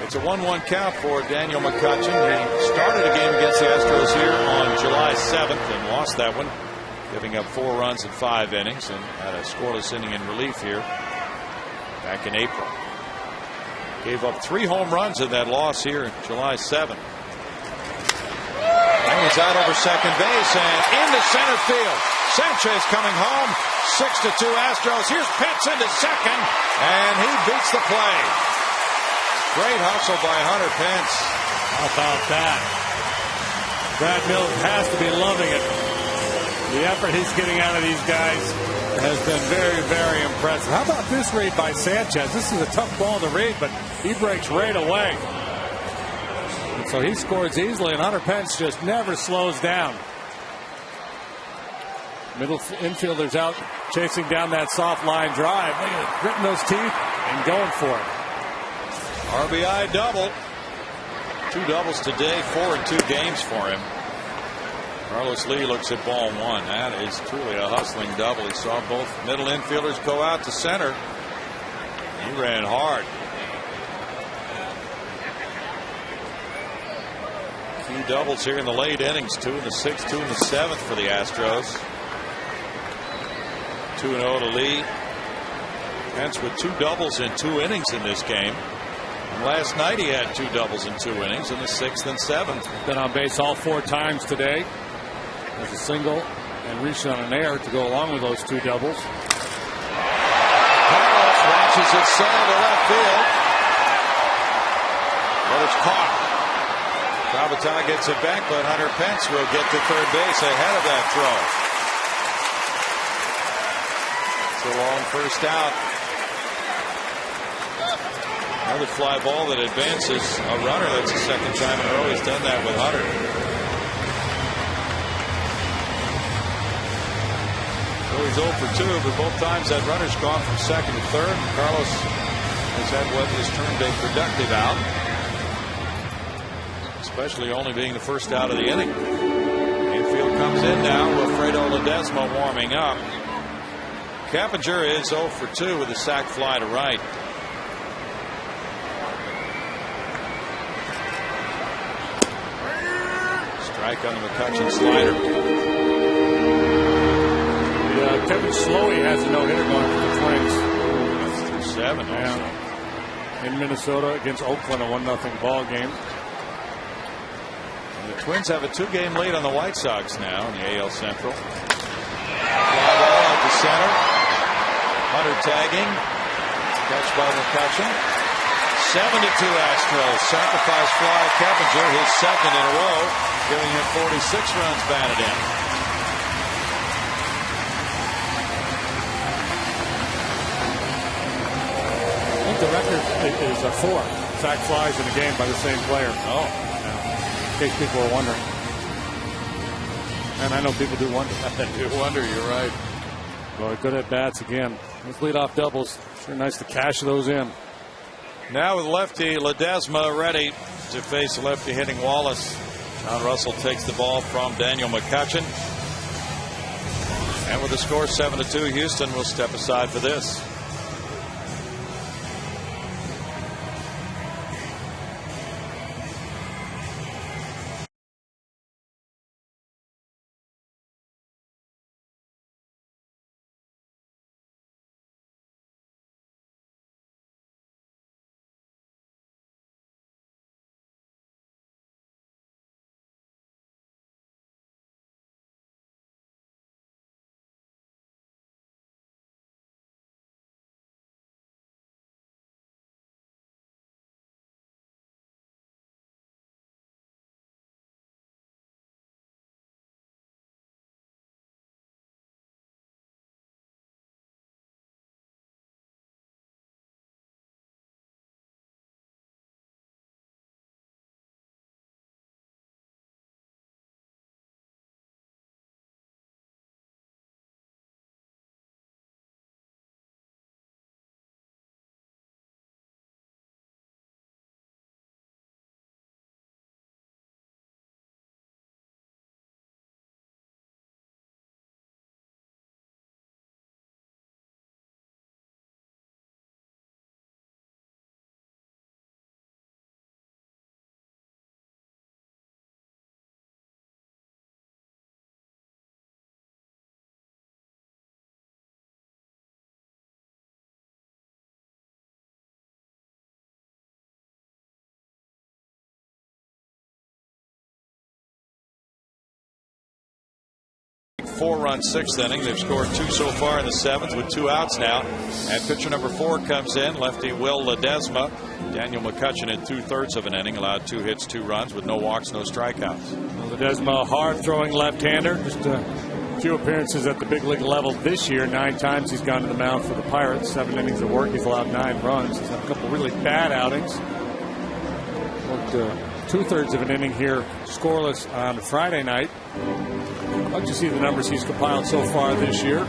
It's a 1-1 count for Daniel McCutcheon. He started a game against the Astros here on July 7th and lost that one, giving up 4 runs in 5 innings, and had a scoreless inning in relief here back in April. Gave up 3 home runs in that loss here July 7th. He's out over second base and into center field. Sanchez coming home. 6-2 Astros. Here's Pence into second, and he beats the play. Great hustle by Hunter Pence. How about that? Brad Mills has to be loving it. The effort he's getting out of these guys has been very, very impressive. How about this read by Sanchez? This is a tough ball to read, but he breaks right away. So he scores easily, and Hunter Pence just never slows down. Middle infielders out chasing down that soft line drive. Gritting those teeth and going for it. RBI double. 2 doubles today, 4 in 2 games for him. Carlos Lee looks at ball 1. That is truly a hustling double. He saw both middle infielders go out to center. He ran hard. Key doubles here in the late innings. 2 in the 6th, 2 in the 7th for the Astros. 2-0 to Lee. Pence with 2 doubles in 2 innings in this game. And last night he had 2 doubles in 2 innings in the 6th and 7th. Been on base all 4 times today. There's a single and reached on an error to go along with those 2 doubles. Carlos watches it center to left field. But it's caught. Travitan gets it back, but Hunter Pence will get to third base ahead of that throw. It's a long first out. Another fly ball that advances a runner. That's the second time in a row he's done that with Hunter. So he's 0 for 2, but both times that runner's gone from second to third. Carlos has had what is termed a productive out, especially only being the first out of the inning. Infield comes in now. Wilfredo Ledesma warming up. Cappinger is 0 for 2 with a sac fly to right. Strike on the McCutcheon slider. Kevin Slowey has a no-hitter going for the Twins. That's through 7 also. In Minnesota against Oakland, a 1-0 ball game. And the Twins have a 2-game lead on the White Sox now in the AL Central. Fly ball out to center. Hunter tagging. Catch by McCutcheon. 7-2 Astros. Sacrifice fly. Cappinger, his second in a row, giving him 46 runs batted in. I think the record is 4 sac flies in a game by the same player. Oh. In case people are wondering. And I know people do wonder. I do wonder, you're right. Well, good at bats again. Those leadoff doubles. Sure nice to cash those in. Now with lefty Ledesma ready to face lefty hitting Wallace. John Russell takes the ball from Daniel McCutcheon. And with the score 7-2, Houston will step aside for this. Four-run 6th inning. They've scored 2 so far in the 7th with 2 outs now. And pitcher number 4 comes in, lefty Will Ledesma. Daniel McCutcheon in 2/3 of an inning allowed 2 hits, 2 runs with no walks, no strikeouts. Ledesma, hard-throwing left-hander. Just a few appearances at the big league level this year. 9 times he's gone to the mound for the Pirates. 7 innings of work. He's allowed 9 runs. He's had a couple really bad outings. Worked 2/3 of an inning here, scoreless on Friday night. But you see the numbers he's compiled so far this year.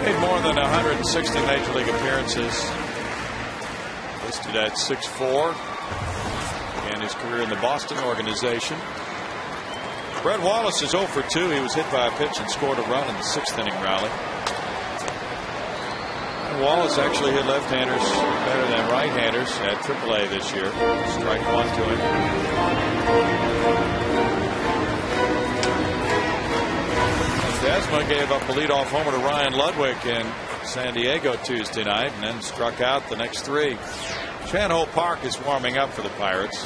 Made more than 160 Major League appearances. Listed at 6'4". And his career in the Boston organization. Brett Wallace is 0 for 2. He was hit by a pitch and scored a run in the 6th inning rally. And Wallace actually hit left-handers better than right-handers at AAA this year. Strike one to him. Desma gave up a leadoff homer to Ryan Ludwig in San Diego Tuesday night and then struck out the next 3. Chan-Ho Park is warming up for the Pirates.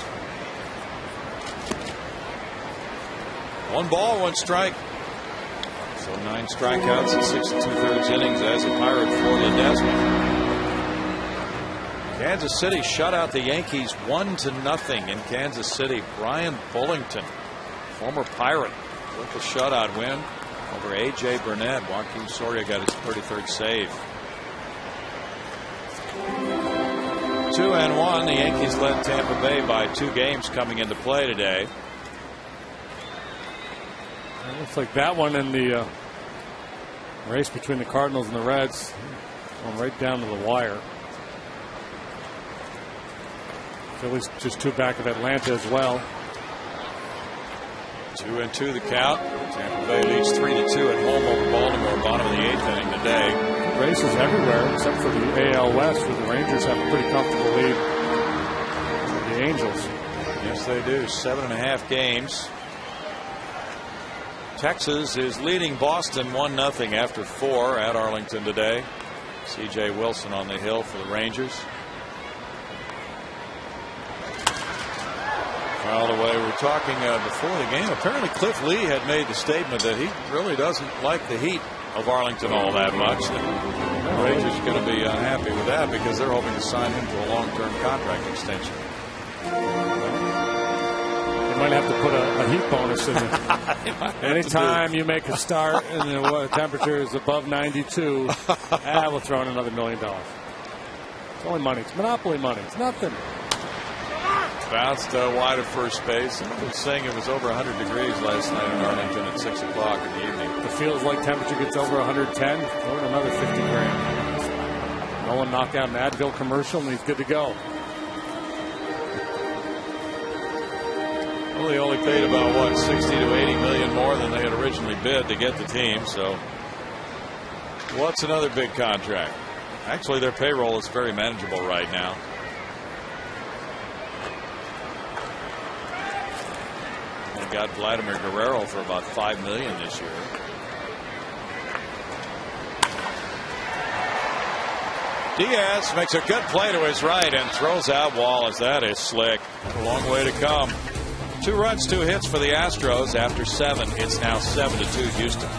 1 ball, 1 strike. So 9 strikeouts in 6 2/3 innings as a Pirate for Ledesma. Kansas City shut out the Yankees 1-0 in Kansas City. Brian Bullington, former Pirate, with a shutout win over A.J. Burnett. Joaquin Soria got his 33rd save. 2-1. The Yankees led Tampa Bay by 2 games coming into play today. It looks like that one in the race between the Cardinals and the Reds going right down to the wire. Phillies just 2 back of Atlanta as well. 2-2 the count. Tampa Bay leads 3-2 at home over Baltimore. Bottom of the 8th inning today. Races everywhere except for the AL West, where the Rangers have a pretty comfortable lead over the Angels. Yes, they do. 7.5 games. Texas is leading Boston 1-0 after 4 at Arlington today. C.J. Wilson on the hill for the Rangers. Fouled away. We were talking before the game. Apparently Cliff Lee had made the statement that he really doesn't like the heat of Arlington all that much. The Rangers are going to be unhappy with that because they're hoping to sign him to a long-term contract extension. You might have to put a heat bonus in it. Anytime you make a start and the temperature is above 92, we'll throw in another $1 million. It's only money. It's monopoly money. It's nothing. Bounced wide of first base. Someone was saying it was over 100 degrees last night in Arlington at 6 o'clock in the evening. It feels like temperature gets over 110. Throw in another 50 grand. Nolan knocked out an Advil commercial and he's good to go. Well, they only paid about 60 to 80 million more than they had originally bid to get the team. So what's another big contract? Actually, their payroll is very manageable right now. They got Vladimir Guerrero for about $5 million this year. Diaz makes a good play to his right and throws out Wallace. That is slick. A long way to come. 2 runs, 2 hits for the Astros after 7. It's now 7-2 Houston.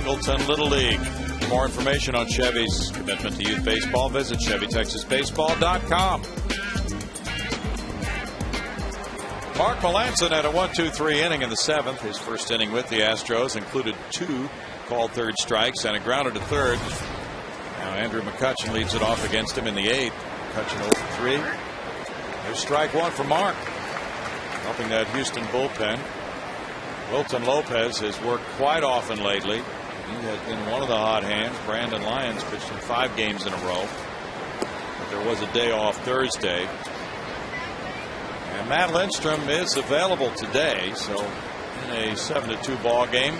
Angleton Little League. For more information on Chevy's commitment to youth baseball, visit ChevyTexasBaseball.com. Mark Melanson had a 1-2-3 inning in the 7th. His first inning with the Astros included 2 called third strikes and a grounder to third. Now Andrew McCutchen leads it off against him in the 8th. McCutchen 0-3. There's strike 1 for Mark. Helping that Houston bullpen. Wilton Lopez has worked quite often lately. He has been one of the hot hands. Brandon Lyons pitched in 5 games in a row. But there was a day off Thursday. And Matt Lindstrom is available today, so in a 7-2 ball game,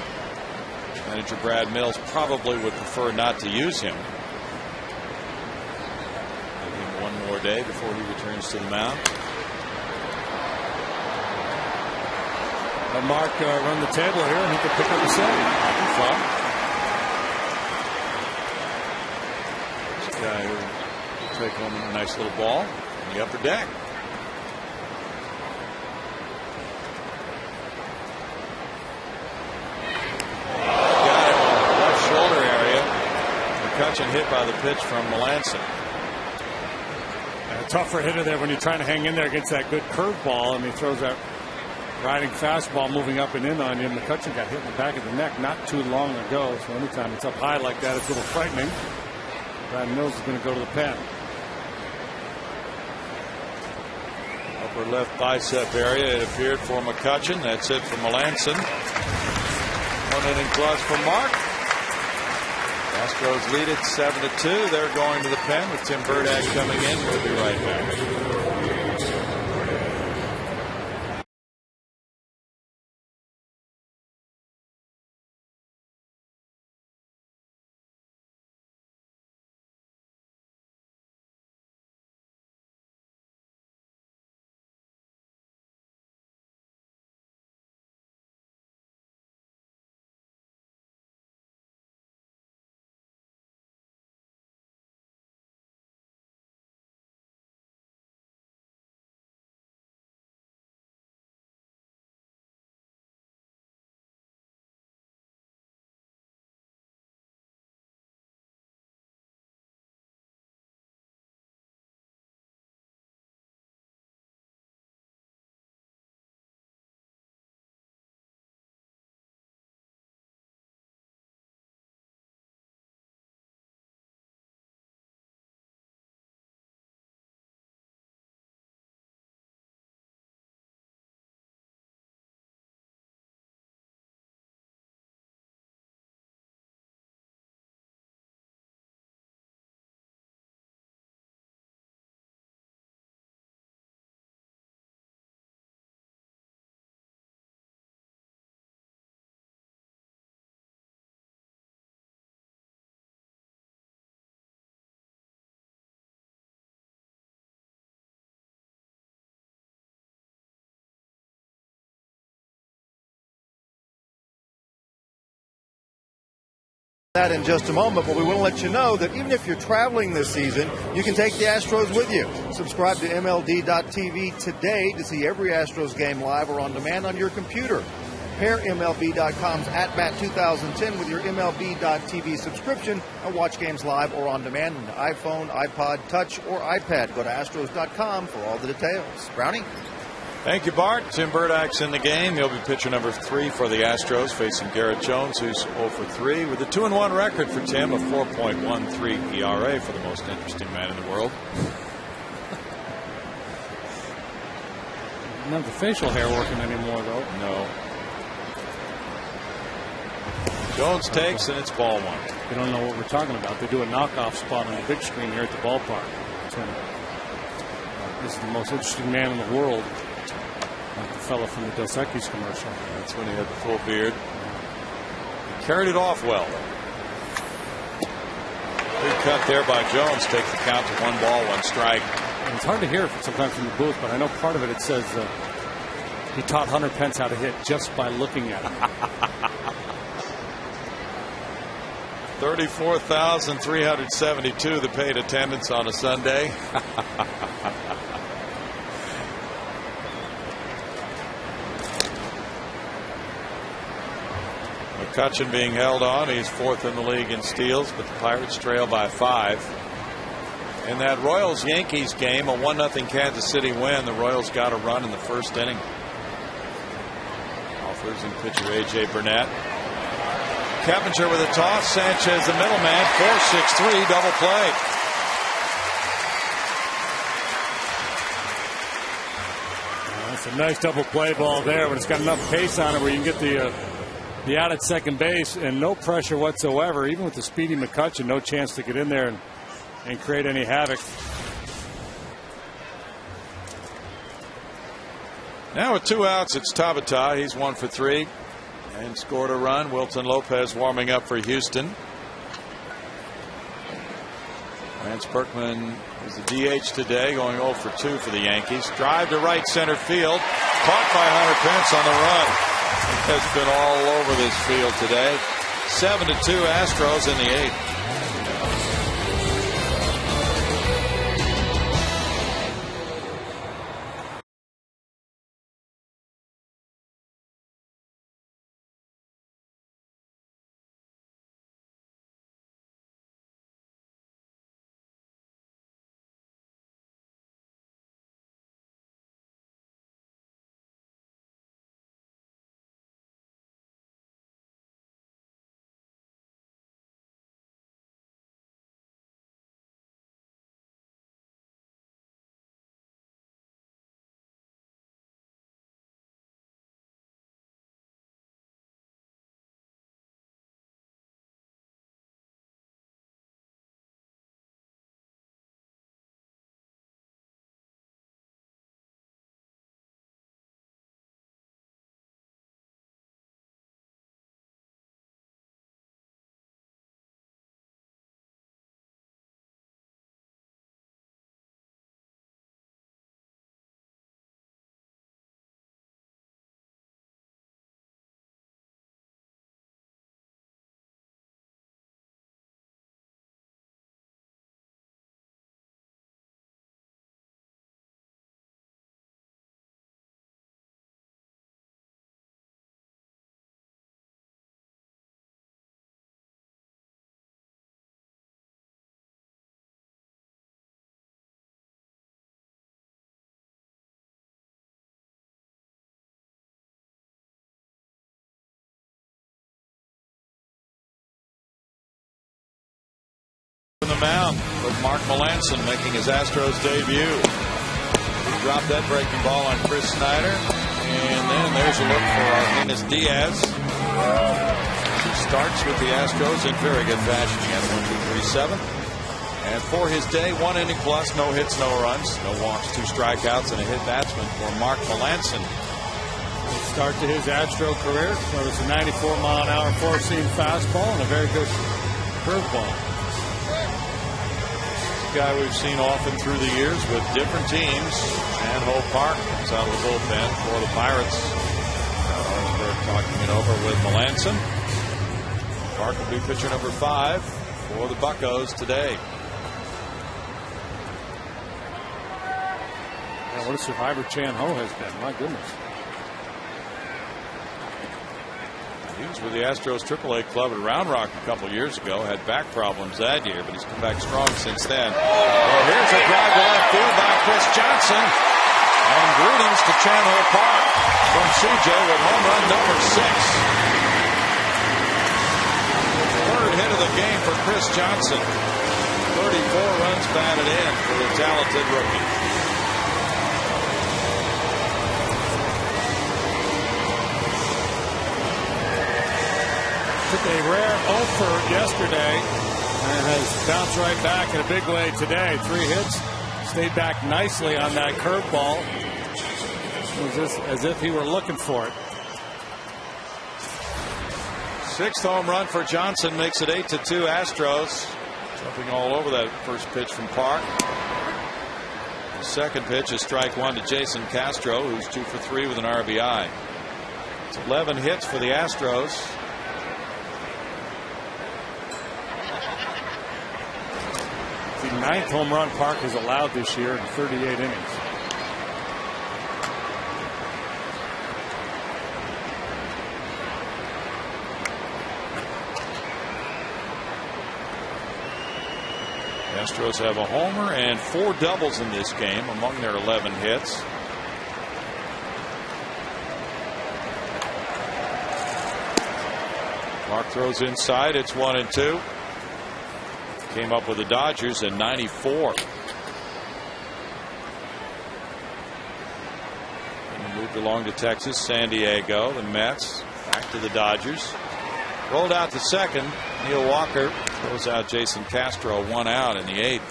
manager Brad Mills probably would prefer not to use him. Give him one more day before he returns to the mound. Let Mark run the table here, and he could pick up a set. Fun. This guy who will take home a nice little ball in the upper deck. McCutchen hit by the pitch from Melanson. A tougher hitter there when you're trying to hang in there against that good curveball, and he throws that riding fastball moving up and in on you. McCutchen got hit in the back of the neck not too long ago, so anytime it's up high like that, it's a little frightening. Brad Mills is going to go to the pen. Upper left bicep area, it appeared for McCutchen. That's it for Melanson. 1 inning plus for Mark. Astros lead it 7-2. They're going to the pen with Tim Burdack coming in. We'll be right back. That in just a moment, but we want to let you know that even if you're traveling this season, you can take the Astros with you. Subscribe to MLB.tv today to see every Astros game live or on demand on your computer. Pair MLB.com's @Bat 2010 with your MLB.tv subscription and watch games live or on demand on the iPhone, iPod, Touch, or iPad. Go to Astros.com for all the details. Brownie? Thank you, Bart. Tim Burdack's in the game. He'll be pitcher number 3 for the Astros, facing Garrett Jones, who's 0-3 with a 2-1 record for Tim, a 4.13 ERA for the most interesting man in the world. Doesn't have the facial hair working anymore, though. No. Jones takes, and it's ball 1. You don't know what we're talking about. They do a knockoff spot on the big screen here at the ballpark. This is the most interesting man in the world. Like the fellow from the Dos Equis commercial. That's when he had the full beard. He carried it off well. Big cut there by Jones. Takes the count to 1 ball, 1 strike. And it's hard to hear sometimes from the booth, but I know part of it says he taught Hunter Pence how to hit just by looking at him. 34,372 the paid attendance on a Sunday. McCutchen being held on. He's 4th in the league in steals, but the Pirates trail by 5. In that Royals-Yankees game, a 1-0 Kansas City win, the Royals got a run in the first inning. Losing pitcher A.J. Burnett. Keppinger with a toss. Sanchez the middleman. 4-6-3 double play. That's a nice double play ball there, but it's got enough pace on it where you can get the out at second base and no pressure whatsoever. Even with the speedy McCutchen, no chance to get in there and create any havoc. Now with 2 outs, it's Tabata. He's 1 for 3 and scored a run. Wilton Lopez warming up for Houston. Lance Berkman is the DH today, going 0 for 2 for the Yankees. Drive to right center field. Caught by Hunter Pence on the run. Has been all over this field today. 7-2 Astros in the 8th. The mound with Mark Melanson making his Astros debut. He dropped that breaking ball on Chris Snyder, and then there's a look for Argenis Diaz. He starts with the Astros in very good fashion. He has 1, 2, 3, 7. And for his day, 1 inning plus, no hits, no runs, no walks, 2 strikeouts, and a hit batsman for Mark Melanson. Start to his Astro career. Notice a 94-mile-an-hour four-seam fastball and a very good curveball. Guy we've seen often through the years with different teams. Chan Ho Park comes out of the bullpen for the Pirates. Orangeburg talking it over with Melanson. Park will be pitcher number 5 for the Buccos today. Yeah, what a survivor Chan Ho has been. My goodness. He was with the Astros AAA club at Round Rock a couple years ago. Had back problems that year, but he's come back strong since then. Well, here's a drive to left field by Chris Johnson. And greetings to Chan Ho Park from CJ with home run number 6. Third hit of the game for Chris Johnson. 34 runs batted in for the talented rookie. Took a rare offer yesterday and has bounced right back in a big way today. 3 hits, stayed back nicely on that curveball. It was as if he were looking for it. 6th home run for Johnson makes it 8-2 Astros. Jumping all over that first pitch from Park. The second pitch is strike 1 to Jason Castro, who's 2 for 3 with an RBI. It's 11 hits for the Astros. The 9th home run Park has allowed this year in 38 innings. Astros have a homer and 4 doubles in this game among their 11 hits. Mark throws inside. It's 1-2. Came up with the Dodgers in '94. And moved along to Texas, San Diego, the Mets, back to the Dodgers. Rolled out to second. Neil Walker throws out Jason Castro, 1 out in the 8th.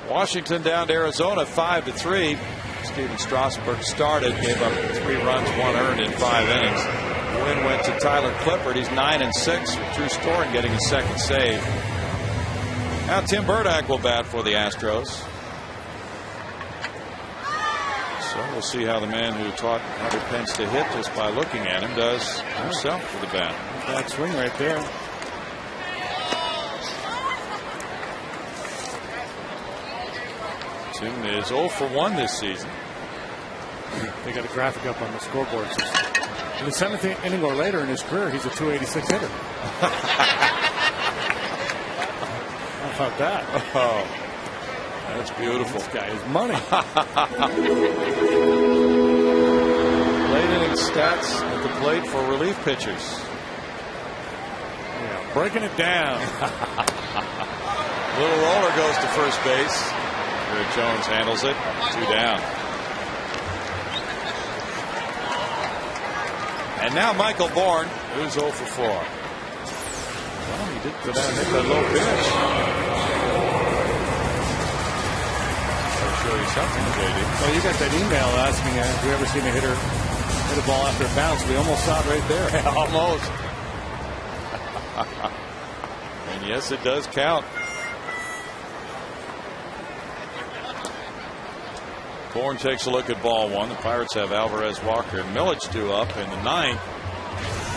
Washington down to Arizona 5-3. Steven Strasburg started, gave up 3 runs, 1 earned in 5 innings. The win went to Tyler Clippard. He's 9-6 with Drew Storen getting his 2nd save. Now Tim Burdack will bat for the Astros. So we'll see how the man who taught Hunter Pence to hit just by looking at him does himself with the bat. Bad swing right there. Tim is 0 for 1 this season. They got a graphic up on the scoreboard. In the 7th inning or later in his career, he's a .286 hitter. How about that? Oh, that's beautiful. This guy is money. Late inning stats at the plate for relief pitchers. Yeah, breaking it down. Little roller goes to first base. Jared Jones handles it. 2 down. And now Michael Bourne, who's 0 for 4. Well, he did go down and hit that low pitch. I'll show you something, JD. Well, you got that email asking have we ever seen a hitter hit a ball after a bounce? We almost saw it right there. Almost. And yes, it does count. Bourne takes a look at ball 1. The Pirates have Alvarez, Walker, and Millich due up in the 9th.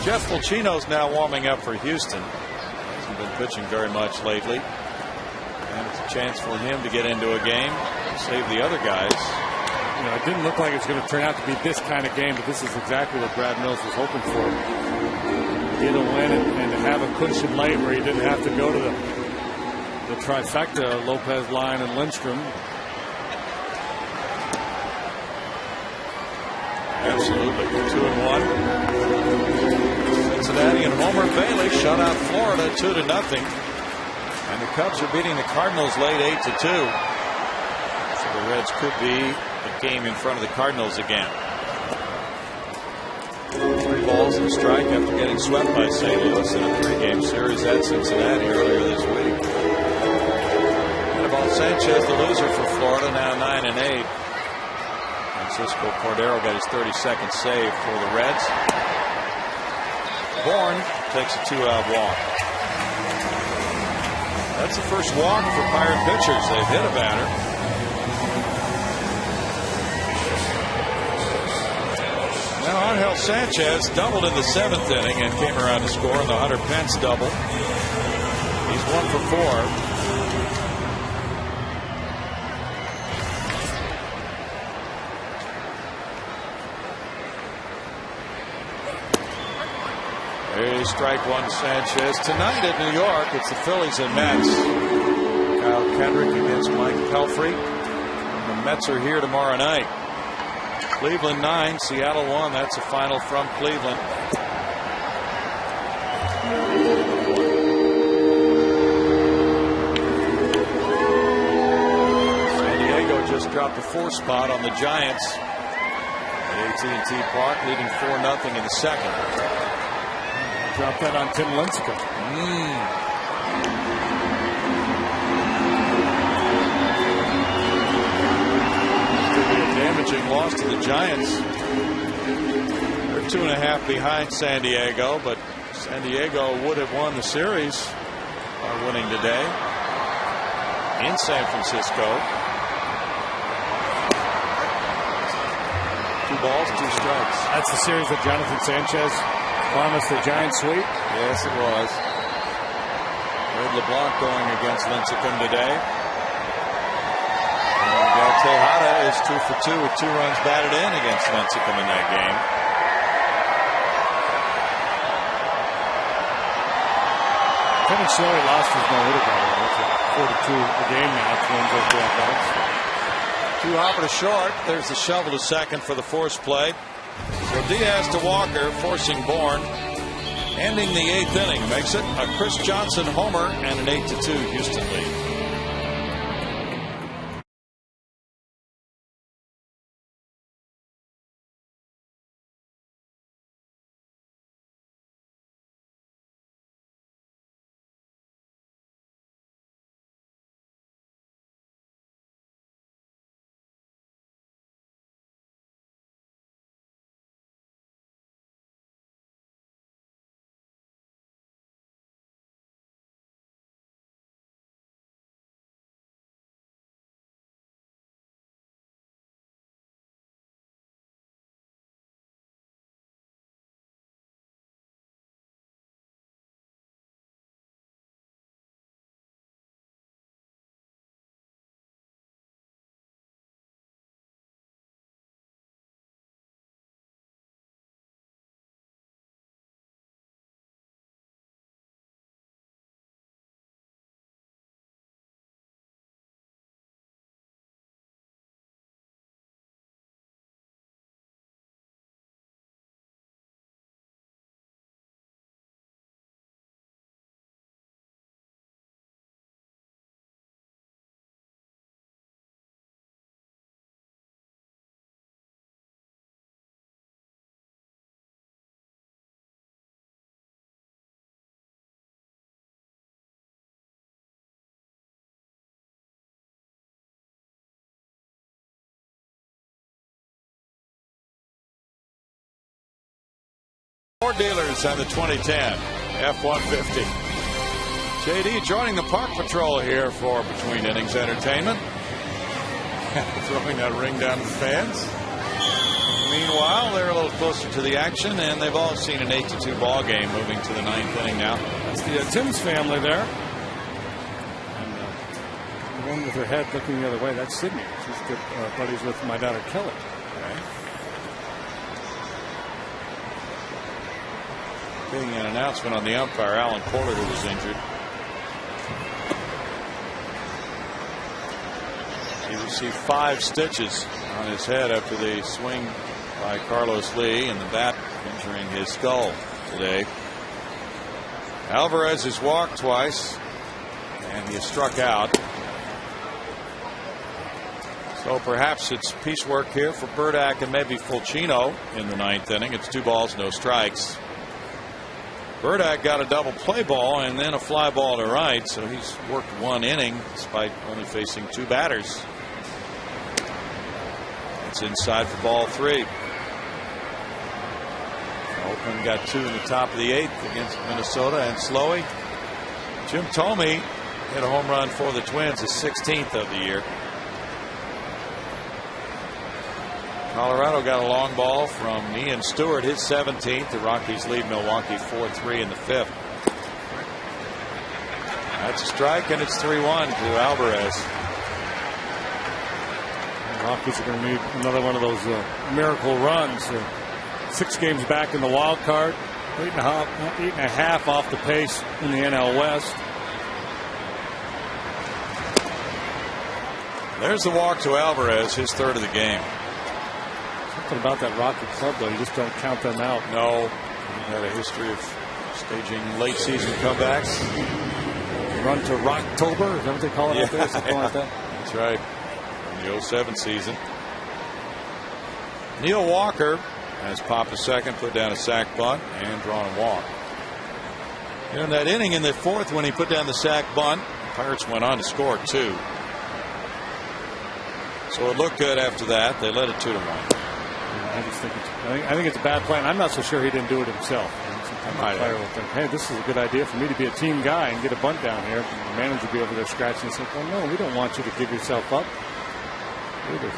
Jeff Fulcino's now warming up for Houston. Hasn't been pitching very much lately. And it's a chance for him to get into a game, save the other guys. You know, it didn't look like it was going to turn out to be this kind of game, but this is exactly what Brad Mills was hoping for. Get a win and have a cushion late where he didn't have to go to the trifecta, Lopez, Lyon, and Lindstrom. Absolutely. 2-1. Cincinnati and Homer Bailey shut out Florida 2-0. And the Cubs are beating the Cardinals late 8-2. So the Reds could be a game in front of the Cardinals again. 3 balls and a strike after getting swept by St. Louis in a 3-game series at Cincinnati earlier this week. Anibal Sanchez, the loser for Florida, now 9-8. Francisco Cordero got his 32nd save for the Reds. Bourne takes a 2-out walk. That's the first walk for Pirate pitchers. They've hit a batter. Now Angel Sanchez doubled in the 7th inning and came around to score in the Hunter Pence double. He's 1 for 4. Strike 1 Sanchez. Tonight at New York, it's the Phillies and Mets. Kyle Kendrick against Mike Pelfrey. The Mets are here tomorrow night. Cleveland 9, Seattle 1. That's a final from Cleveland. San Diego just dropped a 4 spot on the Giants at AT&T Park, leading 4-0 in the 2nd. Drop that on Tim Lincecum. Could be a damaging loss to the Giants. They're 2.5 behind San Diego, but San Diego would have won the series by winning today in San Francisco. 2 balls, 2 strikes. That's the series that Jonathan Sanchez promised the Giants sweep. Yes, it was. Red LeBlanc going against Lincecum today. And Tejada is 2 for 2 with 2 runs batted in against Lincecum in that game. Kevin Slowey lost his no-hitter battle. That's a 42 a game now. Twins over the Athletics. 2 hopper to short. There's the shovel to second for the force play. So Diaz to Walker, forcing Bourne. Ending the 8th inning makes it a Chris Johnson homer and an 8-2 Houston lead. Four dealers on the 2010 F-150. JD joining the Park Patrol here for Between Innings Entertainment. Throwing that ring down to the fans. Meanwhile, they're a little closer to the action, and they've all seen an 8-2 ball game moving to the 9th inning now. That's the Timms family there. And the one with her head looking the other way, that's Sydney. She's good buddies with my daughter Kelly. Okay. Being an announcement on the umpire, Alan Porter, who was injured. He received 5 stitches on his head after the swing by Carlos Lee, and the bat injuring his skull today. Alvarez has walked twice, and he has struck out. So perhaps it's piecework here for Burdack and maybe Fulcino in the 9th inning. It's 2 balls, no strikes. Burdack got a double play ball and then a fly ball to right, so he's worked 1 inning despite only facing 2 batters. It's inside for ball 3. Oakland got 2 in the top of the 8th against Minnesota, and Slowey. Jim Thome hit a home run for the Twins, his 16th of the year. Colorado got a long ball from Ian Stewart, his 17th. The Rockies lead Milwaukee 4-3 in the 5th. That's a strike, and it's 3-1 to Alvarez. The Rockies are going to need another one of those miracle runs. 6 games back in the wild card, 8.5 off the pace in the NL West. There's the walk to Alvarez, his 3rd of the game. Something about that Rocky club, though, you just don't count them out. No, they've had a history of staging late season comebacks. Run to Rocktober, is that what they call it out there? Something like that. That's right. From the 07 season. Neil Walker has popped a second, put down a sac bunt, and drawn a walk. In that inning in the 4th, when he put down the sac bunt, the Pirates went on to score 2. So it looked good after that. They led it 2-1. I think it's a bad plan. I'm not so sure he didn't do it himself. Sometimes the player will think, hey, this is a good idea for me to be a team guy and get a bunt down here. And the manager will be over there scratching and say, well, no, we don't want you to give yourself up. You're the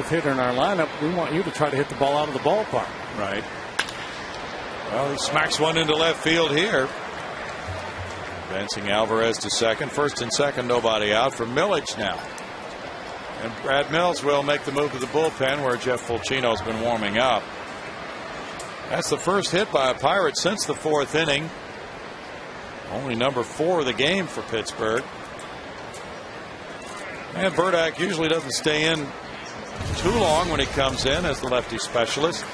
5th hitter in our lineup. We want you to try to hit the ball out of the ballpark. Right. Well, he smacks one into left field here. Advancing Alvarez to second. 1st and 2nd, nobody out for Milledge now. And Brad Mills will make the move to the bullpen where Jeff Fulcino has been warming up. That's the first hit by a Pirate since the 4th inning. Only number 4 of the game for Pittsburgh. And Burdak usually doesn't stay in too long when he comes in as the lefty specialist.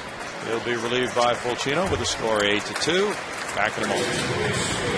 He'll be relieved by Fulcino with the score 8-2. Back in a moment.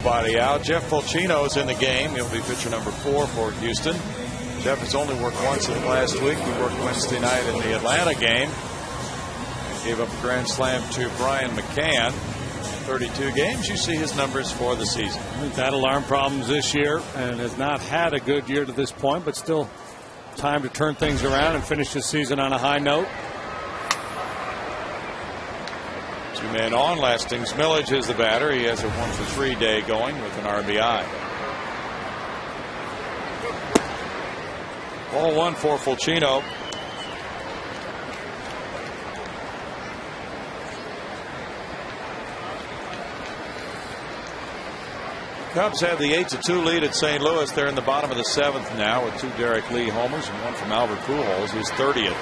Body out. Jeff Fulcino's in the game. He'll be pitcher number 4 for Houston. Jeff has only worked once in the last week. He worked Wednesday night in the Atlanta game. Gave up a grand slam to Brian McCann. 32 games. You see his numbers for the season. He's had alarm problems this year and has not had a good year to this point, but still time to turn things around and finish the season on a high note. 2 men on. Lastings Millage is the batter. He has a 1-for-3 day going with an RBI. Ball 1 for Fulcino. Cubs have the 8-2 lead at St. Louis. They're in the bottom of the 7th now with 2 Derek Lee homers and 1 from Albert Pujols, his 30th.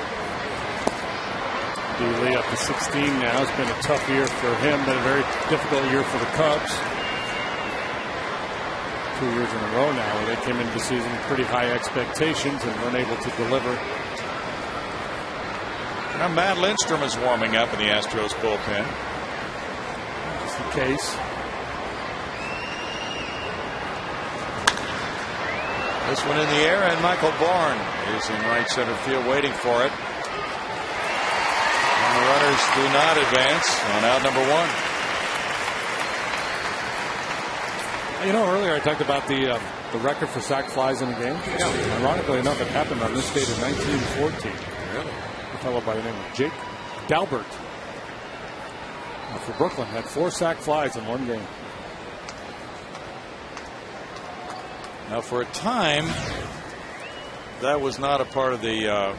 Lee up to 16 now. It's been a tough year for him, but a very difficult year for the Cubs. 2 years in a row now where they came into the season with pretty high expectations and weren't able to deliver. Now Matt Lindstrom is warming up in the Astros bullpen. That's the case. This one in the air, and Michael Bourne is in right center field waiting for it. And the runners do not advance on out number 1. You know, earlier I talked about the record for sac flies in a game. Yeah. Ironically enough, it happened on this date in 1914. Really? A fellow by the name of Jake Dalbert for Brooklyn had 4 sac flies in one game. Now, for a time, that was not a part of the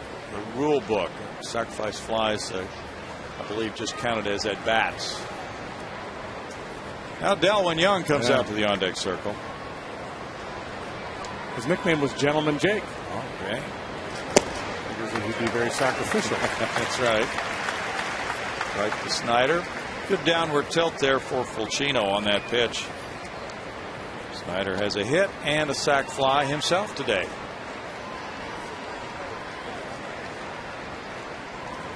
rule book. Sacrifice flies, I believe, just counted as at bats. Now Delwyn Young comes out to the on-deck circle. His nickname was Gentleman Jake. Okay. Figures that he'd be very sacrificial. That's right. Right to Snyder. Good downward tilt there for Fulcino on that pitch. Snyder has a hit and a sac fly himself today.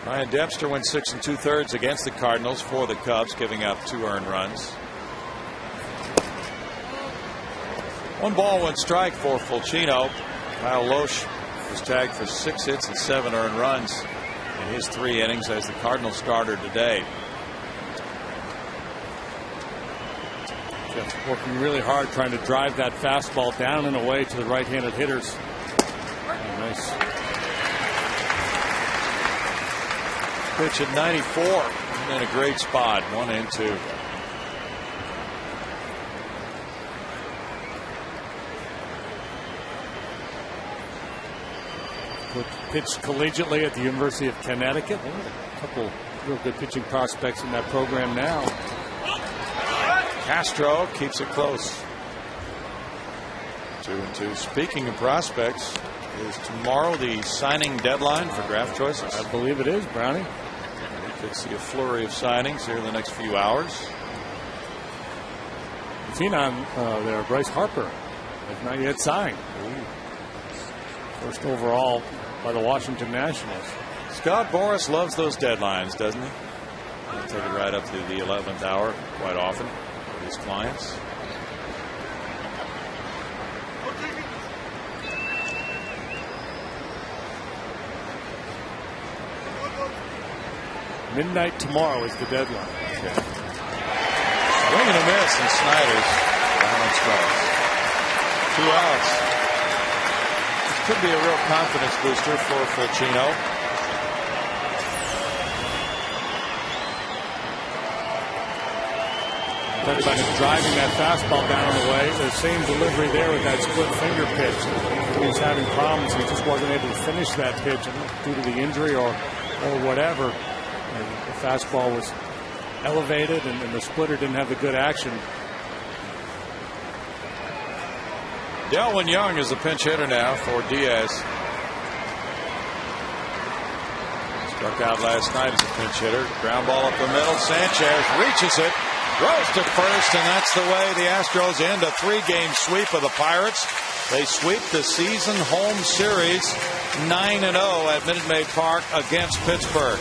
Ryan Dempster went 6 2/3 against the Cardinals for the Cubs, giving up 2 earned runs. 1 ball, 1 strike for Fulcino. Kyle Loesch was tagged for 6 hits and 7 earned runs in his 3 innings as the Cardinals starter today. Just working really hard trying to drive that fastball down and away to the right-handed hitters. Oh, nice. Pitch at 94 in a great spot. 1-2. pitched collegiately at the University of Connecticut. A couple real good pitching prospects in that program now. Castro keeps it close. 2-2. Speaking of prospects, is tomorrow the signing deadline for draft choices? I believe it is, Brownie. We could see a flurry of signings here in the next few hours. The phenom there, Bryce Harper, has not yet signed. First overall by the Washington Nationals. Scott Boras loves those deadlines, doesn't he? He'll take it right up to the 11th hour quite often with his clients. Midnight tomorrow is the deadline. Okay. Swing and a miss, and Snyder's down strikes. 2 outs. This could be a real confidence booster for Fulcino. Talk about him driving that fastball down the way. The same delivery there with that split finger pitch. He's having problems. He just wasn't able to finish that pitch due to the injury or whatever. And the fastball was elevated, and the splitter didn't have the good action. Delwyn Young is the pinch hitter now for Diaz. Struck out last night as a pinch hitter. Ground ball up the middle. Sanchez reaches it, throws to first, and that's the way the Astros end a 3-game sweep of the Pirates. They sweep the season home series 9-0 at Minute Maid Park against Pittsburgh.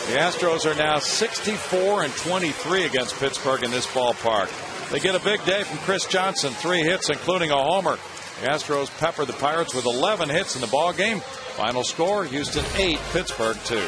The Astros are now 64-23 against Pittsburgh in this ballpark. They get a big day from Chris Johnson, 3 hits, including a homer. The Astros peppered the Pirates with 11 hits in the ballgame. Final score, Houston 8, Pittsburgh 2.